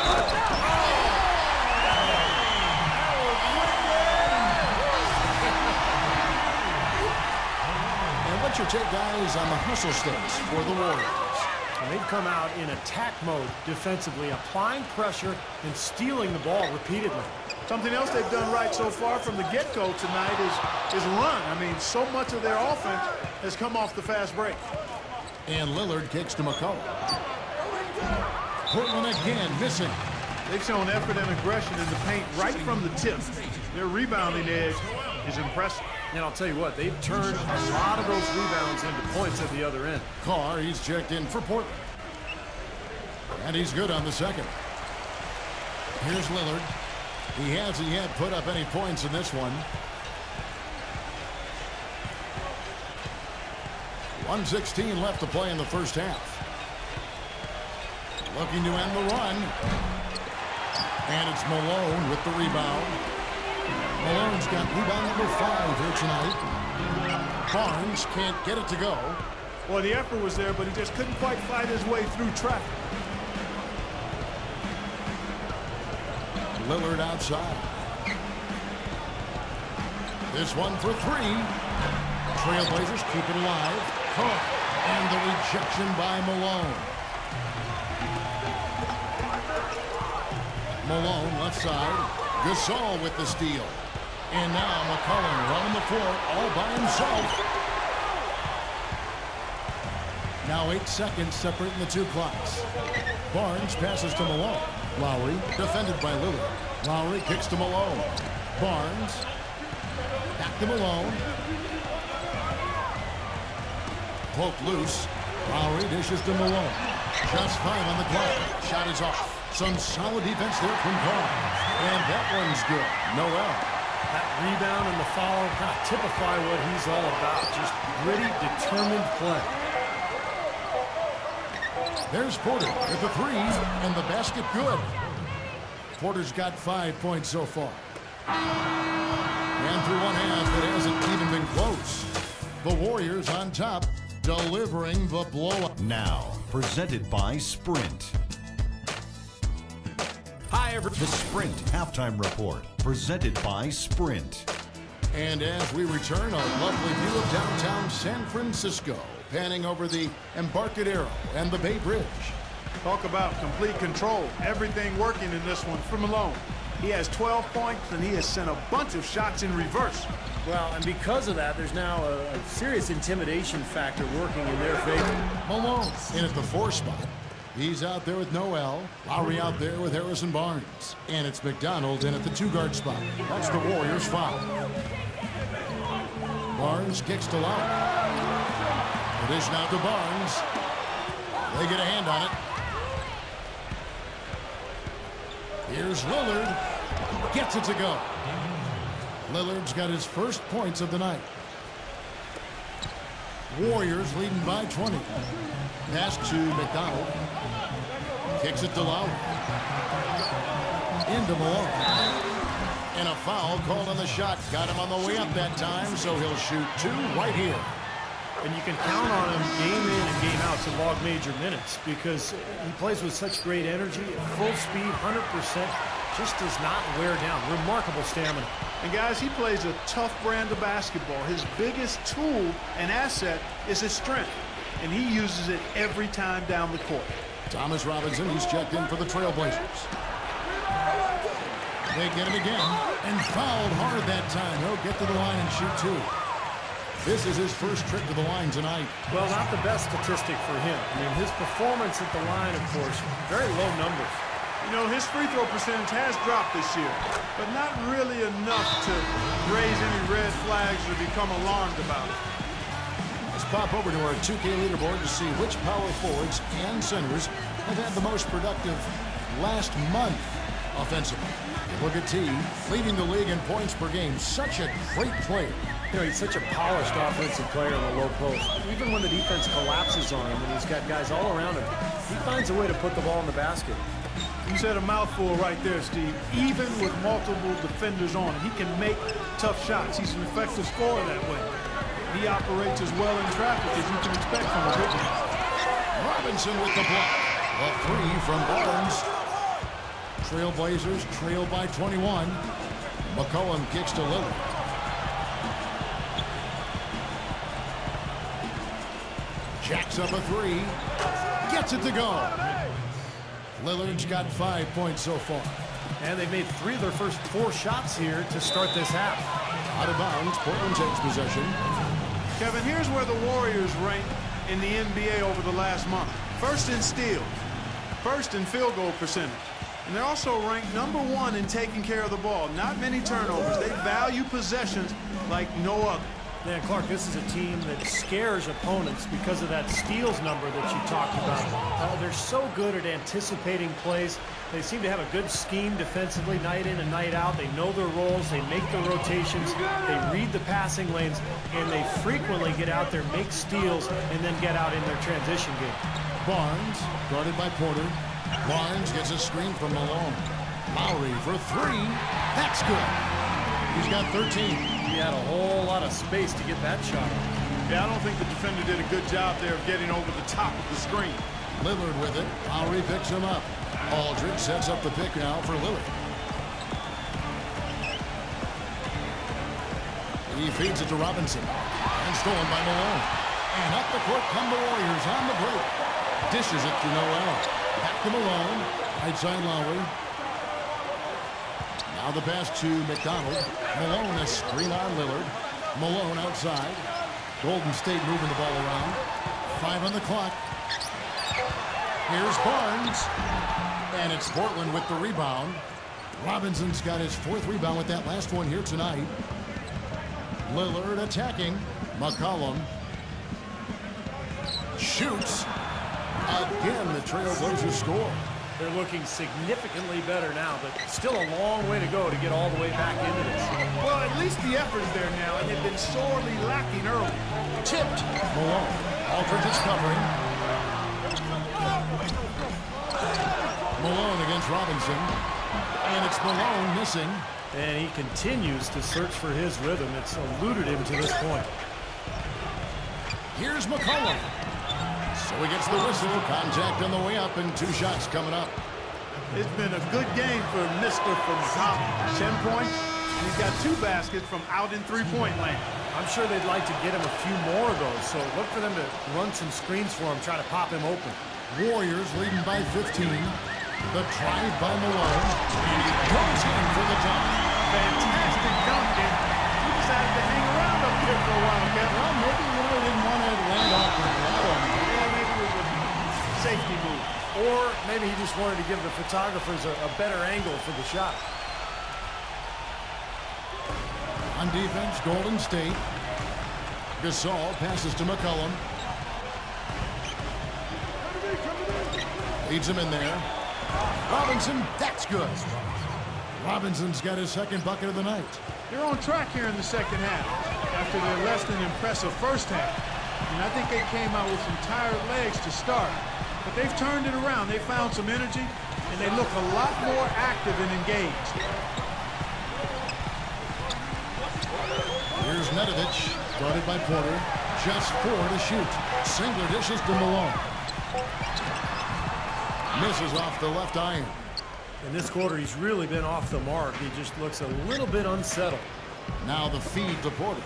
What's your take, guys, on the hustle stakes for the Warriors? And they've come out in attack mode defensively, applying pressure and stealing the ball repeatedly. Something else they've done right so far from the get-go tonight is run. I mean, so much of their offense has come off the fast break. And Lillard kicks to McCollum. Portland again missing. They've shown effort and aggression in the paint right from the tip. Their rebounding edge is impressive. And I'll tell you what, they've turned a lot of those rebounds into points at the other end. Carr, he's checked in for Portland. And he's good on the second. Here's Lillard. He hasn't yet put up any points in this one. 1:16 left to play in the first half. Looking to end the run. And it's Malone with the rebound. Malone's got rebound number 5 here tonight. Barnes can't get it to go. Well, the effort was there, but he just couldn't quite fight his way through traffic. Lillard outside. This one for 3. Trailblazers keep it alive. And the rejection by Malone. Malone left side. Gasol with the steal. And now McCollum running the floor all by himself. Now 8 seconds separating the 2 clocks. Barnes passes to Malone. Lowry defended by Lillard. Lowry kicks to Malone. Barnes back to Malone. Poked loose. Lowry dishes to Malone. Just 5 on the clock. Shot is off. Some solid defense there from Carr. And that one's good. Noel. That rebound and the foul kind of typify what he's all about. Just gritty, determined play. There's Porter with the 3 and the basket good. Porter's got 5 points so far. And through one half, it hasn't even been close. The Warriors on top, delivering the blowout. Now, presented by Sprint. Hi, The Sprint Halftime Report, presented by Sprint. And as we return, a lovely view of downtown San Francisco, panning over the Embarcadero and the Bay Bridge. Talk about complete control. Everything working in this one for Malone. He has 12 points, and he has sent a bunch of shots in reverse. Well, and because of that, there's now a serious intimidation factor working in their favor. Malone in at the 4 spot. He's out there with Noel. Lowry out there with Harrison Barnes. And it's McDonald in at the 2-guard spot. That's the Warriors' foul. Barnes kicks to Lowry. The dish now to Barnes. They get a hand on it. Here's Lillard. Gets it to go. Lillard's got his first points of the night. Warriors leading by 20. Pass to McDonald. Kicks it to Lowry. Into Malone. And a foul called on the shot. Got him on the way up that time, so he'll shoot 2 right here. And you can count on him game in and game out to log major minutes because he plays with such great energy, at full speed, 100%, just does not wear down. Remarkable stamina. And guys, he plays a tough brand of basketball. His biggest tool and asset is his strength, and he uses it every time down the court. Thomas Robinson, he's checked in for the Trailblazers. They get him again, and fouled hard that time. He'll get to the line and shoot 2. This is his first trip to the line tonight. Well, not the best statistic for him. I mean, his performance at the line, of course, very low numbers. You know, his free throw percentage has dropped this year, but not really enough to raise any red flags or become alarmed about it. Let's pop over to our 2K leaderboard to see which power forwards and centers have had the most productive last month offensively. Look at T, leading the league in points per game. Such a great player. You know, he's such a polished offensive player in the low post. Even when the defense collapses on him and he's got guys all around him, he finds a way to put the ball in the basket. You said a mouthful right there, Steve. Even with multiple defenders on him, he can make tough shots. He's an effective scorer that way. He operates as well in traffic as you can expect from a big man. Robinson with the block. A 3 from Barnes. Trailblazers trail by 21. McCollum kicks to Lillard. Jacks up a 3. Gets it to go. Lillard's got 5 points so far. And they've made 3 of their first 4 shots here to start this half. Out of bounds, Portland takes possession. Kevin, here's where the Warriors rank in the NBA over the last month. First in steals, first in field goal percentage. And they're also ranked number 1 in taking care of the ball. Not many turnovers. They value possessions like no other. Yeah, Clark, this is a team that scares opponents because of that steals number that you talked about. They're so good at anticipating plays. They seem to have a good scheme defensively night in and night out. They know their roles. They make the rotations. They read the passing lanes. And they frequently get out there, make steals, and then get out in their transition game. Barnes, guarded by Porter. Barnes gets a screen from Malone. Lowry for 3. That's good. He's got 13. He had a whole lot of space to get that shot. Yeah, I don't think the defender did a good job there of getting over the top of the screen. Lillard with it. Lowry picks him up. Aldridge sets up the pick now for Lillard. He feeds it to Robinson. And stolen by Malone. And up the court come the Warriors on the break. Dishes it to Noel. Back to Malone. Right side Lowry. Now the pass to McDonald. Malone a screen on Lillard. Malone outside. Golden State moving the ball around. 5 on the clock. Here's Barnes. And it's Portland with the rebound. Robinson's got his 4th rebound with that last one here tonight. Lillard attacking. McCollum shoots. Again, the Trailblazers score. They're looking significantly better now, but still a long way to go to get all the way back into this. Well, at least the effort's there now, and they've been sorely lacking early. Tipped. Malone. Aldridge is covering. Malone against Robinson. And it's Malone missing. And he continues to search for his rhythm. It's eluded him to this point. Here's McCollum. So he gets the whistle. Contact on the way up and 2 shots coming up. It's been a good game for Mr. Phenomenal. 10 points. He's got 2 baskets from out in three-point land. I'm sure they'd like to get him a few more of those, so look for them to run some screens for him, try to pop him open. Warriors leading by 15. The drive by Malone, and he goes in for the dunk. Fantastic dunk, and he decided to hang around up here for a while, Kevin. Well, maybe he didn't want to land off the bottom. Yeah, maybe it was a safety move. Or maybe he just wanted to give the photographers a better angle for the shot. On defense, Golden State. Gasol passes to McCollum. Leads him in there. Robinson, that's good. Robinson's got his second bucket of the night. They're on track here in the second half after their less than impressive first half. And I think they came out with some tired legs to start. But they've turned it around. They found some energy, and they look a lot more active and engaged. Here's Nedovic, guarded by Porter. Just 4 to shoot. Singler dishes to Malone. Misses off the left iron. In this quarter, he's really been off the mark. He just looks a little bit unsettled. Now the feed to Porter.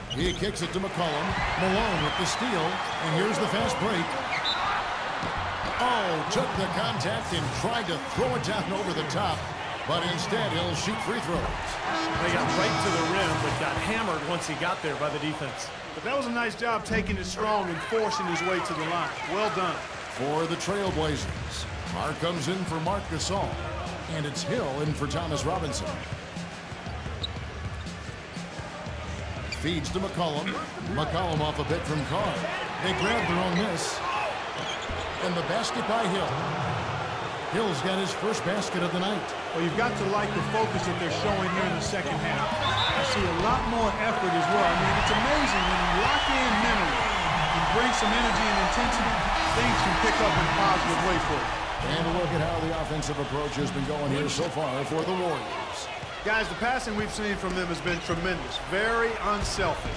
He kicks it to McCollum. Malone with the steal. And here's the fast break. Oh, took the contact and tried to throw it down over the top. But instead, he'll shoot free throws. They got right to the rim, but got hammered once he got there by the defense. But that was a nice job taking it strong and forcing his way to the line. Well done. For the Trailblazers, Mark comes in for Marc Gasol. And it's Hill in for Thomas Robinson. Feeds to McCollum. McCollum off a pick from Carr. They grab their own miss. And the basket by Hill. Hill's got his first basket of the night. Well, you've got to like the focus that they're showing here in the second half. I see a lot more effort as well. I mean, it's amazing when you lock in mentally and bring some energy and intensity, things can pick up in a positive way for you. And a look at how the offensive approach has been going here so far for the Warriors. Guys, the passing we've seen from them has been tremendous. Very unselfish.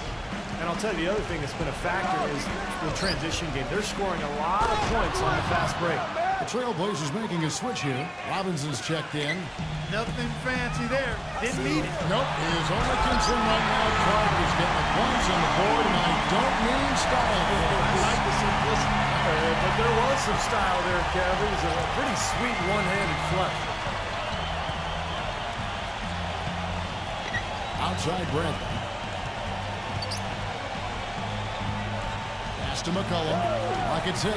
And I'll tell you, the other thing that's been a factor is the transition game. They're scoring a lot of points on the fast break. The Trailblazers making a switch here. Robinson's checked in. Nothing fancy there. Didn't need it. Nope. His only concern right now, Clark, is getting the points on the board, and I don't mean style. I like the simplicity. But there was some style there, Kev. It was a pretty sweet one-handed flush. Outside Bradley. Pass to McCollum. Rocket 6.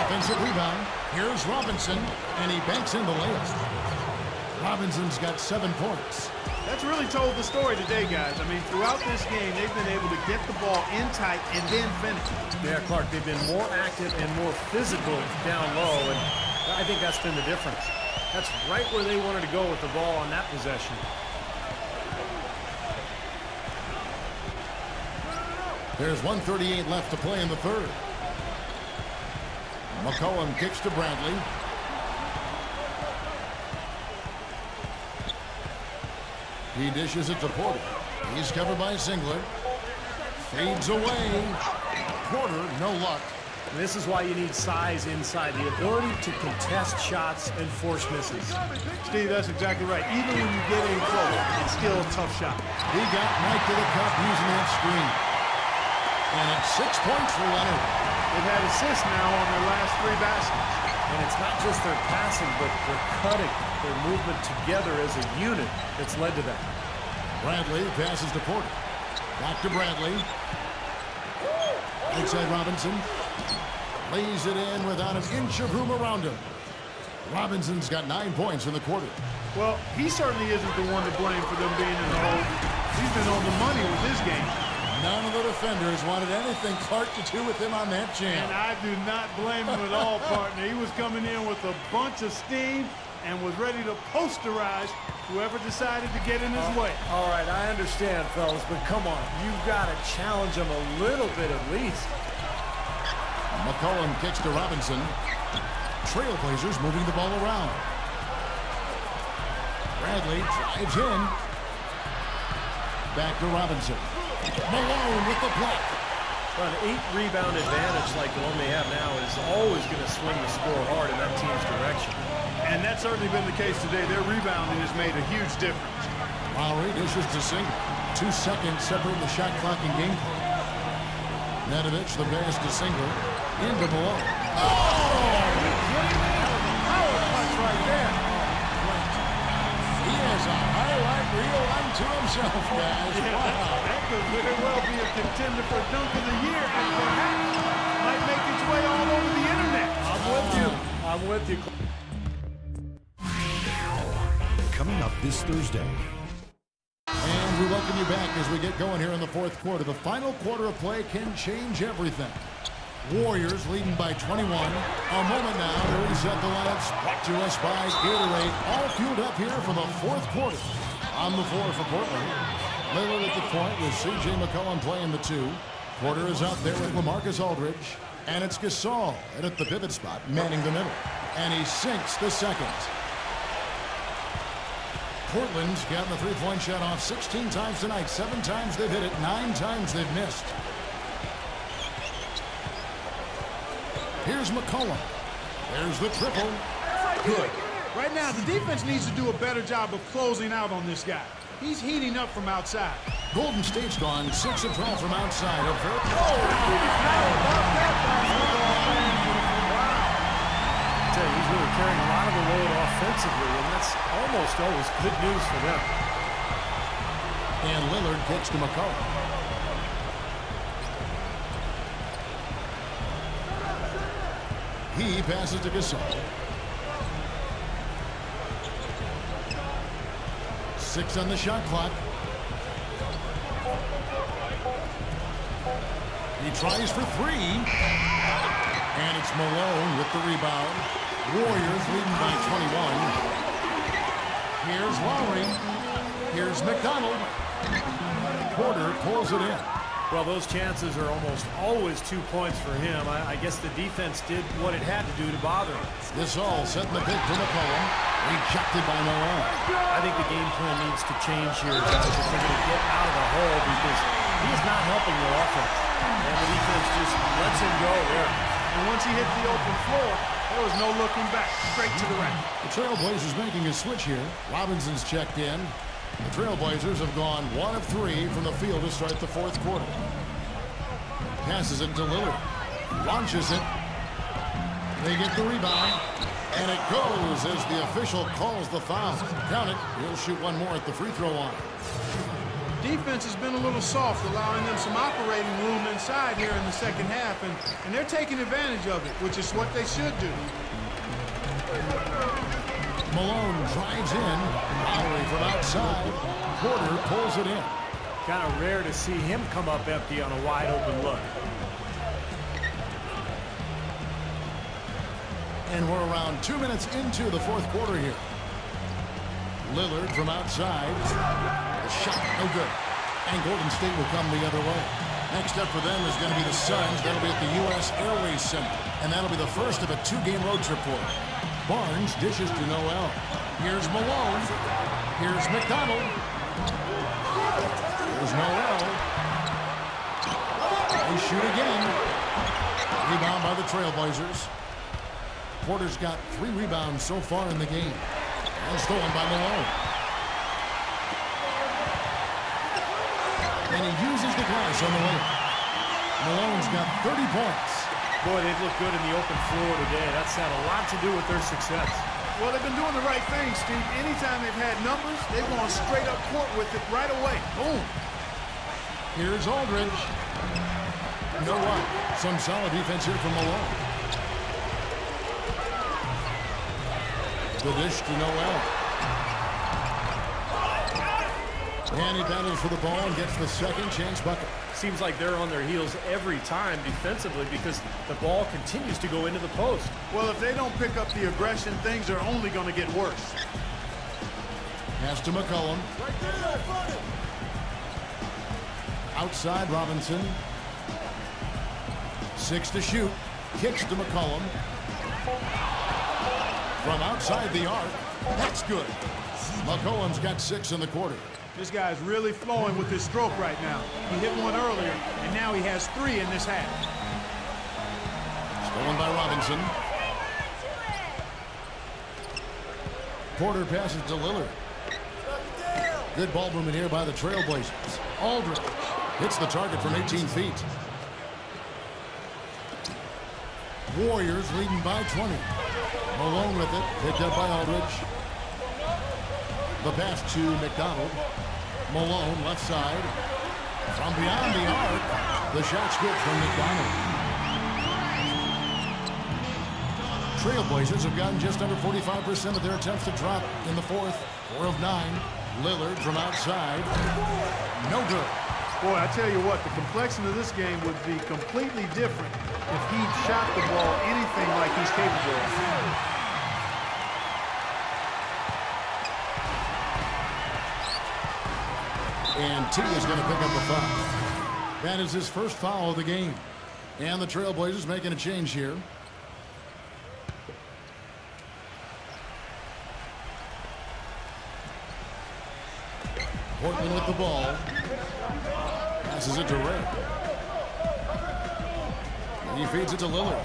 Offensive rebound. Here's Robinson, and he banks in the layup. Robinson's got 7 points. That's really told the story today, guys. I mean, throughout this game, they've been able to get the ball in tight and then finish. Yeah, Clark, they've been more active and more physical down low, and I think that's been the difference. That's right where they wanted to go with the ball on that possession. There's 1:38 left to play in the third. McCollum kicks to Bradley. He dishes it to Porter. He's covered by Singler. Fades away. Porter, no luck. This is why you need size inside, the ability to contest shots and force misses. Steve, that's exactly right. Even when you get in close, it's still a tough shot. He got right to the cup using that screen. And it's 6 points for Leonard. They've had assists now on their last 3 baskets. And it's not just their passing, but their cutting, their movement together as a unit that's led to that. Bradley passes to Porter. Back to Bradley. Outside Robinson. Lays it in without an inch of room around him. Robinson's got 9 points in the quarter. Well, he certainly isn't the one to blame for them being in the hole. He's been on the money with his game. None of the defenders wanted anything Clark to do with him on that jam. And I do not blame him at all, partner. He was coming in with a bunch of steam and was ready to posterize whoever decided to get in his way. All right, I understand, fellas, but come on. You've got to challenge him a little bit at least. McCollum kicks to Robinson. Trailblazers moving the ball around. Bradley drives in. Back to Robinson. Malone with the block. Well, an 8-rebound advantage like the one they have now is always going to swing the score hard in that team's direction. And that's certainly been the case today. Their rebounding has made a huge difference. Lowry dishes to single. 2 seconds separate the shot clock and game clock. Nedovic, the pass to single. Into Malone. Oh! Power punch right there. He has a highlight reel unto himself, guys. Wow. That could very well be a contender for Dunk of the Year and perhaps might make its way all over the internet. I'm with you. I'm with you. Coming up this Thursday. And we welcome you back as we get going here in the fourth quarter. The final quarter of play can change everything. Warriors leading by 21. A moment now to reset the lineups. Brought to us by Gatorade. All fueled up here for the fourth quarter. On the floor for Portland. Lillard at the point with C.J. McCollum playing the 2. Porter is out there with LaMarcus Aldridge. And it's Gasol at the pivot spot, manning the middle. And he sinks the second. Portland's gotten the three-point shot off 16 times tonight. 7 times they've hit it. 9 times they've missed. Here's McCollum. There's the triple. Good. Right now, the defense needs to do a better job of closing out on this guy. He's heating up from outside. Golden State's gone 6 of 12 from outside. How about that basketball, man? I tell you, he's really carrying a lot of the load offensively, and that's almost always good news for them. And Lillard gets to McCollum. He passes to Gasol. 6 on the shot clock. He tries for 3. And it's Malone with the rebound. Warriors leading by 21. Here's Lowry. Here's McDonald. Porter pulls it in. Well, those chances are almost always 2 points for him. I guess the defense did what it had to do to bother him. This all setting the pick to McCollum. Rejected by Malone. I think the game plan needs to change here, guys, if they're going to get out of the hole, because he is not helping their offense. And the defense just lets him go there. And once he hit the open floor, there was no looking back. Straight to the rack. The Trailblazers making a switch here. Robinson's checked in. The Trailblazers have gone 1 of 3 from the field to start the fourth quarter. Passes it to Lillard. Launches it. They get the rebound. And it goes as the official calls the foul. Count it. He'll shoot 1 more at the free throw line. Defense has been a little soft, allowing them some operating room inside here in the second half. And they're taking advantage of it, which is what they should do. Malone drives in. Lowry from outside. Porter pulls it in. Kind of rare to see him come up empty on a wide open look. And we're around 2 minutes into the fourth quarter here. Lillard from outside. The shot no good. And Golden State will come the other way. Next up for them is going to be the Suns. That'll be at the U.S. Airways Center. And that'll be the first of a 2-game road trip for them. Barnes dishes to Noel. Here's Malone. Here's McDonald. Here's Noel. They shoot again. Rebound by the Trailblazers. Porter's got 3 rebounds so far in the game. And stolen by Malone. And he uses the glass on the way. Malone's got 30 points. Boy, they've looked good in the open floor today. That's had a lot to do with their success. Well, they've been doing the right thing, Steve. Anytime they've had numbers, they've gone straight up court with it right away. Boom. Here's Aldridge. You know what? Some solid defense here from Malone. The dish to Noel. And he battles for the ball and gets the second chance bucket. Seems like they're on their heels every time defensively because the ball continues to go into the post. Well, if they don't pick up the aggression, things are only going to get worse. Pass to McCollum. Outside Robinson. 6 to shoot. Kicks to McCollum. From outside the arc. That's good. McCollum's got 6 in the quarter. This guy's really flowing with his stroke right now. He hit one earlier, and now he has 3 in this half. Stolen by Robinson. Porter passes to Lillard. Good ball movement here by the Trailblazers. Aldridge hits the target from 18 feet. Warriors leading by 20. Malone with it, picked up by Aldridge. The pass to McDonald. Malone left side. From beyond the arc, the shot's good from McDonald. Trailblazers have gotten just under 45% of their attempts to drop in the fourth. 4 of 9. Lillard from outside. No good. Boy, I tell you what, the complexion of this game would be completely different if he shot the ball anything like he's capable of. And T is going to pick up a foul. That is his first foul of the game. And the Trailblazers making a change here. Portland with the ball. Passes it to Ray. He feeds it to Lillard.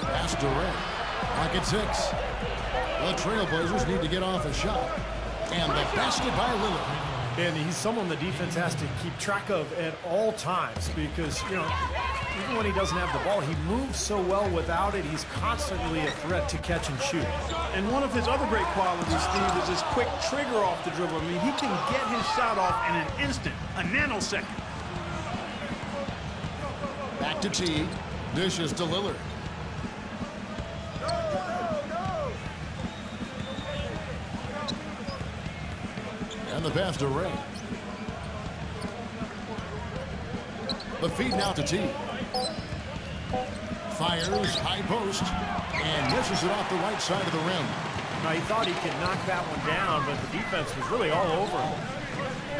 Pass to Ray. Pocket 6. The Trailblazers need to get off a shot. And the basket by Lillard. And he's someone the defense has to keep track of at all times because, you know, even when he doesn't have the ball, he moves so well without it. He's constantly a threat to catch and shoot. And one of his other great qualities, Steve, is his quick trigger off the dribble. I mean, he can get his shot off in an instant, a nanosecond. Back to T. Dishes to Lillard. And the pass to Ray. The feed now to T. Fires, high post, and misses it off the right side of the rim. Now, he thought he could knock that one down, but the defense was really all over him.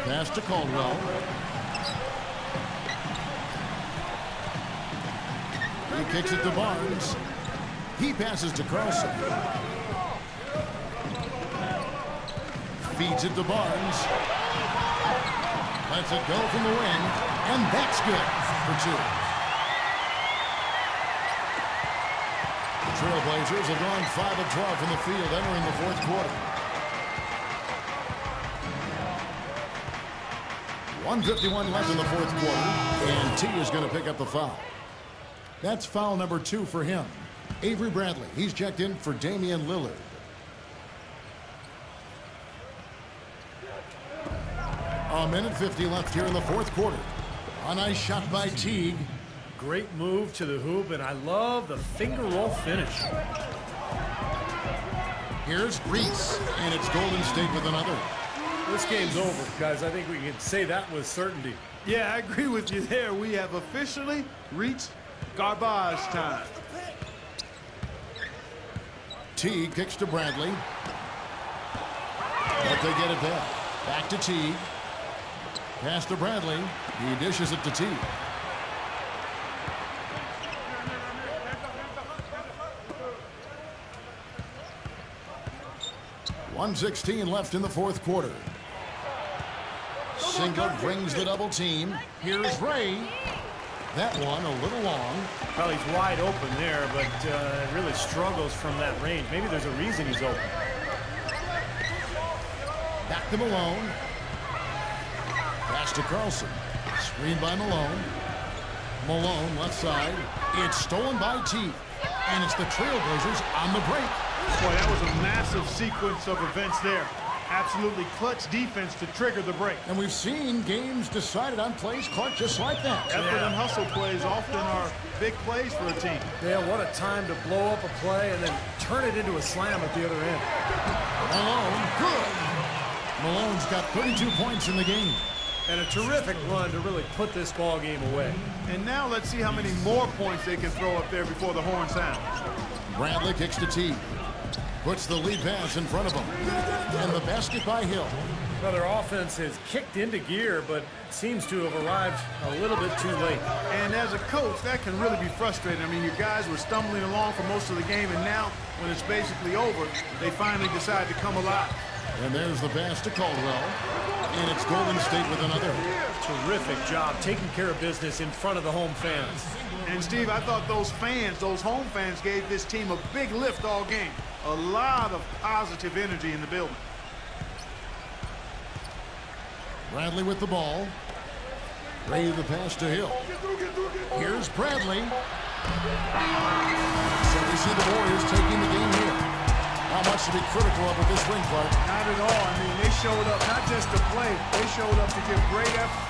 Pass to Caldwell. He kicks it to Barnes. He passes to Carlson. Feeds it to Barnes. Lets it go from the wing, and that's good for 2. The Trailblazers have gone 5 of 12 from the field entering the fourth quarter. 1:51 left in the fourth quarter, and T is going to pick up the foul. That's foul number 2 for him. Avery Bradley, he's checked in for Damian Lillard. A minute 50 left here in the fourth quarter. A nice shot by Teague. Great move to the hoop, and I love the finger roll finish. Here's Reese, and it's Golden State with another. This game's over, guys. I think we can say that with certainty. Yeah, I agree with you there. We have officially reached garbage time. Teague kicks to Bradley. But they get it back. Back to Teague. Pass to Bradley. He dishes it to Teague. .116 left in the fourth quarter. Singlet brings the double team. Here's Ray. That one a little long. Well, he's wide open there, but really struggles from that range. Maybe there's a reason he's open. Back to Malone. Pass to Carlson. Screen by Malone. Malone left side. It's stolen by T. And it's the Trailblazers on the break. Boy, that was a massive sequence of events there. Absolutely clutch defense to trigger the break. And we've seen games decided on plays, Clark, just like that. Effort and hustle plays often are big plays for a team. Yeah, what a time to blow up a play and then turn it into a slam at the other end. Malone, good. Malone's got 32 points in the game. And a terrific run to really put this ball game away. And now let's see how many more points they can throw up there before the horn sounds. Bradley kicks to T. Puts the lead pass in front of him. And the basket by Hill. Well, their offense has kicked into gear, but seems to have arrived a little bit too late. And as a coach, that can really be frustrating. I mean, your guys were stumbling along for most of the game, and now, when it's basically over, they finally decide to come alive. And there's the pass to Caldwell. And it's Golden State with another. Terrific job taking care of business in front of the home fans. And, Steve, I thought those fans, those home fans, gave this team a big lift all game. A lot of positive energy in the building. Bradley with the ball. Ready the pass to Hill. Here's Bradley. So we see the Warriors taking the game here. Not much to be critical of with this win, Clark. Not at all. I mean, they showed up not just to play. They showed up to give great effort.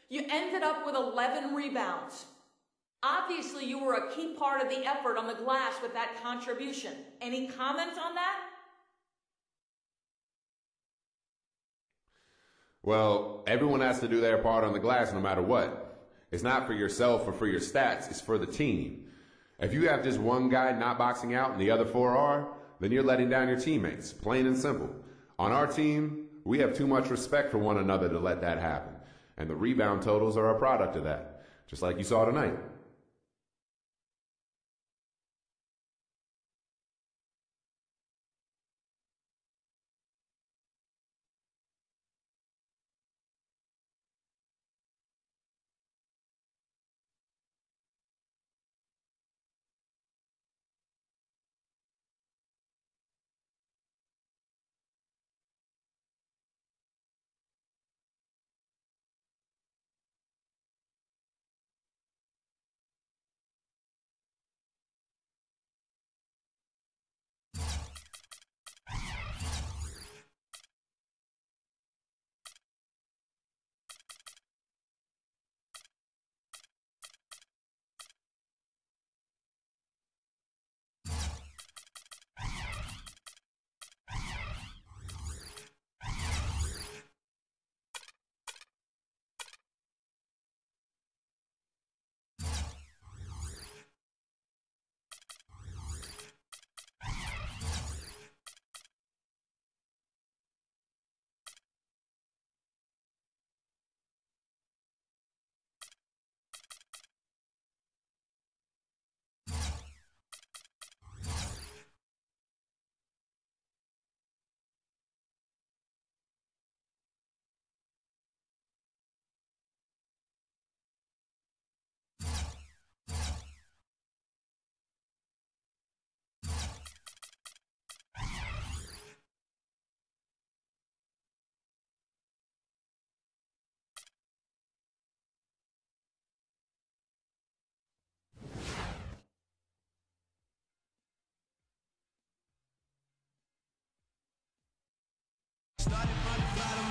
You ended up with 11 rebounds. Obviously, you were a key part of the effort on the glass with that contribution. Any comments on that? Well, everyone has to do their part on the glass no matter what. It's not for yourself or for your stats, it's for the team. If you have just one guy not boxing out and the other four are, then you're letting down your teammates, plain and simple. On our team, we have too much respect for one another to let that happen. And the rebound totals are a product of that, just like you saw tonight.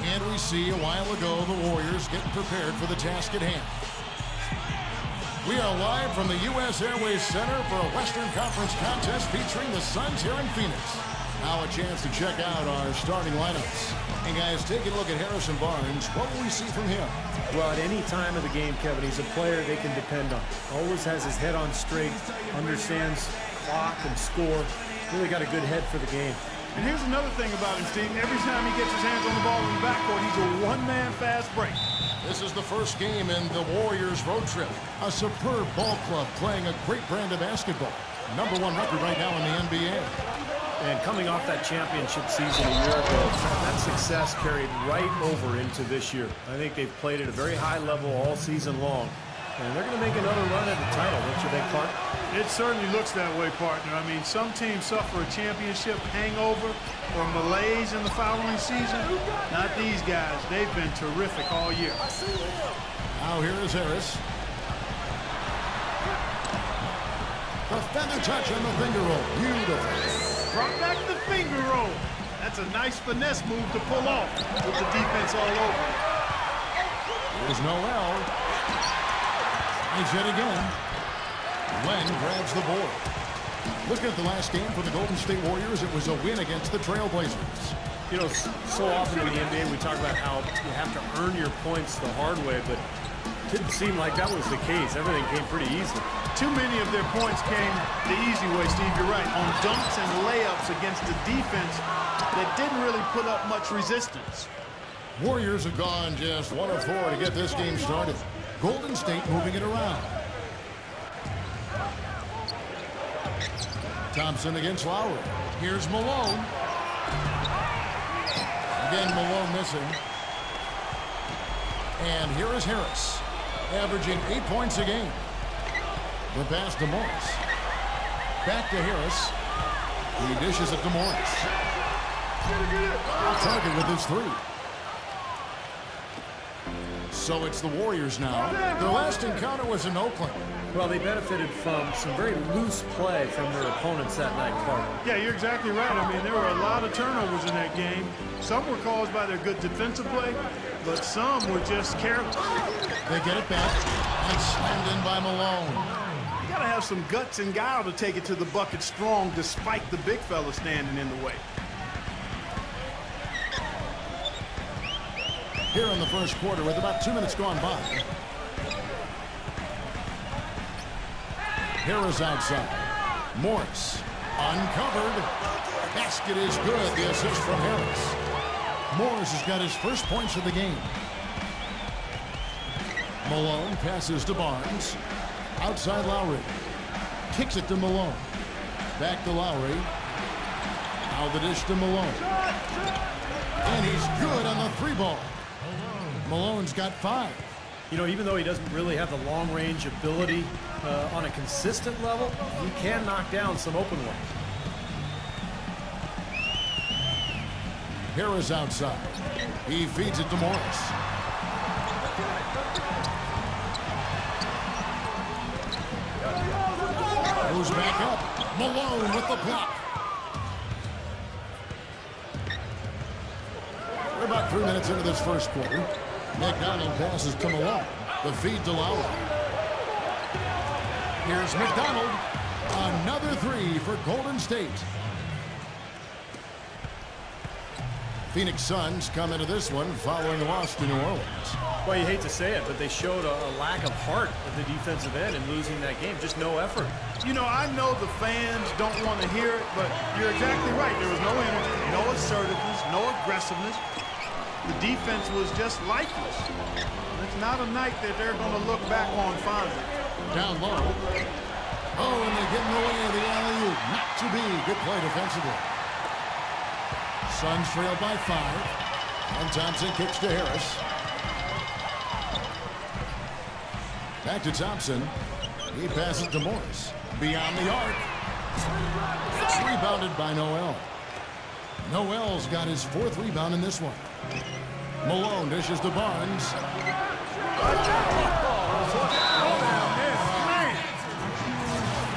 And we see a while ago the Warriors getting prepared for the task at hand. We are live from the U.S. Airways Center for a Western Conference contest featuring the Suns here in Phoenix. Now a chance to check out our starting lineups. And guys, taking a look at Harrison Barnes, what will we see from him? Well, at any time of the game, Kevin, he's a player they can depend on. Always has his head on straight, understands clock and score. Really got a good head for the game. And here's another thing about him, Steve. Every time he gets his hands on the ball in the backcourt, he's a one-man fast break. This is the first game in the Warriors road trip. A superb ball club playing a great brand of basketball. #1 record right now in the NBA. And coming off that championship season a year ago, that success carried right over into this year. I think they've played at a very high level all season long. And they're going to make another run at the title, don't you think, Clark? It certainly looks that way, partner. I mean, some teams suffer a championship hangover or malaise in the following season. Not these guys. They've been terrific all year. Now here is Harris. The feather touch on the finger roll. Beautiful. Brought back the finger roll. That's a nice finesse move to pull off with the defense all over. Here's Noel. Nice hit again. Len grabs the board. Looking at the last game for the Golden State Warriors, it was a win against the Trailblazers. You know, so often in the NBA we talk about how you have to earn your points the hard way, but it didn't seem like that was the case. Everything came pretty easy. Too many of their points came the easy way, Steve. You're right. On dunks and layups against the defense that didn't really put up much resistance. Warriors have gone just 1 of 4 to get this game started. Golden State moving it around. Thompson against Lowry. Here's Malone. Again, Malone missing. And here is Harris, averaging 8 points a game. The pass to Morris. Back to Harris. He dishes it to Morris. Target with his 3. So it's the Warriors now. Their last encounter was in Oakland. Well, they benefited from some very loose play from their opponents that night, Clark. Yeah, you're exactly right. I mean, there were a lot of turnovers in that game. Some were caused by their good defensive play, but some were just careless. They get it back and slammed in by Malone. You got to have some guts and guile to take it to the bucket strong despite the big fella standing in the way. Here in the first quarter with about 2 minutes gone by. Harris outside. Morris uncovered. Basket is good. The assist from Harris. Morris has got his first points of the game. Malone passes to Barnes. Outside Lowry. Kicks it to Malone. Back to Lowry. Now the dish to Malone. And he's good on the 3-ball. Malone's got 5. You know, even though he doesn't really have the long-range ability on a consistent level, he can knock down some open ones. Harris outside. He feeds it to Morris. Goes back up. Malone with the block. We're about 3 minutes into this first quarter. McDonald passes to Malone. The feed to Lowry. Here's McDonald. Another 3 for Golden State. Phoenix Suns come into this one following a loss to New Orleans. Well, you hate to say it, but they showed a lack of heart at the defensive end in losing that game. Just no effort. You know, I know the fans don't want to hear it, but you're exactly right. There was no energy, no assertiveness, no aggressiveness. The defense was just lifeless. It's not a night that they're going to look back on fondly. Down low. Oh, and they get in the way of the alley-oop. Not to be. Good play defensively. Suns trail by 5. And Thompson kicks to Harris. Back to Thompson. He passes to Morris. Beyond the arc. It's rebounded by Noel. Noel's got his 4th rebound in this one. Malone dishes to Barnes.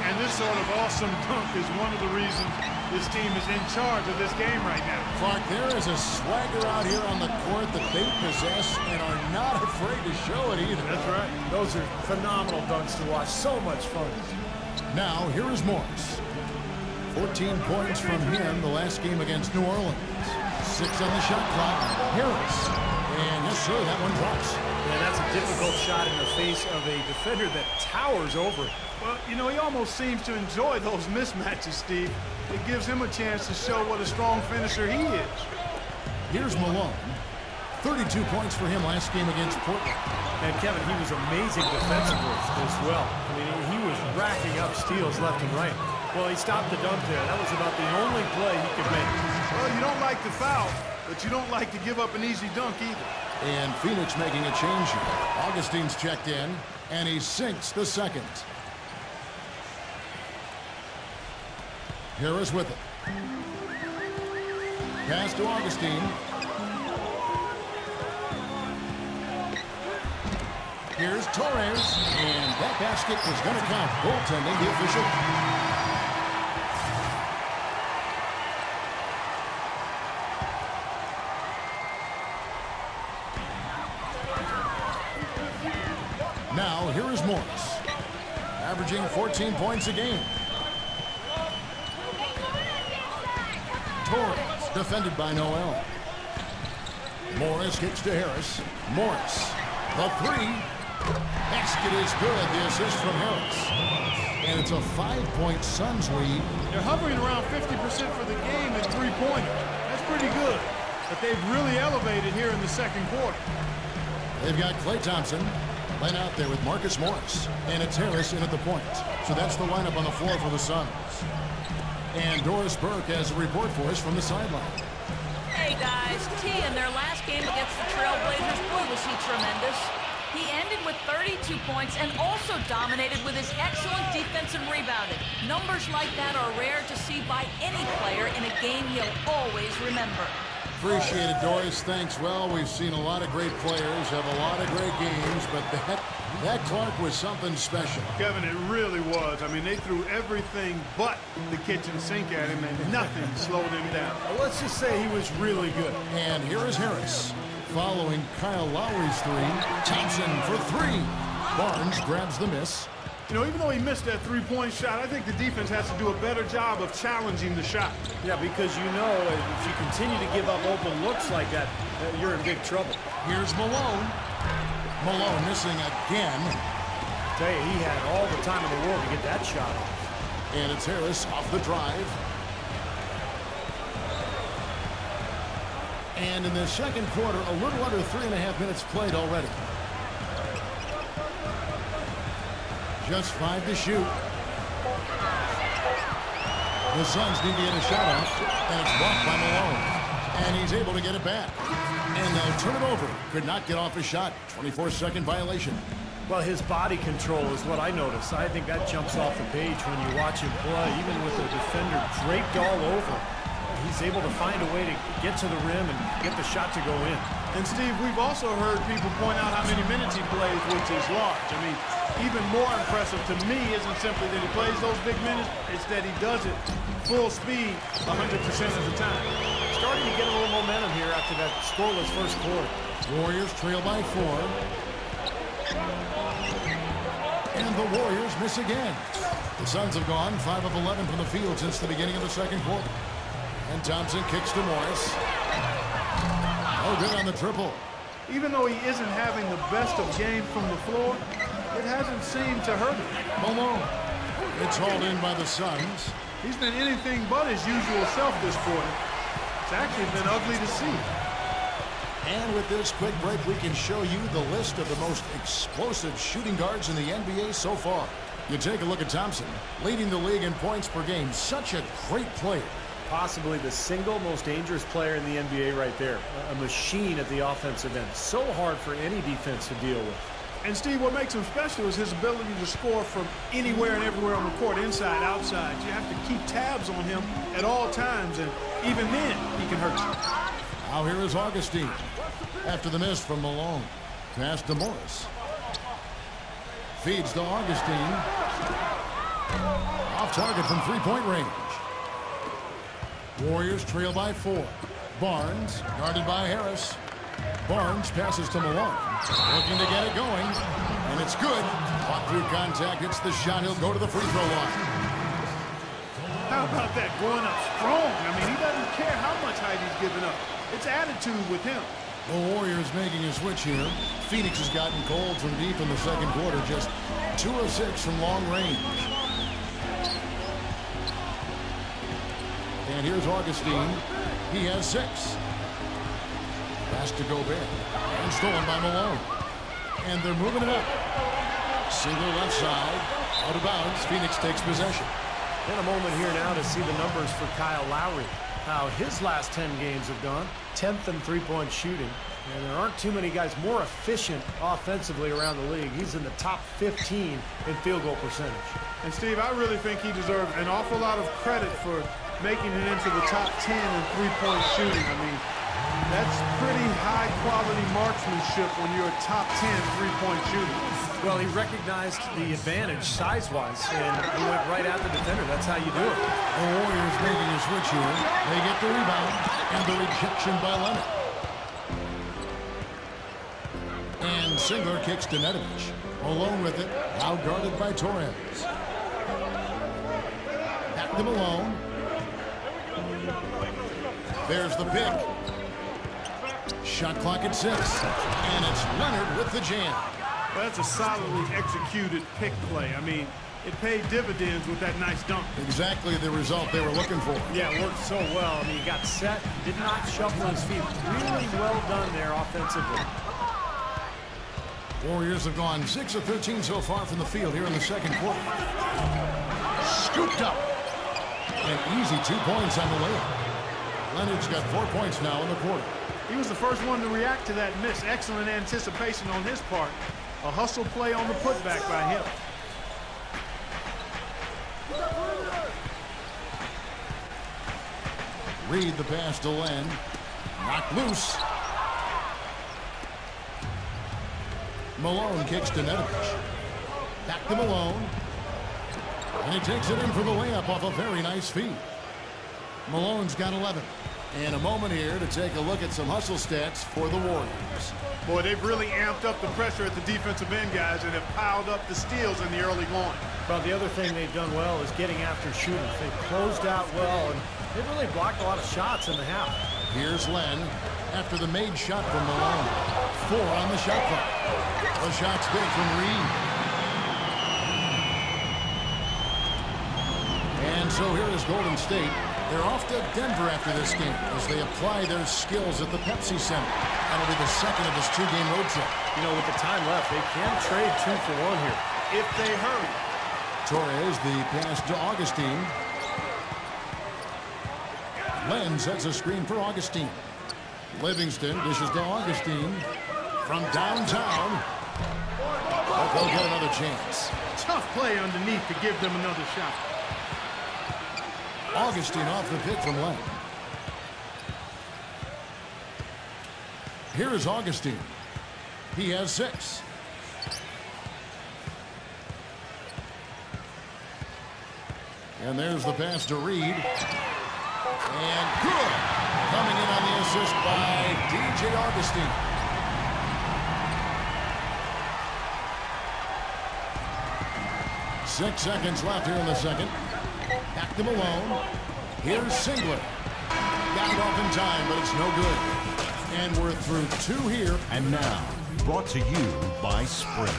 And this sort of awesome dunk is one of the reasons this team is in charge of this game right now. Clark, there is a swagger out here on the court that they possess and are not afraid to show it either. That's right. Those are phenomenal dunks to watch. So much fun. Now, here is Morris. 14 points from him the last game against New Orleans. 6 on the shot clock. Harris. And yes, sir, that one drops. And that's a difficult shot in the face of a defender that towers over. Well, you know, he almost seems to enjoy those mismatches, Steve. It gives him a chance to show what a strong finisher he is. Here's Malone. 32 points for him last game against Portland. And Kevin, he was amazing defensively as well. I mean, he was racking up steals left and right. Well, he stopped the dunk there. That was about the only play he could make. Well, you don't like the foul, but you don't like to give up an easy dunk either. And Phoenix making a change here. Augustine's checked in, and he sinks the second. Harris with it. Pass to Augustine. Here's Torres, and that basket was going to count. Goaltending the official. Now Now here is Morris, averaging 14 points a game. Torres, defended by Noel. Morris kicks to Harris. Morris, the three. Basket is good. The assist from Harris. And it's a 5-point Suns lead. They're hovering around 50% for the game in three-pointer. That's pretty good. But they've really elevated here in the second quarter. They've got Klay Thompson laying out there with Marcus Morris. And it's Harris in at the point. So that's the lineup on the floor for the Suns. And Doris Burke has a report for us from the sideline. Hey guys, T in their last game against the Trailblazers, boy was he tremendous. He ended with 32 points and also dominated with his excellent defensive rebounding. Numbers like that are rare to see by any player in a game he'll always remember. Appreciate it, Doris. Thanks. Well, we've seen a lot of great players have a lot of great games, but that Clark was something special. Kevin, it really was. I mean, they threw everything but the kitchen sink at him, and nothing slowed him down. Well, let's just say he was really good. And here is Harris. Following Kyle Lowry's three, Thompson for three. Barnes grabs the miss. You know, even though he missed that three-point shot, I think the defense has to do a better job of challenging the shot. Yeah, because you know if you continue to give up open looks like that, you're in big trouble. Here's Malone. Malone missing again. I tell you, he had all the time in the world to get that shot off. And it's Harris off the drive. And in the second quarter, a little under 3.5 minutes played already. Just 5 to shoot. The Suns need to get a shot off, and it's blocked by Malone. And he's able to get it back. And they'll turn it over. Could not get off a shot. 24-second violation. Well, his body control is what I notice. I think that jumps off the page when you watch him play, even with the defender draped all over. He's able to find a way to get to the rim and get the shot to go in. And, Steve, we've also heard people point out how many minutes he plays, which is large. I mean, even more impressive to me isn't simply that he plays those big minutes, it's that he does it full speed 100% of the time. Starting to get a little momentum here after that scoreless first quarter. Warriors trail by 4. And the Warriors miss again. The Suns have gone 5 of 11 from the field since the beginning of the second quarter. And Thompson kicks to Morris. Oh, good on the triple. Even though he isn't having the best of games from the floor, it hasn't seemed to hurt him. Malone. It's hauled in by the Suns. He's been anything but his usual self this quarter. It's actually been ugly to see. And with this quick break, we can show you the list of the most explosive shooting guards in the NBA so far. You take a look at Thompson, leading the league in points per game. Such a great player. Possibly the single most dangerous player in the NBA right there. A machine at the offensive end. So hard for any defense to deal with. And, Steve, what makes him special is his ability to score from anywhere and everywhere on the court, inside, outside. You have to keep tabs on him at all times, and even then, he can hurt you. Now here is Augustine. After the miss from Malone. Pass to Morris. Feeds to Augustine. Off target from three-point range. Warriors trail by 4. Barnes, guarded by Harris. Barnes passes to Malone. Looking to get it going. And it's good. Fought through contact. Hits the shot. He'll go to the free throw line. How about that? Going up strong. I mean, he doesn't care how much height he's giving up. It's attitude with him. The Warriors making a switch here. Phoenix has gotten cold from deep in the second quarter. Just 2 of 6 from long range. And here's Augustine. He has 6. Pass to Gobert. And stolen by Malone. And they're moving it up. Single left side. Out of bounds. Phoenix takes possession. In a moment here now to see the numbers for Kyle Lowry. How his last 10 games have gone. 10th in three-point shooting. And there aren't too many guys more efficient offensively around the league. He's in the top 15 in field goal percentage. And, Steve, I really think he deserves an awful lot of credit for making it into the top 10 in three-point shooting. I mean, that's pretty high-quality marksmanship when you're a top 10 three-point shooter. Well, he recognized the advantage size-wise, and he went right at the defender. That's how you do it. The Warriors making a switch here. They get the rebound, and the rejection by Leonard. And Singler kicks to Nedovic. Malone with it. Now guarded by Torres. Back to Malone. There's the pick. Shot clock at 6. And it's Leonard with the jam. Well, that's a solidly executed pick play. I mean, it paid dividends with that nice dunk. Exactly the result they were looking for. Yeah, it worked so well. I mean, he got set, did not shuffle his feet. Really well done there offensively. Warriors have gone 6 of 13 so far from the field here in the second quarter. Scooped up. An easy 2 points on the layup. Leonard's got 4 points now in the quarter. He was the first one to react to that miss. Excellent anticipation on his part. A hustle play on the putback by him. Reed the pass to Len. Knocked loose. Malone kicks to Nedovic. Back to Malone. And he takes it in for the layup off a very nice feed. Malone's got 11. And a moment here to take a look at some hustle stats for the Warriors. Boy, they've really amped up the pressure at the defensive end, guys, and have piled up the steals in the early going. Well, the other thing they've done well is getting after shooters. They've closed out well, and they've really blocked a lot of shots in the half. Here's Len after the made shot from Malone. 4 on the shot clock. The shot's good from Reed. And so here is Golden State. They're off to Denver after this game as they apply their skills at the Pepsi Center. That'll be the second of this 2-game road trip. You know, with the time left, they can trade 2 for 1 here if they hurry. Torres, the pass to Augustine. Len sets a screen for Augustine. Livingston dishes to Augustine from downtown. But they'll get another chance. Tough play underneath to give them another shot. Augustine off the pick from Len. Here is Augustine. He has 6. And there's the pass to Reed. And good. Coming in on the assist by DJ Augustine. Six seconds left here in the second. Back to Malone. Here's Singler. Got it off in time, but it's no good. And we're through 2 here. And now, brought to you by Sprint.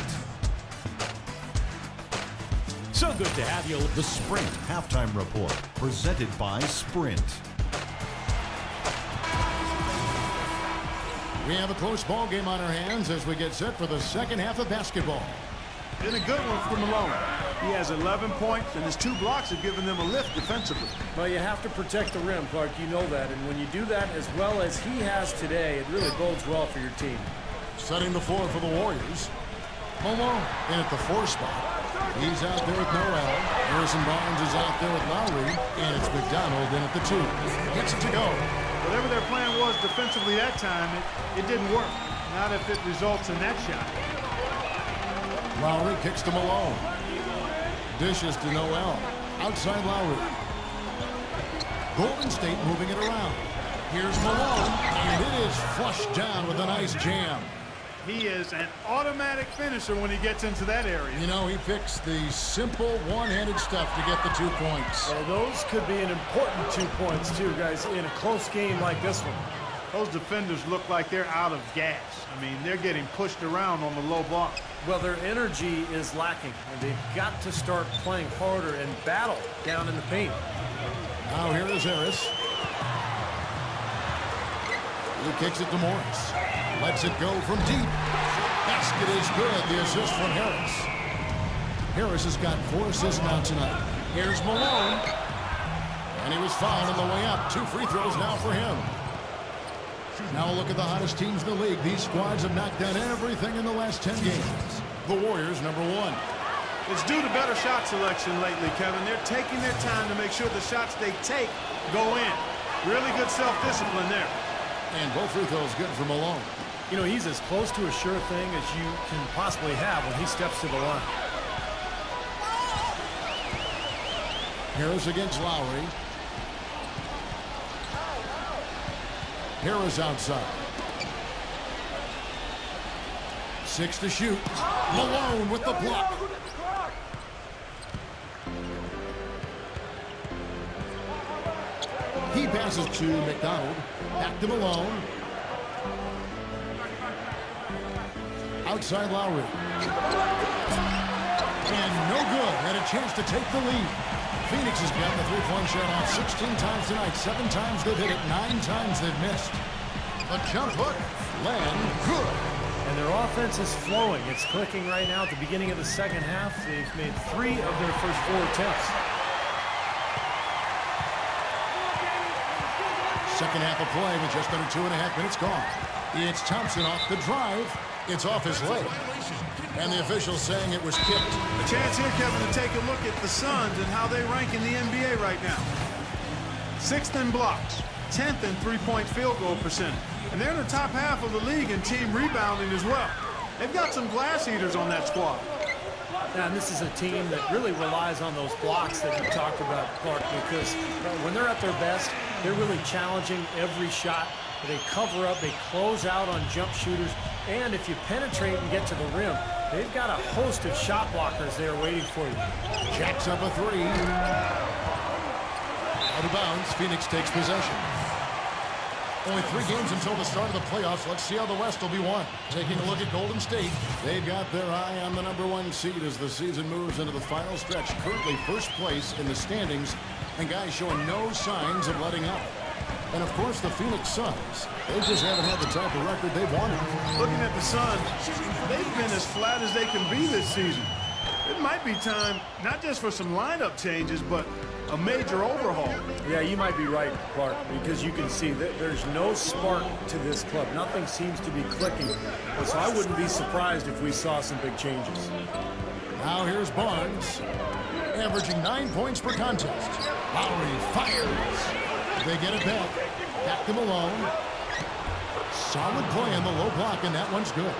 So good to have you. The Sprint Halftime Report, presented by Sprint. We have a close ball game on our hands as we get set for the second half of basketball. Been a good one for Malone. He has 11 points, and his 2 blocks have given them a lift defensively. Well, you have to protect the rim, Clark. You know that. And when you do that as well as he has today, it really bodes well for your team. Setting the floor for the Warriors. Malone in at the 4 spot. He's out there with Noel. Harrison Barnes is out there with Lowry. And it's McDonald in at the 2. Gets it to go. Whatever their plan was defensively that time, it didn't work. Not if it results in that shot. Lowry kicks to Malone. Dishes to Noel. Outside Lowry. Golden State moving it around. Here's Malone. And it is flushed down with a nice jam. He is an automatic finisher when he gets into that area. You know, he picks the simple one-handed stuff to get the 2 points. Well, those could be an important 2 points, too, guys, in a close game like this one. Those defenders look like they're out of gas. I mean, they're getting pushed around on the low block. Well, their energy is lacking, and they've got to start playing harder and battle down in the paint. Now here is Harris. He kicks it to Morris. Lets it go from deep. Basket is good. The assist from Harris. Harris has got 4 assists now tonight. Here's Malone. And he was fouled on the way up. 2 free throws now for him. Now a look at the hottest teams in the league. These squads have knocked down everything in the last 10 games. The Warriors, number 1. It's due to better shot selection lately, Kevin. They're taking their time to make sure the shots they take go in. Really good self-discipline there. And both free throws good for Malone. You know, he's as close to a sure thing as you can possibly have when he steps to the line. Harris against Lowry. Harris outside. 6 to shoot. Malone with the block. He passes to McDonald. Back to Malone. Outside Lowry. And no good. Had a chance to take the lead. Phoenix has gotten the three-point shot off 16 times tonight. 7 times they've hit it. 9 times they've missed. A jump hook. Land good. And their offense is flowing. It's clicking right now at the beginning of the second half. They've made 3 of their first 4 attempts. Second half of play with just under 2.5 minutes gone. It's Thompson off the drive. It's off his leg. And the official saying it was kicked. A chance here, Kevin, to take a look at the Suns and how they rank in the NBA right now. 6th in blocks, 10th in three-point field goal percentage. And they're in the top half of the league in team rebounding as well. They've got some glass eaters on that squad. Yeah, and this is a team that really relies on those blocks that you talked about, Clark, because when they're at their best, they're really challenging every shot. They cover up, they close out on jump shooters, and if you penetrate and get to the rim, they've got a host of shot blockers there waiting for you. Jacks up a 3. Out of bounds, Phoenix takes possession. Only 3 games until the start of the playoffs. Let's see how the West will be won. Taking a look at Golden State. They've got their eye on the #1 seed as the season moves into the final stretch. Currently first place in the standings, and guys showing no signs of letting up. And of course the Phoenix Suns. They just haven't had the type of record they've wanted. Looking at the Suns, they've been as flat as they can be this season. It might be time not just for some lineup changes, but a major overhaul. Yeah, you might be right, Clark, because you can see that there's no spark to this club. Nothing seems to be clicking. So I wouldn't be surprised if we saw some big changes. Now here's Barnes, averaging 9 points per contest. Lowry fires. They get it back. Back to Malone. Solid play on the low block, and that one's good.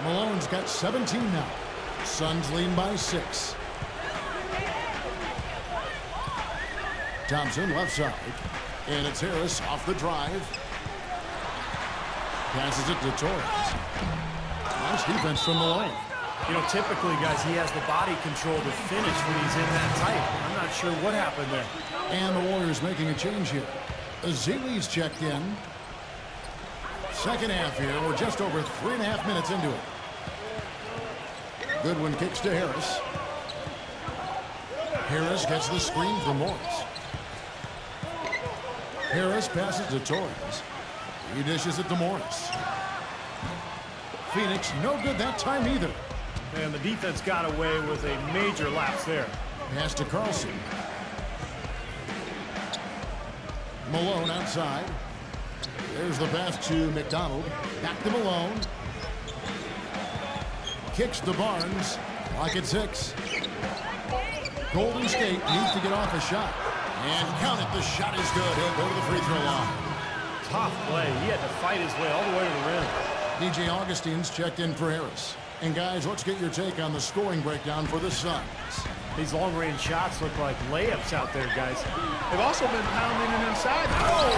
Malone's got 17 now. Suns lead by 6. Thompson left side. And it's Harris off the drive. Passes it to Torres. Nice defense from Malone. You know, typically, guys, he has the body control to finish when he's in that tight. I'm not sure what happened there. And the Warriors making a change here. Azili's checked in. Second half here. We're just over 3.5 minutes into it. Goodwin kicks to Harris. Harris gets the screen from Morris. Harris passes to Torres. He dishes it to Morris. Phoenix no good that time either. And the defense got away with a major lapse there. Pass to Carlson. Malone outside. There's the pass to McDonald. Back to Malone. Kicks to Barnes. Clock at 6. Golden State needs to get off a shot. And count it. The shot is good. He'll go to the free throw line. Tough play. He had to fight his way all the way to the rim. DJ Augustine's checked in for Harris. And guys, let's get your take on the scoring breakdown for the Suns. These long-range shots look like layups out there, guys. They've also been pounding it inside. Oh!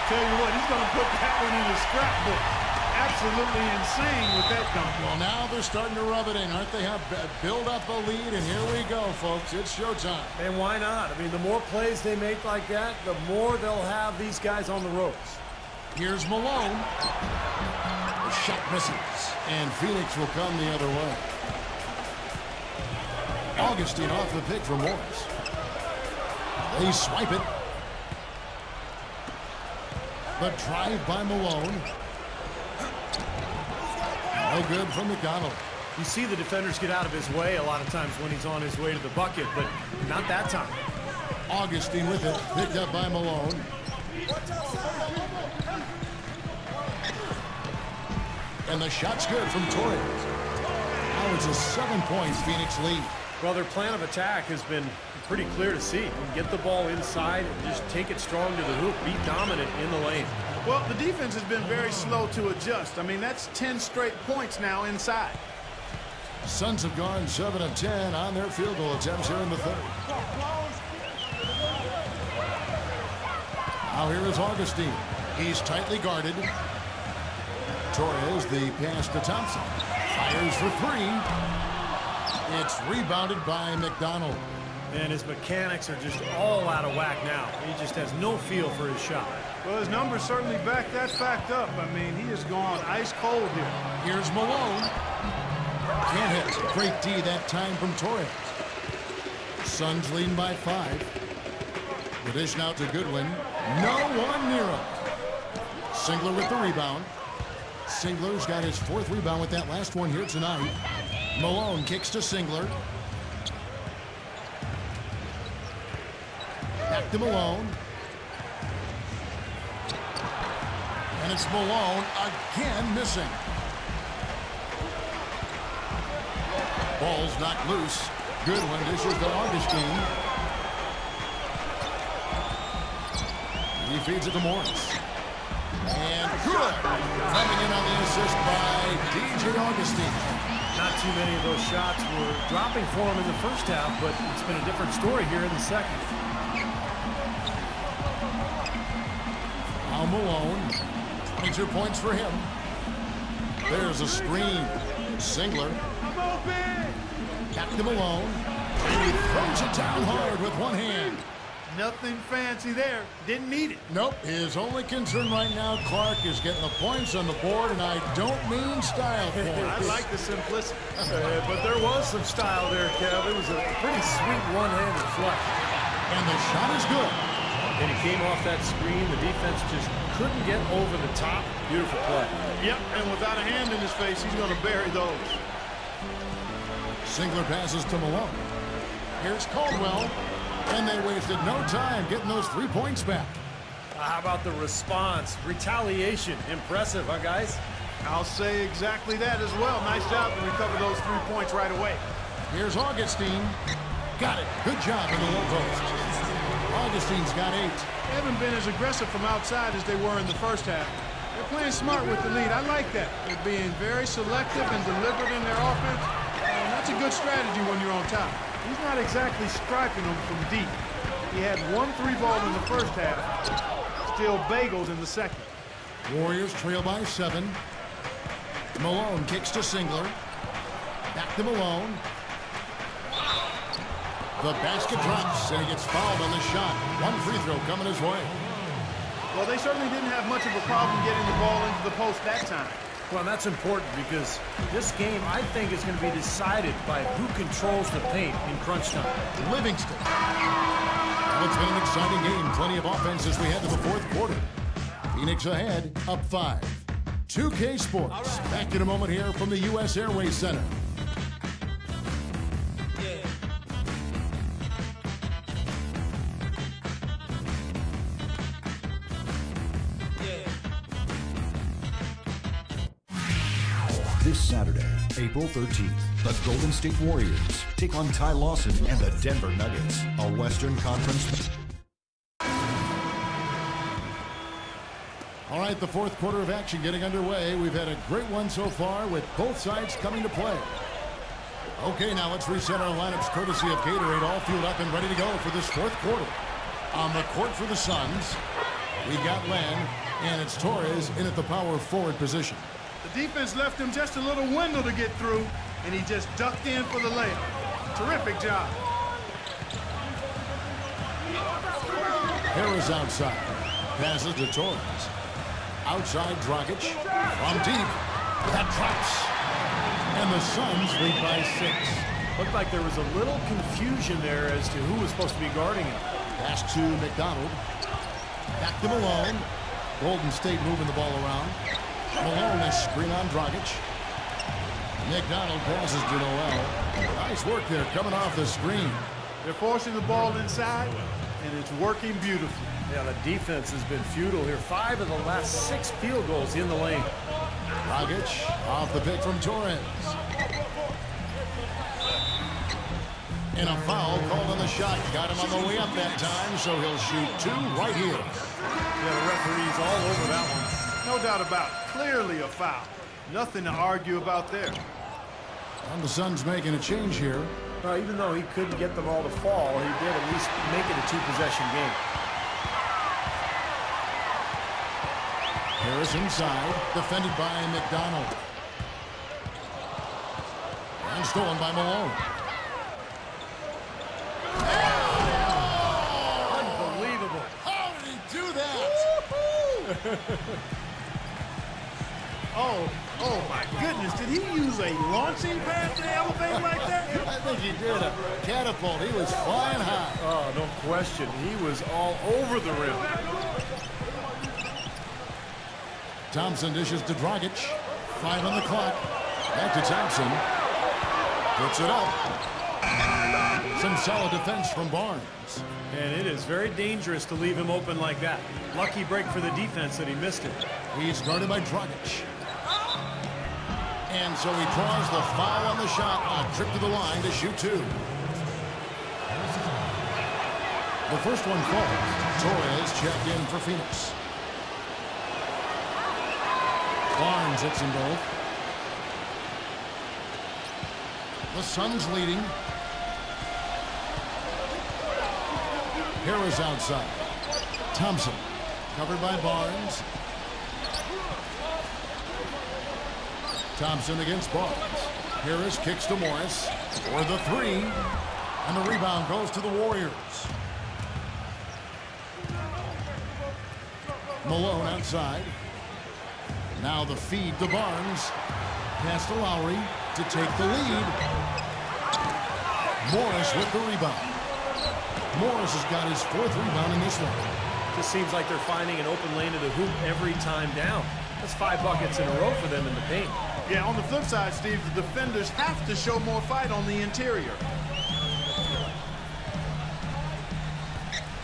Tell you what, he's going to put that one in his scrapbook. Absolutely insane with that dunk. Well, now they're starting to rub it in, aren't they? Have build up a lead, and here we go, folks. It's showtime. And why not? I mean, the more plays they make like that, the more they'll have these guys on the ropes. Here's Malone. The shot misses, and Phoenix will come the other way. Augustine off the pick for Morris. They swipe it. The drive by Malone. No good from McDonald. You see the defenders get out of his way a lot of times when he's on his way to the bucket, but not that time. Augustine with it, picked up by Malone. And the shot's good from Torres. Now it's a 7-point Phoenix lead. Well, their plan of attack has been pretty clear to see. Get the ball inside and just take it strong to the hoop. Be dominant in the lane. Well, the defense has been very slow to adjust. I mean, that's 10 straight points now inside. Suns have gone 7 of 10 on their field goal attempts here in the third. Now here is Augustine. He's tightly guarded. Torres, the pass to Thompson. Fires for three. It's rebounded by McDonald. And his mechanics are just all out of whack now. He just has no feel for his shot. Well, his numbers certainly back that fact up. I mean, he has gone ice cold here. Here's Malone. Can't hit. Great D that time from Torres. Suns leading by 5. The dish now to Goodwin. No one near him. Singler with the rebound. Singler's got his 4th rebound with that last one here tonight. Malone kicks to Singler. Back to Malone. And it's Malone again missing. Ball's knocked loose. Goodwin dishes to Augustine. He feeds it to Morris. And good. Coming in on the assist by DJ Augustine. Not too many of those shots were dropping for him in the first half, but it's been a different story here in the second. Now Malone. 22 points for him. There's a screen. Singler. Back to Malone. And he throws it down hard with one hand. Nothing fancy there. Didn't need it. Nope. His only concern right now, Clark, is getting the points on the board, and I don't mean style points. I like the simplicity. But there was some style there, Kev. It was a pretty sweet one-handed flush. And the shot is good. And he came off that screen. The defense just couldn't get over the top. Beautiful play. Yep, and without a hand in his face, he's going to bury those. Singler passes to Malone. Here's Caldwell. And they wasted no time getting those 3 points back. How about the response? Retaliation. Impressive, huh, guys? I'll say exactly that as well. Nice job to recover those 3 points right away. Here's Augustine. Got it. Good job in the low post. Augustine's got 8. They haven't been as aggressive from outside as they were in the first half. They're playing smart with the lead. I like that. They're being very selective and deliberate in their offense. And that's a good strategy when you're on top. He's not exactly striping them from deep. He had 1 3-ball in the first half. Still bagels in the second. Warriors trail by 7. Malone kicks to Singler. Back to Malone. The basket drops, and he gets fouled on the shot. 1 free throw coming his way. Well, they certainly didn't have much of a problem getting the ball into the post that time. Well, that's important because this game, I think, is going to be decided by who controls the paint in crunch time. Livingston. Well, it's been an exciting game. Plenty of offense as we head to the 4th quarter. Phoenix ahead, up 5. 2K Sports. Back in a moment here from the U.S. Airways Center. This Saturday, April 13th, the Golden State Warriors take on Ty Lawson and the Denver Nuggets, a Western Conference. All right, the 4th quarter of action getting underway. We've had a great one so far with both sides coming to play. Okay, now let's reset our lineups courtesy of Gatorade, all fueled up and ready to go for this 4th quarter. On the court for the Suns, we got Len, and it's Torres in at the power forward position. The defense left him just a little window to get through, and he just ducked in for the layup. Terrific job. Harris outside. Passes to Torres. Outside Dragic. From deep. That drops. And the Suns lead by 6. Looked like there was a little confusion there as to who was supposed to be guarding him. Pass to McDonald. Back to Malone. Golden State moving the ball around. Malone is screen on Dragic. McDonald passes to Noel. Nice work there coming off the screen. They're forcing the ball inside, and it's working beautifully. Yeah, the defense has been futile here. 5 of the last 6 field goals in the lane. Dragic off the pick from Torres. And a foul called on the shot. Got him on the way up that time, so he'll shoot 2 right here. Yeah, the referee's all over that one. No doubt about it. Clearly a foul. Nothing to argue about there. And the Suns making a change here. Even though he couldn't get them all to fall, he did at least make it a 2-possession game. Harris inside, defended by McDonald. And stolen by Malone. Unbelievable. How did he do that? Oh my goodness. Did he use a launching pad to elevate like that? I think he did a catapult. He was flying high. Oh, no question. He was all over the rim. Thompson dishes to Dragic. 5 on the clock. Back to Thompson. Puts it up. Some solid defense from Barnes. And it is very dangerous to leave him open like that. Lucky break for the defense that he missed it. He's guarded by Dragic. And so he draws the foul on the shot. A trip to the line to shoot 2. The first one falls. Torres checked in for Phoenix. Barnes hits them both. The Suns leading. Harris outside. Thompson covered by Barnes. Thompson against Barnes. Harris kicks to Morris for the 3. And the rebound goes to the Warriors. Malone outside. Now the feed to Barnes. Pass to Lowry to take the lead. Morris with the rebound. Morris has got his 4th rebound in this one. Just seems like they're finding an open lane to the hoop every time down. That's 5 buckets in a row for them in the paint. Yeah, on the flip side, Steve, the defenders have to show more fight on the interior.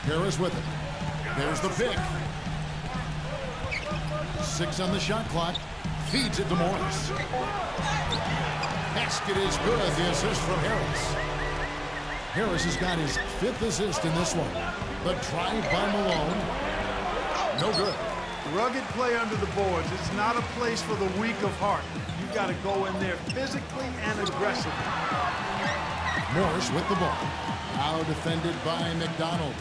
Harris with it. There's the pick. 6 on the shot clock. Feeds it to Morris. Basket is good. The assist from Harris. Harris has got his 5th assist in this one. The drive by Malone. No good. Rugged play under the boards. It's not a place for the weak of heart. You've got to go in there physically and aggressively. Morris with the ball. Now defended by McDonald.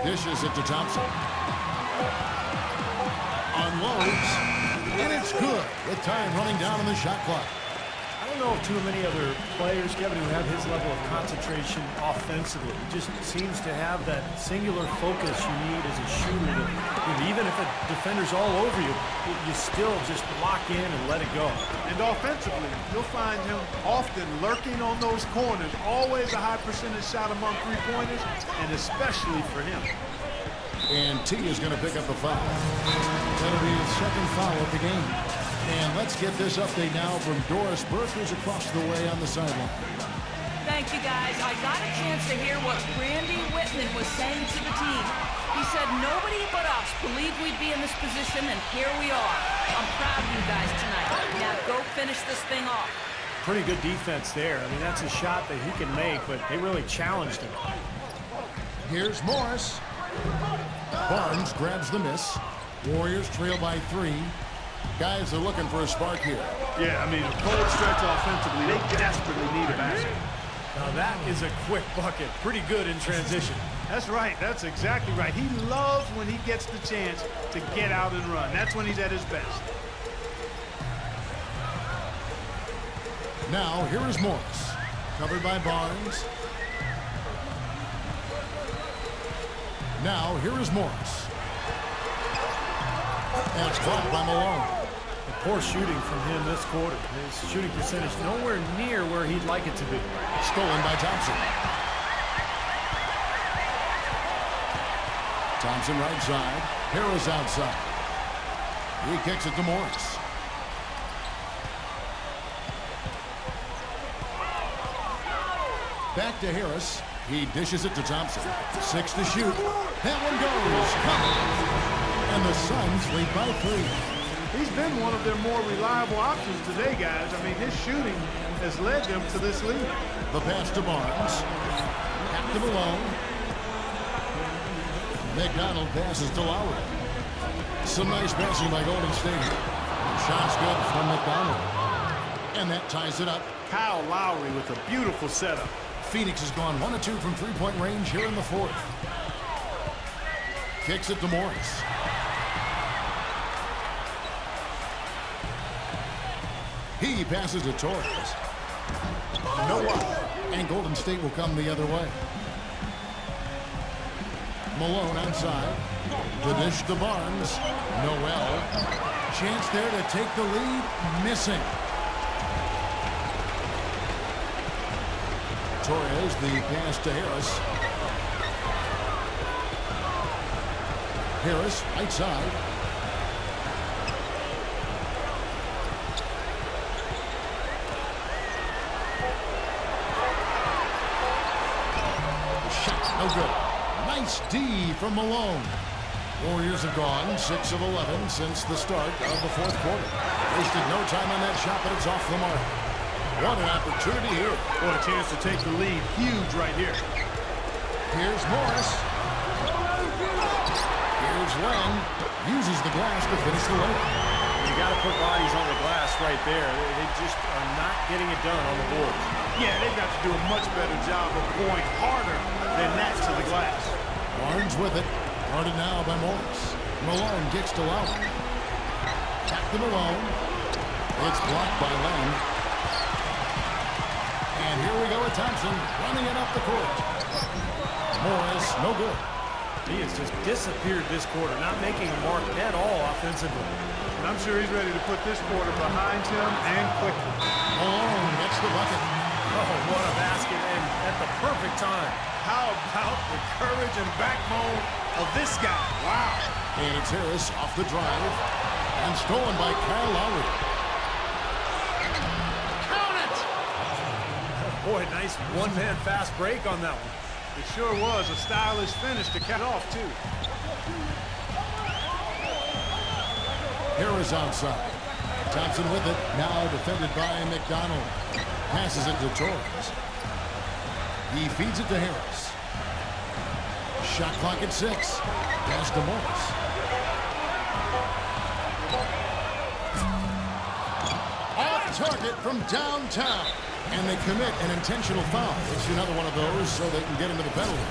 Dishes it to Thompson. Unloads. And it's good with time running down on the shot clock. I don't know of too many other players, Kevin, who have his level of concentration offensively. He just seems to have that singular focus you need as a shooter. Even if a defender's all over you, you still just lock in and let it go. And offensively, you'll find him often lurking on those corners. Always a high percentage shot among three-pointers, and especially for him. And T is going to pick up the foul. That'll be his 2nd foul of the game. And let's get this update now from Doris Burke, who's across the way on the sideline. Thank you, guys. I got a chance to hear what Randy Whitman was saying to the team. He said nobody but us believed we'd be in this position, and here we are. I'm proud of you guys tonight. Now go finish this thing off. Pretty good defense there. I mean, that's a shot that he can make, but they really challenged him. Here's Morris. Barnes grabs the miss. Warriors trail by 3. Guys are looking for a spark here. Yeah, I mean, a cold stretch offensively. They desperately need a basket. Now that is a quick bucket. Pretty good in transition. That's right. That's exactly right. He loves when he gets the chance to get out and run. That's when he's at his best. Now, here is Morris. Covered by Barnes. Now, here is Morris. And it's blocked by Malone. Poor shooting from him this quarter. His shooting percentage nowhere near where he'd like it to be. Stolen by Thompson. Thompson right side. Harris outside. He kicks it to Morris. Back to Harris. He dishes it to Thompson. 6 to shoot. That one goes. And the Suns lead by 3. He's been one of their more reliable options today, guys. I mean, his shooting has led them to this lead. The pass to Barnes. Back to Malone. McDonald passes to Lowry. Some nice passing by Golden State. Shot's good from McDonald. And that ties it up. Kyle Lowry with a beautiful setup. Phoenix has gone 1 of 2 from three-point range here in the fourth. Kicks it to Morris. He passes to Torres. No one. And Golden State will come the other way. Malone outside. The dish to Barnes. Noel. Chance there to take the lead. Missing. Torres, the pass to Harris. Harris, right side. Shot, no good. Nice D from Malone. Warriors have gone 6 of 11 since the start of the fourth quarter. Wasted no time on that shot, but it's off the mark. What an opportunity here. What a chance to take the lead. Huge right here. Here's Morris. Here's Len. Uses the glass to finish the layup. You got to put bodies on the glass right there. They just are not getting it done on the boards. Yeah, they've got to do a much better job of going harder than that to the glass. Barnes with it. Guarded now by Morris. Malone gets to Lowry. Back to Malone. It's blocked by Len. And here we go with Thompson running it up the court. Morris, no good. He has just disappeared this quarter, not making a mark at all offensively. And I'm sure he's ready to put this quarter behind him and quickly. Malone gets the bucket. Oh, what a basket, and at the perfect time. How about the courage and backbone of this guy? Wow. And it's Harris off the drive. And stolen by Kyle Lowry. Count it! Boy, nice one-man fast break on that one. It sure was a stylish finish to cut off, too. Harris outside. Thompson with it. Now defended by McDonald. Passes it to Torres. He feeds it to Harris. Shot clock at 6. Pass to Morris. Off target from downtown. And they commit an intentional foul. It's another one of those so they can get into the penalty.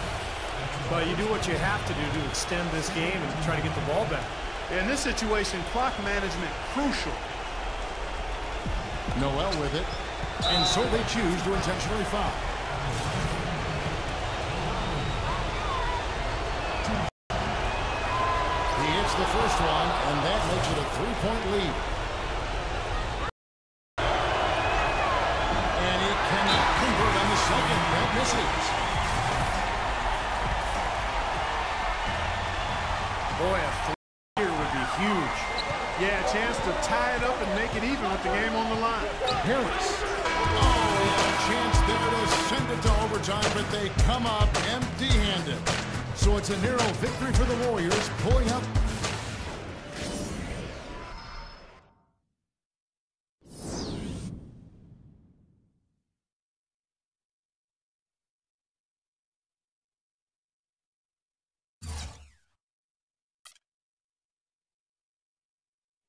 But you do what you have to do to extend this game and try to get the ball back. In this situation, clock management crucial. Noel with it. And so they choose to intentionally foul. He hits the first one, and that makes it a 3-point lead. And he cannot convert on the second. That misses. Boy, a three here would be huge. Yeah, a chance to tie it up and make it even with the game on the line. Harris. Oh, a chance there to send it to overtime, but they come up empty-handed. So it's a narrow victory for the Warriors, pulling up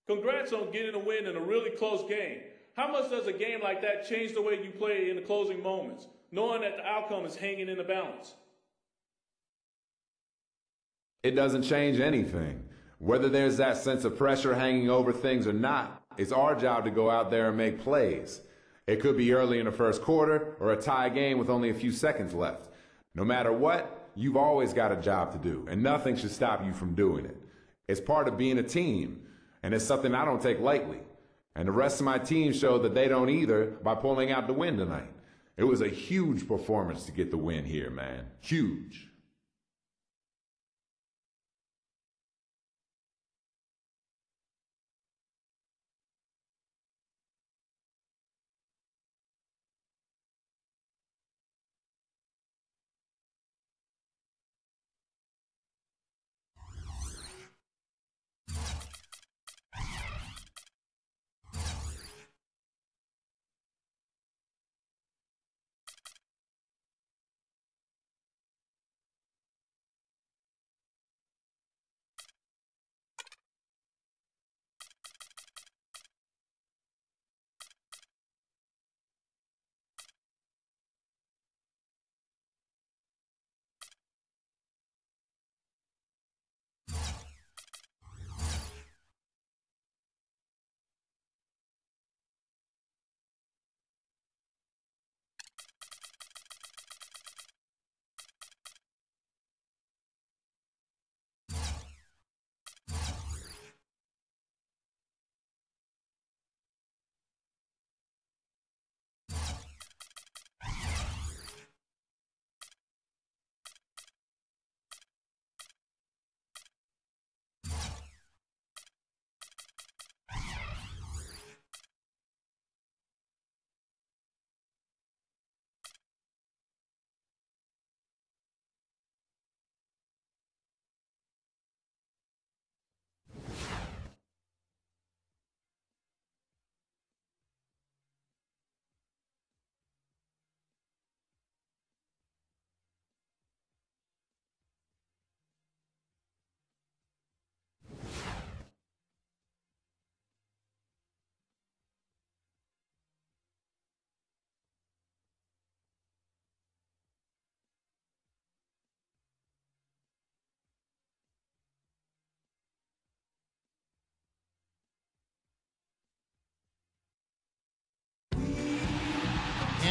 Congrats on getting a win in a really close game. How much does a game like that change the way you play in the closing moments, knowing that the outcome is hanging in the balance? It doesn't change anything. Whether there's that sense of pressure hanging over things or not, it's our job to go out there and make plays. It could be early in the first quarter or a tie game with only a few seconds left. No matter what, you've always got a job to do, and nothing should stop you from doing it. It's part of being a team, and it's something I don't take lightly. And the rest of my team showed that they don't either by pulling out the win tonight. It was a huge performance to get the win here, man. Huge.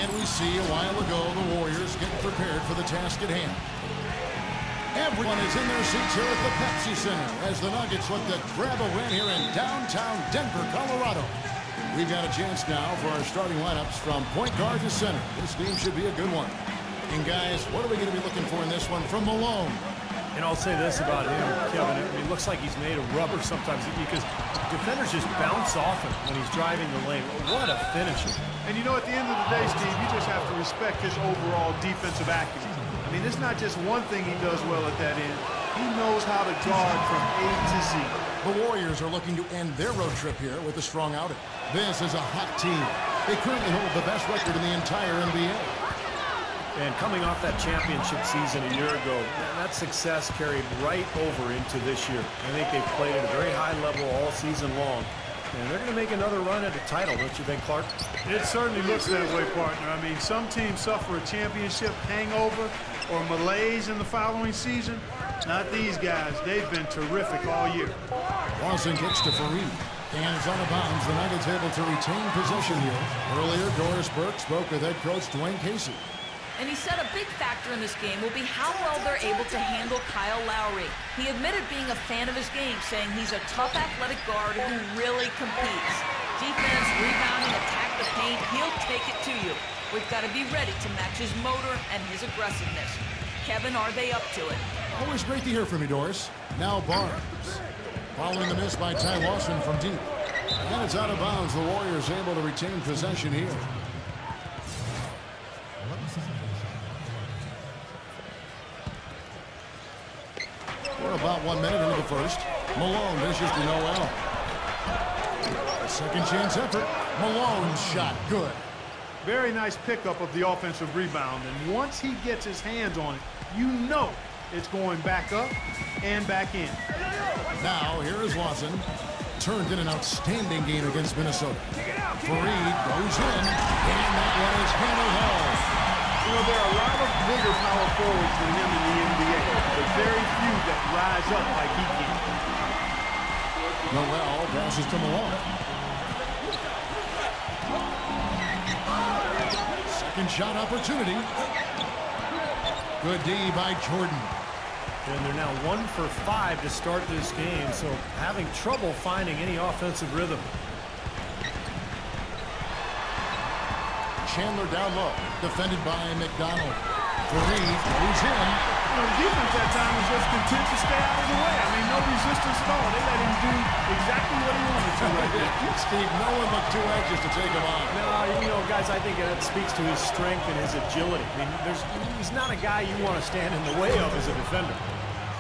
And we see a while ago the Warriors getting prepared for the task at hand. Everyone is in their seats here at the Pepsi Center as the Nuggets look to grab a win here in downtown Denver, Colorado. We've got a chance now for our starting lineups from point guard to center. This game should be a good one. And guys, what are we going to be looking for in this one from Malone? And I'll say this about him, Kevin. It looks like he's made of rubber sometimes because defenders just bounce off him when he's driving the lane. What a finisher. And you know, at the end of the day, Steve, you just have to respect his overall defensive acumen. I mean, it's not just one thing he does well at that end. He knows how to guard from A to Z. The Warriors are looking to end their road trip here with a strong outing. This is a hot team. They currently hold the best record in the entire NBA. And coming off that championship season a year ago, that success carried right over into this year. I think they've played at a very high level all season long. And they're going to make another run at a title, don't you think, Clark? It certainly looks that way, partner. I mean, some teams suffer a championship hangover or malaise in the following season. Not these guys. They've been terrific all year. Lawson kicks to Fareed. And it's out of bounds. The Nuggets able to retain possession here. Earlier, Doris Burke spoke with head coach Dwayne Casey. And he said a big factor in this game will be how well they're able to handle Kyle Lowry. He admitted being a fan of his game, saying he's a tough athletic guard who really competes. Defense, rebounding, attack the paint, he'll take it to you. We've got to be ready to match his motor and his aggressiveness. Kevin, are they up to it? Always great to hear from you, Doris. Now Barnes. Following the miss by Ty Lawson from deep. And it's out of bounds. The Warriors able to retain possession here. We're about 1 minute into the first. Malone dishes to Noel. A second chance effort. Malone's shot good. Very nice pickup of the offensive rebound. And once he gets his hands on it, you know it's going back up and back in. Now, here is Lawson. Turned in an outstanding game against Minnesota. Fareed goes in, and that one is handled home. You know, there are a lot of bigger power forwards than him in the NBA, but very few that rise up like he can. Noel passes to Malone. Second shot opportunity. Good D by Jordan. And they're now 1 for 5 to start this game, so having trouble finding any offensive rhythm. Chandler down low, defended by McDonald. Fareed goes in. You know, the defense that time was just content to stay out of the way. I mean, no resistance at all. They let him do exactly what he wanted to right there. Steve, no one looked too anxious to take him on. No, you know, guys, I think that speaks to his strength and his agility. I mean, he's not a guy you want to stand in the way of as a defender.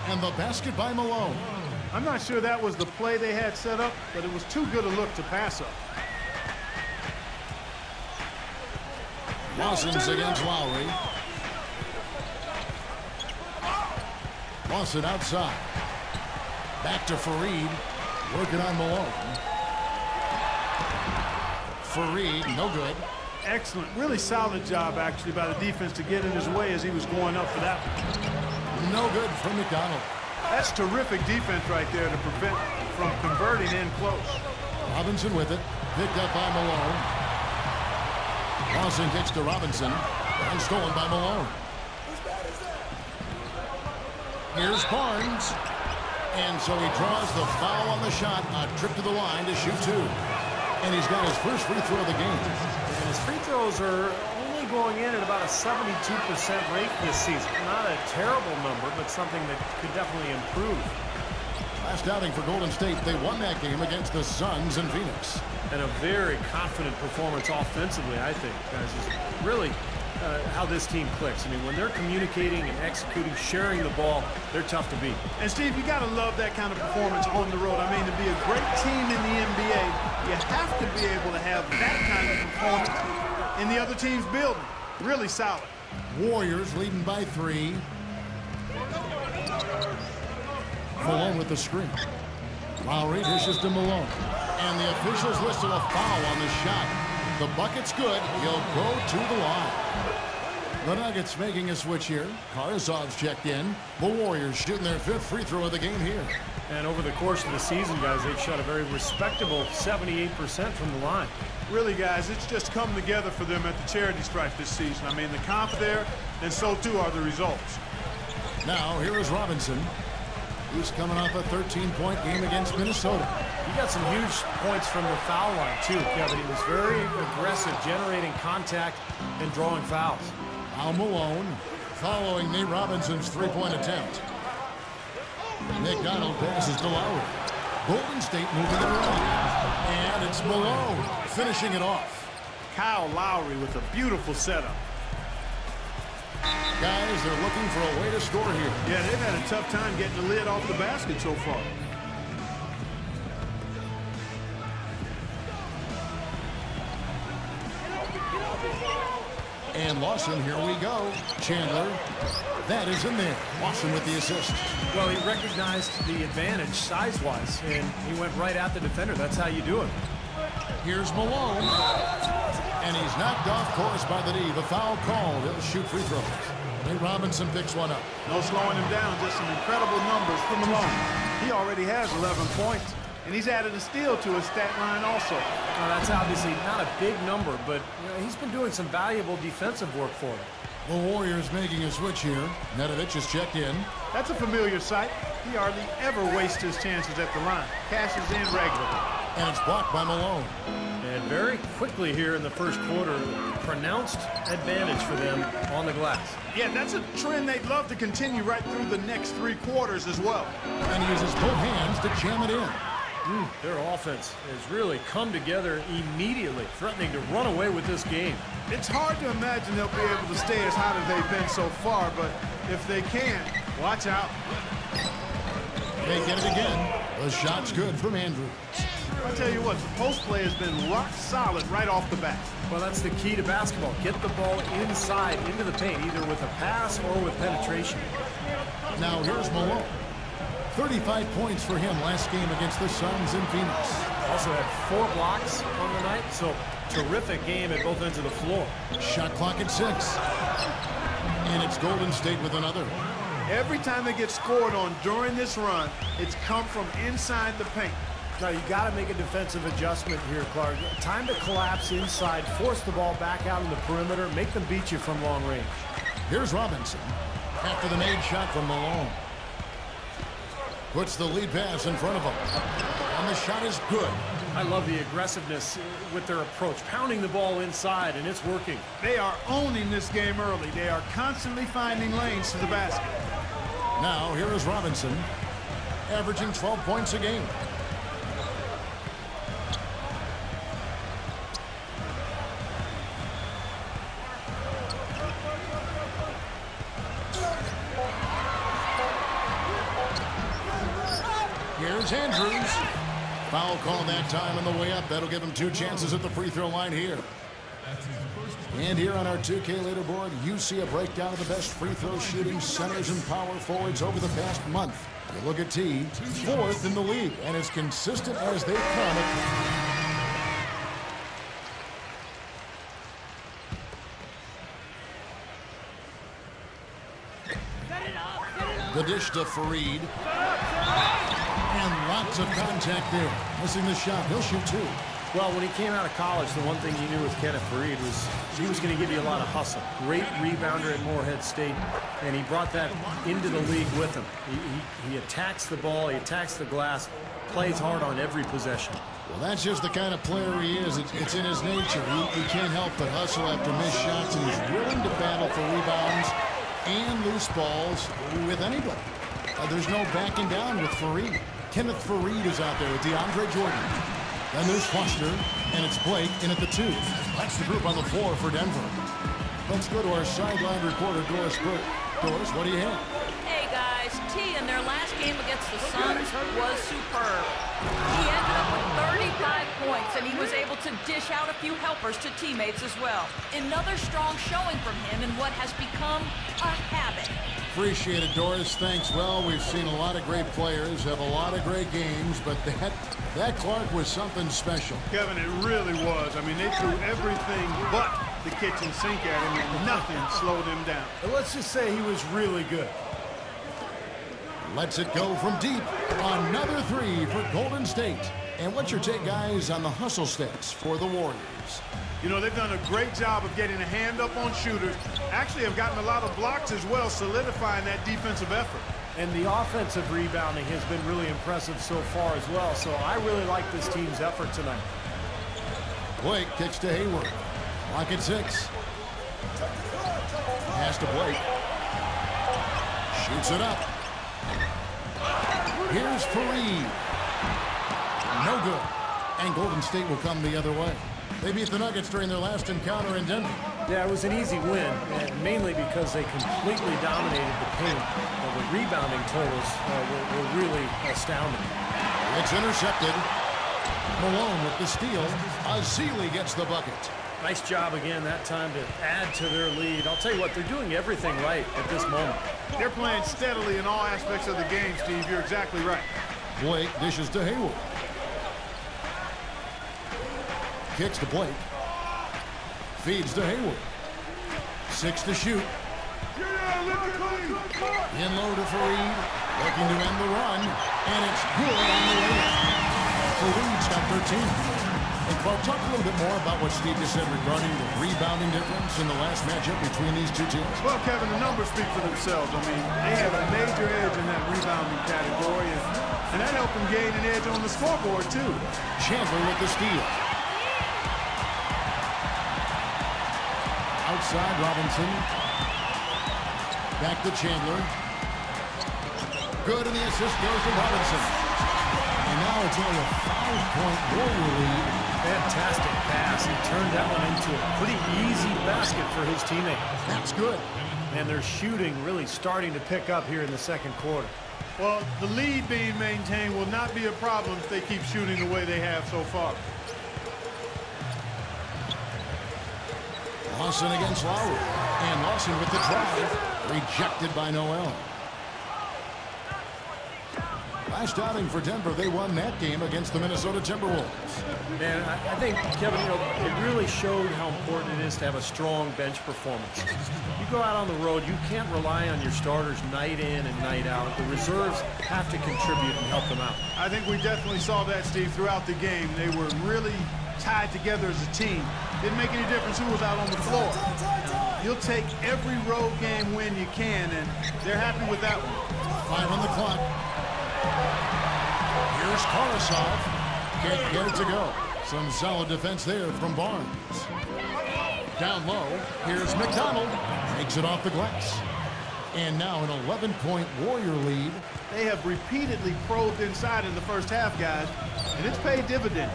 And the basket by Malone. I'm not sure that was the play they had set up, but it was too good a look to pass up. Lawson's against Lowry. Lawson outside. Back to Fareed. Working on Malone. Fareed, no good. Excellent. Really solid job, actually, by the defense to get in his way as he was going up for that one. No good from McDonald. That's terrific defense right there to prevent from converting in close. Robinson with it. Picked up by Malone. Lawson kicks to Robinson. And stolen by Malone. Here's Barnes. And so he draws the foul on the shot. A trip to the line to shoot two. And he's got his first free throw of the game. And his free throws are only going in at about a 72% rate this season. Not a terrible number, but something that could definitely improve. Last outing for Golden State, they won that game against the Suns in Phoenix. And a very confident performance offensively, I think, guys, is really how this team clicks. I mean, when they're communicating and executing, sharing the ball, they're tough to beat. And, Steve, you got to love that kind of performance on the road. I mean, to be a great team in the NBA, you have to be able to have that kind of performance in the other team's building. Really solid. Warriors leading by 3. Malone with the screen. Lowry dishes to Malone. And the officials whistle a foul on the shot. The bucket's good. He'll go to the line. The Nuggets making a switch here. Karsov's checked in. The Warriors shooting their 5th free throw of the game here. And over the course of the season, guys, they've shot a very respectable 78% from the line. Really, guys, it's just come together for them at the charity stripe this season. I mean, the comp there, and so too are the results. Now, here is Robinson. He's coming off a 13-point game against Minnesota. He got some huge points from the foul line, too, Kevin. He was very aggressive, generating contact and drawing fouls. Now Malone following Nate Robinson's three-point attempt. McDonald passes to Lowry. Golden State moving it around. And it's Malone finishing it off. Kyle Lowry with a beautiful setup. Guys, they're looking for a way to score here. Yeah, they've had a tough time getting the lid off the basket so far. And Lawson, here we go. Chandler, that is in there. Lawson with the assist. Well, he recognized the advantage size-wise, and he went right at the defender. That's how you do it. Here's Malone. And he's knocked off course by the D. The foul called. He'll shoot free throws. Nate Robinson picks one up. No slowing him down. Just some incredible numbers from Malone. He already has 11 points. And he's added a steal to his stat line also. Well, that's obviously not a big number, but he's been doing some valuable defensive work for him. The Warriors making a switch here. Nedovic is checked in. That's a familiar sight. He hardly ever wastes his chances at the line. Cashes in regularly. And it's blocked by Malone. And very quickly here in the first quarter, pronounced advantage for them on the glass. Yeah, that's a trend they'd love to continue right through the next 3 quarters as well. And he uses both hands to jam it in. Their offense has really come together immediately, threatening to run away with this game. It's hard to imagine they'll be able to stay as hot as they've been so far, but if they can, watch out. They get it again. The shot's good from Andrews. I'll tell you what, the post play has been rock solid right off the bat. Well, that's the key to basketball. Get the ball inside, into the paint, either with a pass or with penetration. Now here's Malone. 35 points for him last game against the Suns in Phoenix. Also had 4 blocks on the night, so terrific game at both ends of the floor. Shot clock at 6. And it's Golden State with another. Every time they get scored on during this run, it's come from inside the paint. Now, you got to make a defensive adjustment here, Clark. Time to collapse inside, force the ball back out in the perimeter, make them beat you from long range. Here's Robinson after the made shot from Malone. Puts the lead pass in front of him. And the shot is good. I love the aggressiveness with their approach, pounding the ball inside, and it's working. They are owning this game early. They are constantly finding lanes to the basket. Now, here is Robinson, averaging 12 points a game. Here's Andrews. Foul call that time on the way up. That'll give him 2 chances at the free throw line here. And here on our 2K leaderboard, you see a breakdown of the best free throw shooting centers and power forwards over the past month. You look at T, 4th in the league, and as consistent as they come. The dish to Fareed. And lots of contact there. Missing the shot. He'll shoot 2. Well, when he came out of college, the one thing you knew with Kenneth Fareed was he was going to give you a lot of hustle. Great rebounder at Morehead State, and he brought that into the league with him. He attacks the ball, he attacks the glass, plays hard on every possession. Well, that's just the kind of player he is. It's in his nature. He can't help but hustle after missed shots, and he's willing to battle for rebounds and loose balls with anybody. There's no backing down with Fareed. Kenneth Fareed is out there with DeAndre Jordan. Then there's Foster, and it's Blake in at the 2. That's the group on the floor for Denver. Let's go to our sideline reporter, Doris Burke. Doris, what do you have? Hey, guys. T in their last game against the Suns was superb. He ended up with 35 points, and he was able to dish out a few helpers to teammates as well. Another strong showing from him in what has become a habit. Appreciate it, Doris. Thanks. Well, we've seen a lot of great players have a lot of great games, but that Clark was something special. Kevin, it really was. I mean, they threw everything but the kitchen sink at him, and nothing slowed him down. But let's just say he was really good. Lets it go from deep. Another three for Golden State. And what's your take, guys, on the hustle stats for the Warriors? You know, they've done a great job of getting a hand up on shooters. Actually have gotten a lot of blocks as well, solidifying that defensive effort. And the offensive rebounding has been really impressive so far as well. So I really like this team's effort tonight. Blake kicks to Hayward. Clock at 6. Pass to Blake. Shoots it up. Here's Fareed. No good. And Golden State will come the other way. They beat the Nuggets during their last encounter in Denver. Yeah, it was an easy win, mainly because they completely dominated the paint. Well, the rebounding totals were really astounding. It's intercepted. Malone with the steal. Azili gets the bucket. Nice job again that time to add to their lead. I'll tell you what, they're doing everything right at this moment. They're playing steadily in all aspects of the game, Steve. You're exactly right. Blake dishes to Hayward. Kicks to Blake. Feeds to Hayward. 6 to shoot. In low to Fareed. Looking to end the run. And it's good on the way. Fareed's got 13. And Clark, talk a little bit more about what Steve just said regarding the rebounding difference in the last matchup between these two teams. Well, Kevin, the numbers speak for themselves. I mean, they have a major edge in that rebounding category, and that helped them gain an edge on the scoreboard, too. Chandler with the steal. Outside, Robinson. Back to Chandler. Good, and the assist goes to Robinson. And now it's only a 5-point Warrior lead. Fantastic pass. He turned that one into a pretty easy basket for his teammate. That's good. And their shooting really starting to pick up here in the second quarter. Well, the lead being maintained will not be a problem if they keep shooting the way they have so far. Lawson against Lowry. And Lawson with the drive. Rejected by Noel. Last outing for Denver, they won that game against the Minnesota Timberwolves. And I think, Kevin, you know, it really showed how important it is to have a strong bench performance. You go out on the road, you can't rely on your starters night in and night out. The reserves have to contribute and help them out. I think we definitely saw that, Steve, throughout the game. They were really tied together as a team. Didn't make any difference who was out on the floor. You'll take every road game win you can, and they're happy with that one. 5 on the clock. Here's Karasov. Can't get it to go. Some solid defense there from Barnes. Down low, here's McDonald. Takes it off the glass. And now an 11-point Warrior lead. They have repeatedly probed inside in the first half, guys, and it's paid dividend.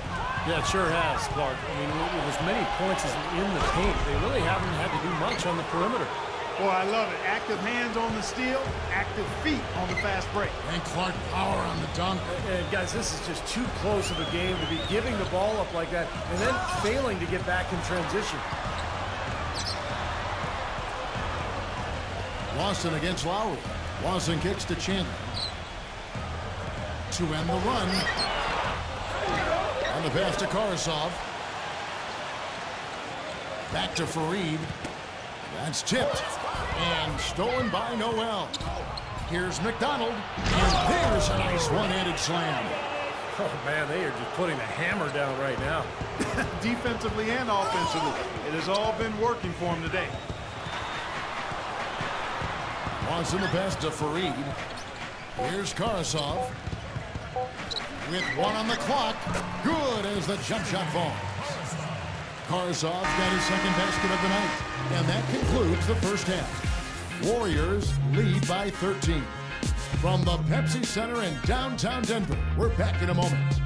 Yeah, it sure has, Clark. I mean, with as many points as in the paint, they really haven't had to do much on the perimeter. Boy, I love it. Active hands on the steal, active feet on the fast break. And Clark power on the dunk. And guys, this is just too close of a game to be giving the ball up like that and then failing to get back in transition. Lawson against Lowry. Lawson kicks to Chandler. To end the run. On the pass to Karasov. Back to Fareed. That's tipped. And stolen by Noel. Here's McDonald. And there's a nice one-handed slam. Oh, man, they are just putting the hammer down right now. Defensively and offensively. It has all been working for him today. Wants in the pass to Fareed. Here's Karasov. With 1 on the clock. Good as the jump shot falls. Karasov's got his second basket of the night. And that concludes the first half. Warriors lead by 13. From the Pepsi Center in downtown Denver, we're back in a moment.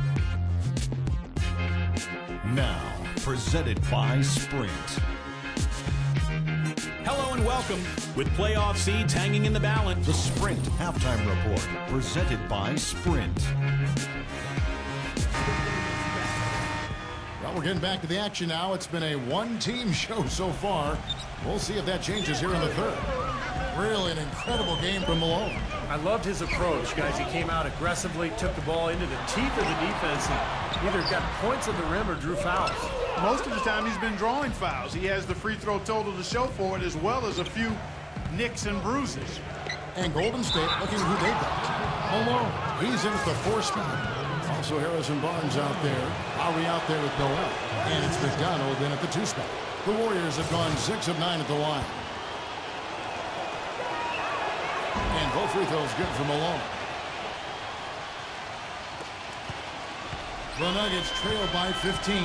Now, presented by Sprint. Hello and welcome. With playoff seeds hanging in the balance. The Sprint Halftime Report, presented by Sprint. Well, we're getting back to the action now. It's been a one-team show so far. We'll see if that changes here in the third. Really an incredible game from Malone. I loved his approach, guys. He came out aggressively, took the ball into the teeth of the defense, and either got points at the rim or drew fouls. Most of the time he's been drawing fouls. He has the free throw total to show for it, as well as a few nicks and bruises. And Golden State looking who they've got. Malone, he's in at the 4 spot. Also Harrison Barnes out there. Lowry out there with Noel. And it's McDonald in at the 2 spot. The Warriors have gone 6 of 9 at the line. And both free throws good for Malone. The Nuggets trail by 15.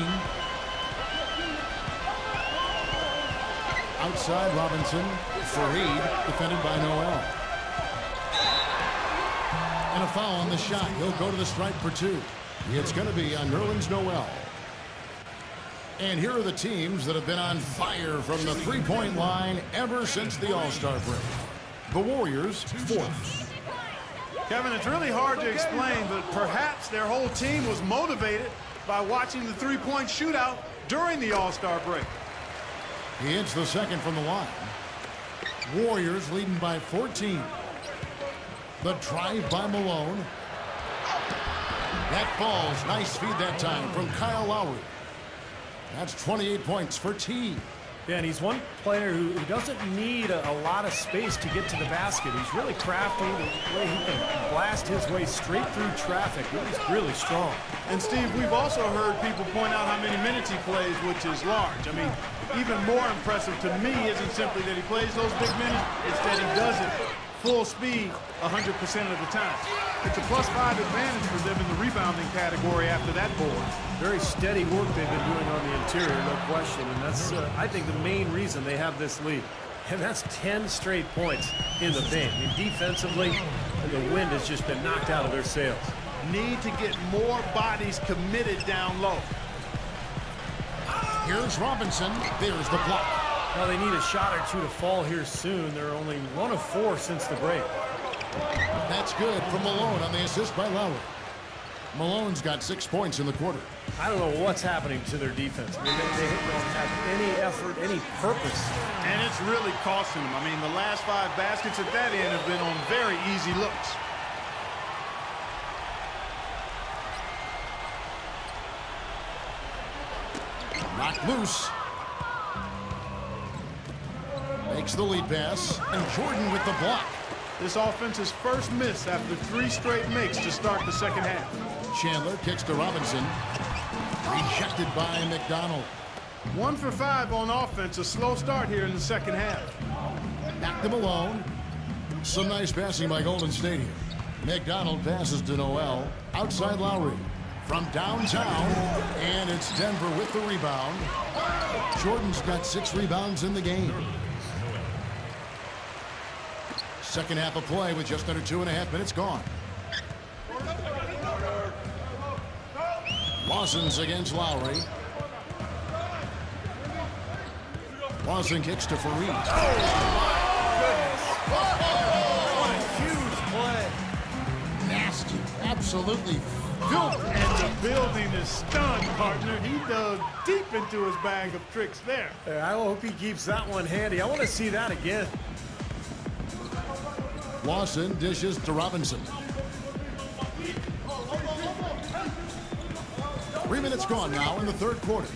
Outside Robinson. Fareed defended by Noel. And a foul on the shot. He'll go to the stripe for 2. It's going to be on Nerlens Noel. And here are the teams that have been on fire from the three-point line ever since the All-Star break. The Warriors, 4th. Kevin, it's really hard to explain, but perhaps their whole team was motivated by watching the three-point shootout during the All-Star break. He hits the second from the line. Warriors leading by 14. The drive by Malone. That falls. Nice feed that time from Kyle Lowry. That's 28 points for T. Yeah, and he's one player who doesn't need a lot of space to get to the basket. He's really crafty. The way he can blast his way straight through traffic. He's really strong. And, Steve, we've also heard people point out how many minutes he plays, which is large. I mean, even more impressive to me isn't simply that he plays those big minutes. It's that he does it full speed 100% of the time. It's a +5 advantage for them in the rebounding category after that board. Very steady work they've been doing on the interior, no question. And that's, I think, the main reason they have this lead. And that's 10 straight points in the paint. I mean, defensively, the wind has just been knocked out of their sails. Need to get more bodies committed down low. Here's Robinson. There's the block. Well, they need a shot or 2 to fall here soon. They're only 1 of 4 since the break. That's good from Malone on the assist by Lowry. Malone's got 6 points in the quarter. I don't know what's happening to their defense. I mean, they don't have any effort, any purpose. And it's really costing them. I mean, the last 5 baskets at that end have been on very easy looks. Knocked loose. Makes the lead pass. And Jordan with the block. This offense's first miss after 3 straight makes to start the second half. Chandler kicks to Robinson. Rejected by McDonald. 1 for 5 on offense. A slow start here in the second half. Back to Malone. Some nice passing by Golden State here. McDonald passes to Noel. Outside Lowry. From downtown. And it's Denver with the rebound. Jordan's got 6 rebounds in the game. Second half of play with just under 2.5 minutes gone. Lawson's against Lowry. Lawson kicks to Fareed. Oh, what a huge play. Nasty. Absolutely filthy. And the building is stunned, partner. He dug deep into his bag of tricks there. I hope he keeps that one handy. I want to see that again. Lawson dishes to Robinson. 3 minutes gone now in the third quarter.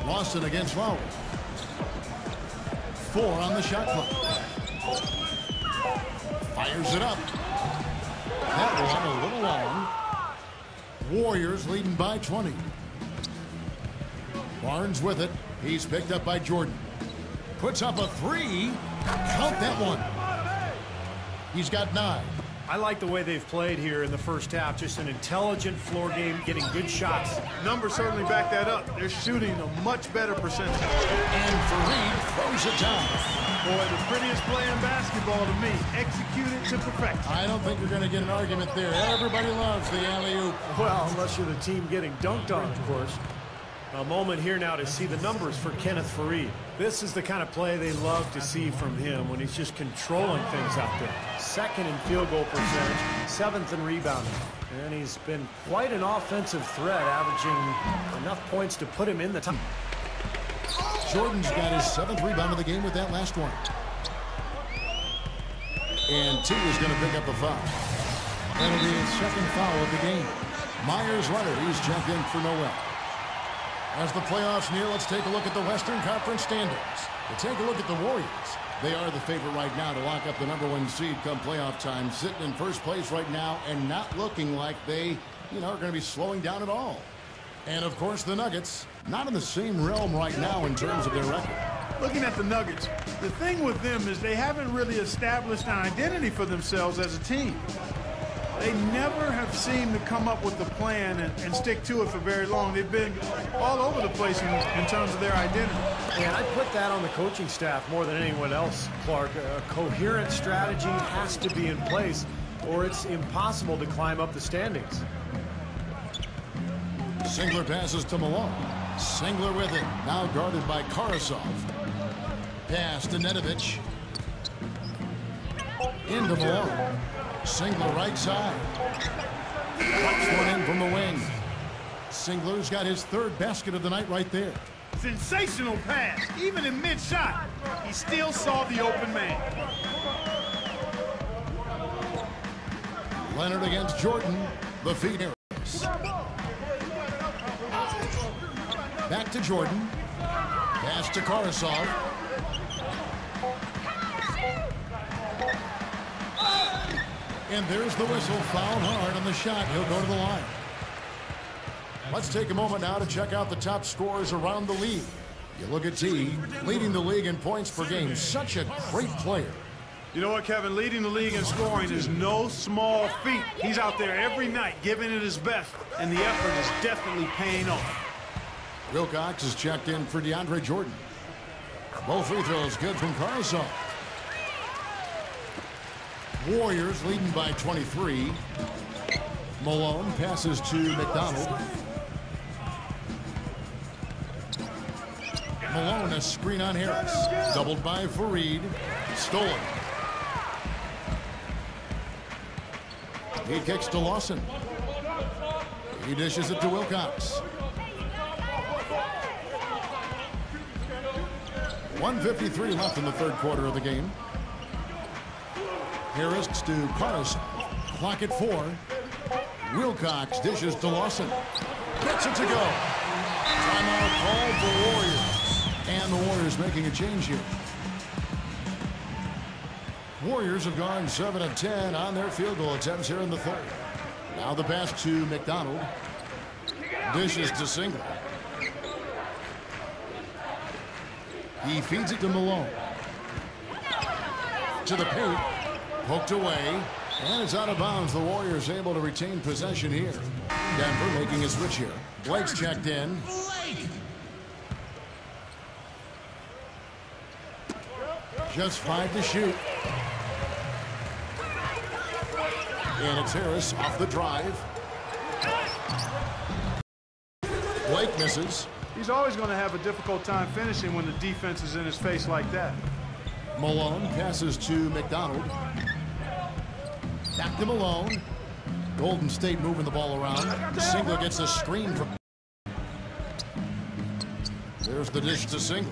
Lawson against Lowry. 4 on the shot clock. Fires it up. That one a little long. Warriors leading by 20. Barnes with it. He's picked up by Jordan. Puts up a 3. Count that one. He's got 9. I like the way they've played here in the first half. Just an intelligent floor game, getting good shots. Numbers certainly back that up. They're shooting a much better percentage. And Fareed throws it down. Boy, the prettiest play in basketball to me. Executed to perfection. I don't think you're going to get an argument there. Everybody loves the alley-oop. Well, unless you're the team getting dunked on, of course. A moment here now to see the numbers for Kenneth Fareed. This is the kind of play they love to see from him when he's just controlling things out there. 2nd in field goal percentage, 7th in rebounding. And he's been quite an offensive threat, averaging enough points to put him in the top. Jordan's got his 7th rebound of the game with that last one. And T is going to pick up a foul. That'll be his 2nd foul of the game. Myers-Leonard, he's checked in for Noel. As the playoffs near, let's take a look at the Western Conference standings. To take a look at the Warriors, they are the favorite right now to lock up the #1 seed come playoff time, sitting in first place right now and not looking like they, are going to be slowing down at all. And, of course, the Nuggets, not in the same realm right now in terms of their record. Looking at the Nuggets, the thing with them is they haven't really established an identity for themselves as a team. They never have seemed to come up with a plan and stick to it for very long. They've been all over the place in terms of their identity. And I put that on the coaching staff more than anyone else, Clark. A coherent strategy has to be in place, or it's impossible to climb up the standings. Singler passes to Malone. Singler with it. Now guarded by Karasov. Pass to Nedovic. Into Malone. Singler right side. Pops one in from the wing. Singler's got his third basket of the night right there. Sensational pass. Even in mid-shot, he still saw the open man. Leonard against Jordan. The feed here. Back to Jordan. Pass to Karasov. And there's the whistle. Fouled hard on the shot. He'll go to the line. Let's take a moment now to check out the top scorers around the league. You look at T, leading the league in points per game. Such a great player. You know what, Kevin? Leading the league in scoring is no small feat. He's out there every night giving it his best, and the effort is definitely paying off. Wilcox is checked in for DeAndre Jordan. Both free throws good from Karasov. Warriors leading by 23. Malone passes to McDonald. Malone, a screen on Harris. Doubled by Fareed. Stolen. He kicks to Lawson. He dishes it to Wilcox. 1:53 left in the third quarter of the game. Harris to Karasov. Clock at 4. Wilcox dishes to Lawson. Gets it to go. Timeout called the Warriors. And the Warriors making a change here. Warriors have gone 7 of 10 on their field goal attempts here in the third. Now the pass to McDonald. Dishes to Singler. He feeds it to Malone. To the paint. Poked away. And it's out of bounds. The Warriors able to retain possession here. Denver making a switch here. Blake's checked in. Just 5 to shoot. And it's Harris off the drive. Blake misses. He's always going to have a difficult time finishing when the defense is in his face like that. Malone passes to McDonald. Back to Malone. Golden State moving the ball around. Singler gets a screen from. There's the dish to Singler.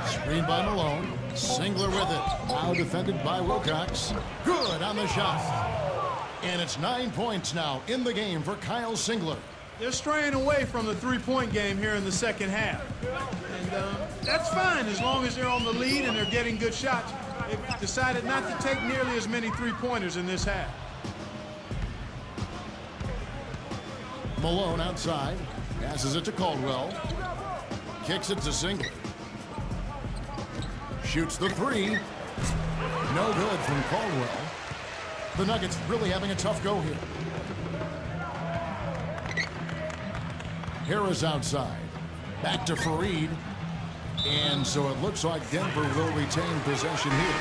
Screen by Malone. Singler with it. Now defended by Wilcox. Good on the shot. And it's 9 points now in the game for Kyle Singler. They're straying away from the three-point game here in the second half. And that's fine as long as they're on the lead and they're getting good shots. They've decided not to take nearly as many three-pointers in this half. Malone outside. Passes it to Caldwell. Kicks it to Singler. Shoots the three. No good from Caldwell. The Nuggets really having a tough go here. Harris outside. Back to Fareed. And so it looks like Denver will retain possession here.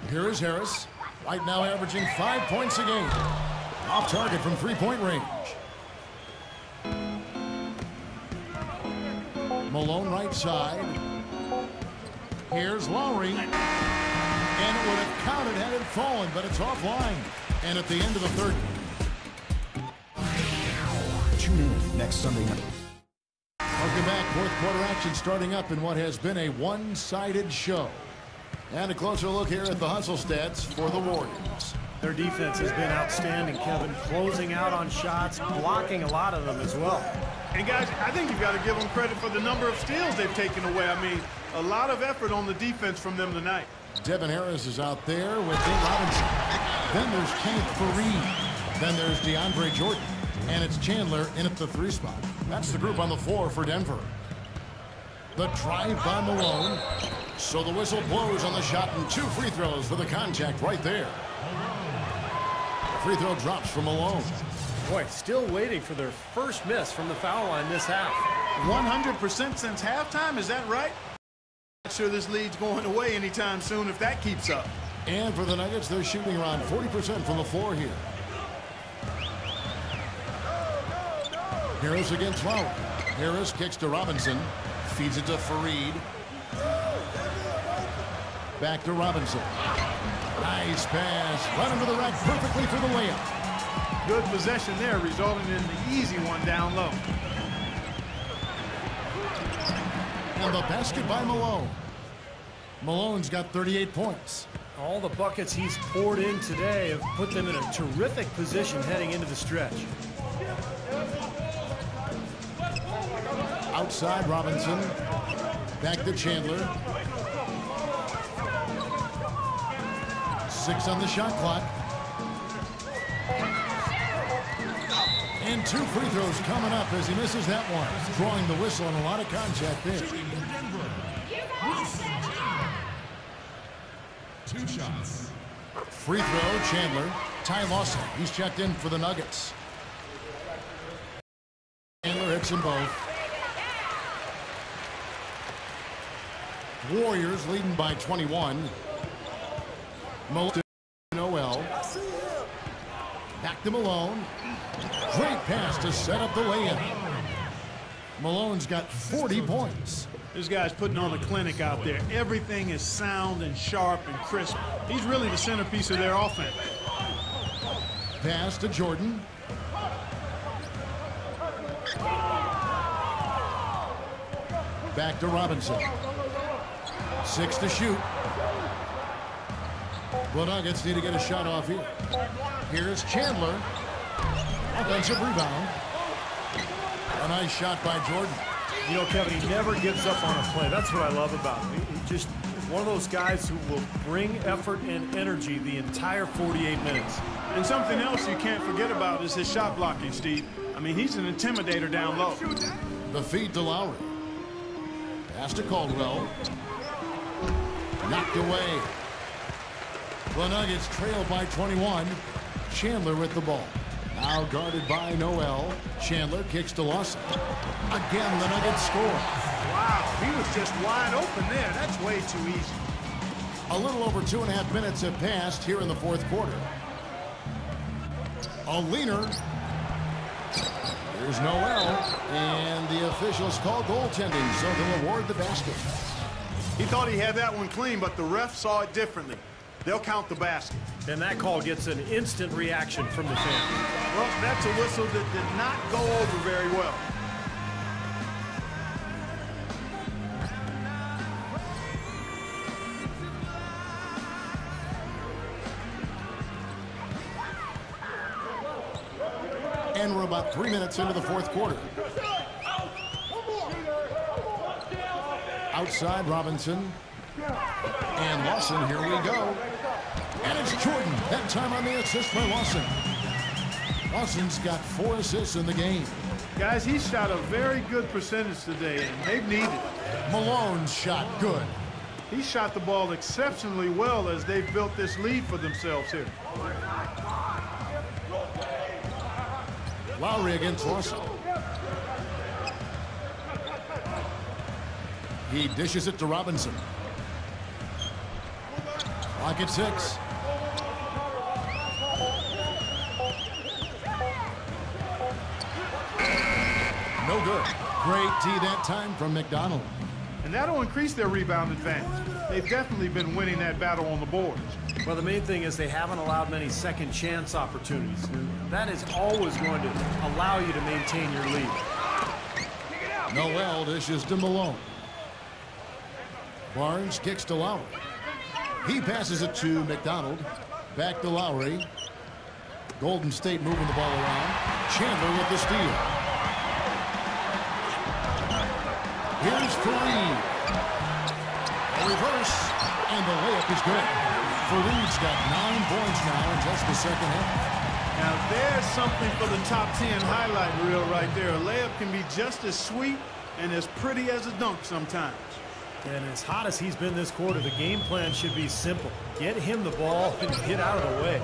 Here is Harris. Right now averaging 5 points a game. Off target from three-point range. Malone right side. Here's Lowry. And it would have counted had it fallen, but it's offline. And at the end of the third. Tune in next Sunday night. Welcome back. Fourth quarter action starting up in what has been a one-sided show. And a closer look here at the hustle stats for the Warriors. Their defense has been outstanding, Kevin, closing out on shots, blocking a lot of them as well. And guys, I think you've got to give them credit for the number of steals they've taken away. I mean, a lot of effort on the defense from them tonight. Devin Harris is out there with Dave Robinson. Then there's Kenneth Faried. Then there's DeAndre Jordan. And it's Chandler in at the 3 spot. That's the group on the floor for Denver. The drive by Malone. So the whistle blows on the shot and 2 free throws for the contact right there. The free throw drops from Malone. Boy, still waiting for their first miss from the foul line this half. 100% since halftime, is that right? Not sure this lead's going away anytime soon if that keeps up. And for the Nuggets, they're shooting around 40% from the floor here. Harris against Lowry. Harris kicks to Robinson. Feeds it to Faried. Back to Robinson. Nice pass. Right under the rack perfectly for the layup. Good possession there, resulting in the easy one down low. And the basket by Malone. Malone's got 38 points. All the buckets he's poured in today have put them in a terrific position heading into the stretch. Outside Robinson. Back to Chandler. 6 on the shot clock. And 2 free throws coming up as he misses that one. Drawing the whistle and a lot of contact there. 2 shots. Free throw, Chandler. Ty Lawson, he's checked in for the Nuggets. Chandler hits them both. Warriors leading by 21. Malone to Noel. Back to Malone. Great pass to set up the layup. Malone's got 40 points. This guy's putting on a clinic out there. Everything is sound and sharp and crisp. He's really the centerpiece of their offense. Pass to Jordan. Back to Robinson. 6 to shoot. The Nuggets need to get a shot off here. Here's Chandler. Offensive rebound. A nice shot by Jordan. You know, Kevin, he never gives up on a play. That's what I love about him. He just is one of those guys who will bring effort and energy the entire 48 minutes. And something else you can't forget about is his shot blocking, Steve. I mean, he's an intimidator down low. The feed to Lowry. Pass to Caldwell. Knocked away. The Nuggets trail by 21. Chandler with the ball. Now guarded by Noel. Chandler kicks to Lawson. Again, the Nuggets score. Wow, he was just wide open there. That's way too easy. A little over 2.5 minutes have passed here in the fourth quarter. A leaner. Here's Noel. And the officials call goaltending, so they'll award the basket. He thought he had that one clean, but the ref saw it differently. They'll count the basket. And that call gets an instant reaction from the fans. Well, that's a whistle that did not go over very well. And we're about 3 minutes into the fourth quarter. Outside Robinson. And Lawson, here we go. And it's Jordan, that time on the assist by Lawson. Lawson's got 4 assists in the game. Guys, he shot a very good percentage today, and they've needed it. Malone's shot good. He shot the ball exceptionally well as they've built this lead for themselves here. Lowry against Lawson. He dishes it to Robinson. Clock at 6. No good. Great D that time from McDonald. And that'll increase their rebound advantage. They've definitely been winning that battle on the boards. Well, the main thing is they haven't allowed many second chance opportunities. That is always going to allow you to maintain your lead. Noel dishes to Malone. Barnes kicks to Lowry. He passes it to McDonald. Back to Lowry. Golden State moving the ball around. Chandler with the steal. Here's Fareed. A reverse, and the layup is good. Fareed's got 9 points now in just the second half. Now there's something for the top 10 highlight reel right there. A layup can be just as sweet and as pretty as a dunk sometimes. And as hot as he's been this quarter, the game plan should be simple. Get him the ball and get out of the way.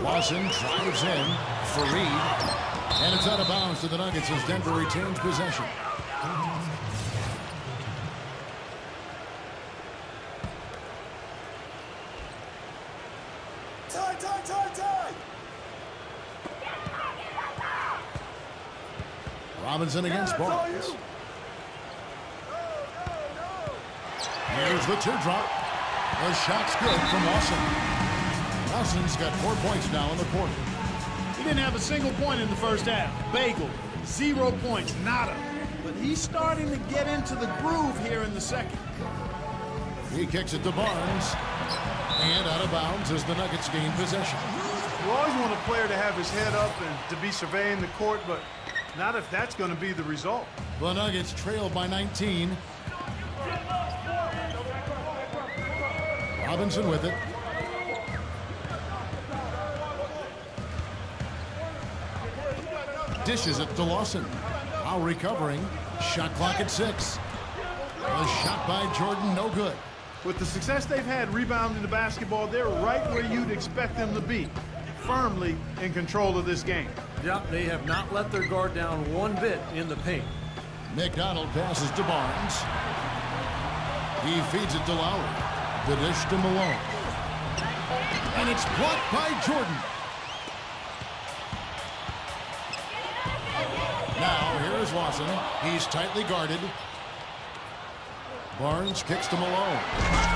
Lawson drives in. Fareed. And it's out of bounds to the Nuggets as Denver retains possession. Tie! Robinson against Barnes. Here's the teardrop. The shot's good from Lawson. Lawson's got 4 points now in the quarter. He didn't have a single point in the first half. Bagel, 0 points, nada. But he's starting to get into the groove here in the second. He kicks it to Barnes. And out of bounds as the Nuggets gain possession. You always want a player to have his head up and to be surveying the court, but not if that's going to be the result. The Nuggets trail by 19. Robinson with it. Dishes it to Lawson. Now recovering. Shot clock at 6. A shot by Jordan, no good. With the success they've had rebounding the basketball, they're right where you'd expect them to be. Firmly in control of this game. Yep, they have not let their guard down one bit in the paint. McDonald passes to Barnes. He feeds it to Lowry. The dish to Malone. And it's blocked by Jordan. Now here is Lawson. He's tightly guarded. Barnes kicks to Malone.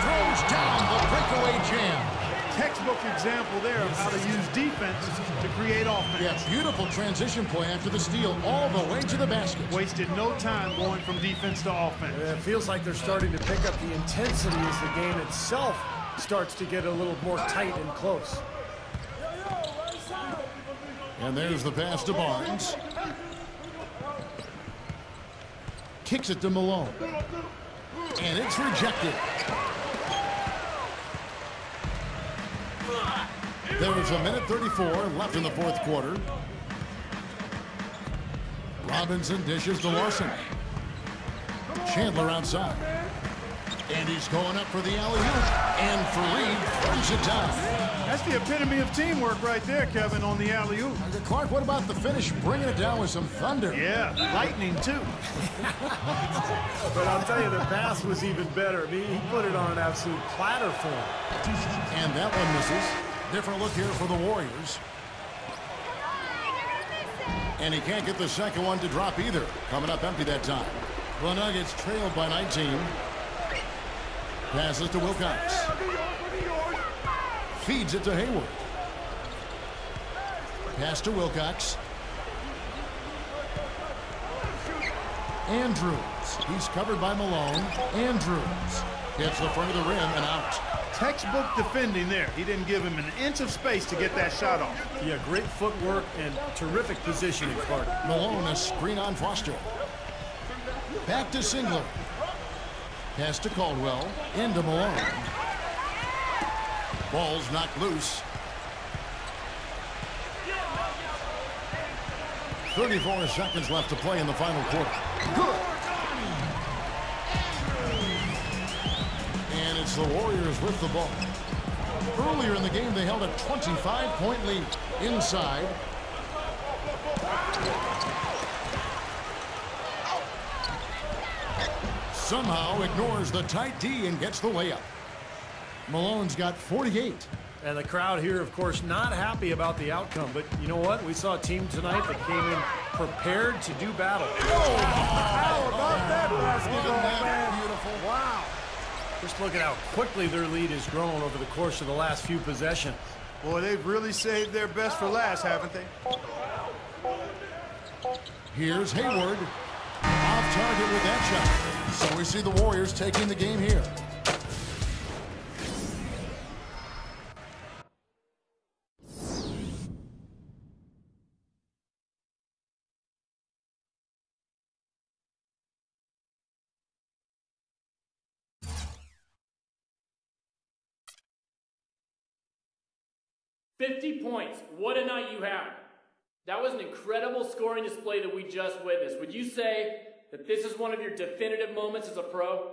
Throws down the breakaway jam. Textbook example there of how to use defense to create offense. Yeah, beautiful transition play after the steal all the way to the basket. Wasted no time going from defense to offense. It feels like they're starting to pick up the intensity as the game itself starts to get a little more tight and close. And there's the pass to Barnes. Kicks it to Malone. And it's rejected. There's a minute 34 left in the fourth quarter. Robinson dishes to Lawson. Chandler outside. And he's going up for the alley-oop. And Fareed throws it down. That's the epitome of teamwork right there, Kevin, on the alley-oop. Clark, what about the finish? Bringing it down with some thunder. Yeah, lightning, too. But I'll tell you, the pass was even better. I mean, he put it on an absolute platter for him. And that one misses. Different look here for the Warriors. And he can't get the second one to drop either. Coming up empty that time. The Nuggets trailed by 19. Passes to Wilcox. Feeds it to Hayward. Pass to Wilcox. Andrews. He's covered by Malone. Andrews hits the front of the rim and out. Textbook defending there. He didn't give him an inch of space to get that shot off. Yeah, great footwork and terrific positioning, Clark. Malone, a screen on Foster. Back to Singler. Pass to Caldwell. Into Malone. Ball's knocked loose. 34 seconds left to play in the final quarter. Good. And it's the Warriors with the ball. Earlier in the game, they held a 25-point lead inside. Somehow ignores the tight D and gets the layup. Malone's got 48. And the crowd here, of course, not happy about the outcome. But you know what? We saw a team tonight that came in prepared to do battle. Oh, how about that basketball, man? Beautiful. Wow. Just look at how quickly their lead has grown over the course of the last few possessions. Boy, they've really saved their best for last, haven't they? Here's Hayward. Off off target with that shot. So we see the Warriors taking the game here. $50 points. What a night you had. That was an incredible scoring display that we just witnessed. Would you say that this is one of your definitive moments as a pro?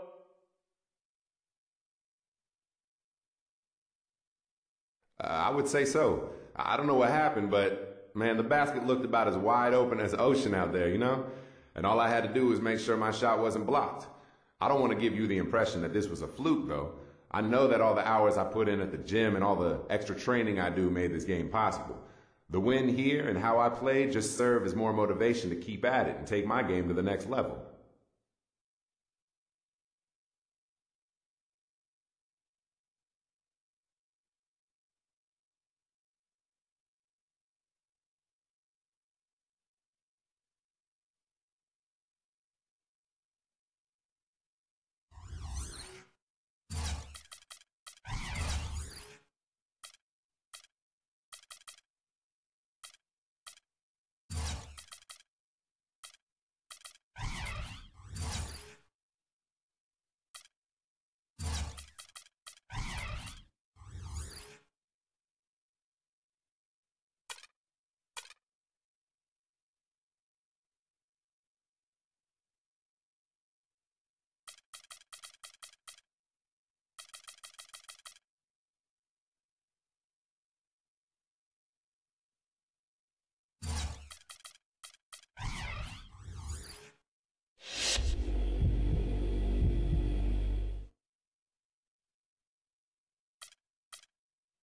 I would say so. I don't know what happened, but, man, the basket looked about as wide open as the ocean out there, you know? And all I had to do was make sure my shot wasn't blocked. I don't want to give you the impression that this was a fluke, though. I know that all the hours I put in at the gym and all the extra training I do made this game possible. The win here and how I played just serve as more motivation to keep at it and take my game to the next level.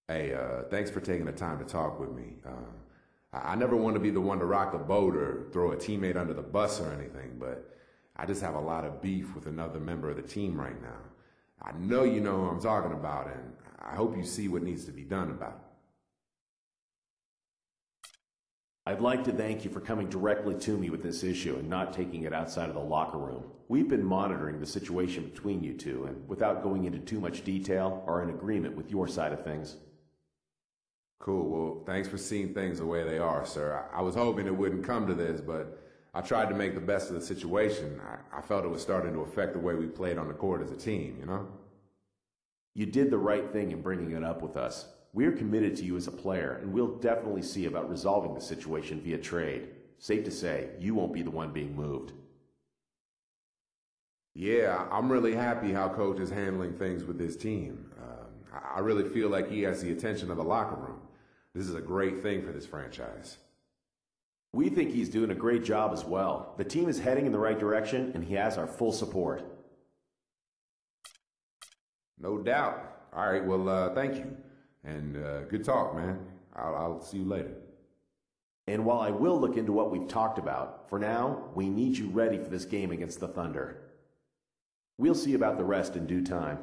Hey, thanks for taking the time to talk with me. I never want to be the one to rock the boat or throw a teammate under the bus or anything, but I just have a lot of beef with another member of the team right now. I know you know who I'm talking about, and I hope you see what needs to be done about it. I'd like to thank you for coming directly to me with this issue and not taking it outside of the locker room. We've been monitoring the situation between you two, and without going into too much detail, are in agreement with your side of things. Cool. Well, thanks for seeing things the way they are, sir. I was hoping it wouldn't come to this, but I tried to make the best of the situation. I felt it was starting to affect the way we played on the court as a team, you know? You did the right thing in bringing it up with us. We're committed to you as a player, and we'll definitely see about resolving the situation via trade. Safe to say, you won't be the one being moved. Yeah, I'm really happy how Coach is handling things with his team. I really feel like he has the attention of the locker room. This is a great thing for this franchise. We think he's doing a great job as well. The team is heading in the right direction, and he has our full support. No doubt. All right, well, thank you. And good talk, man. I'll see you later. And while I will look into what we've talked about, for now, we need you ready for this game against the Thunder. We'll see about the rest in due time.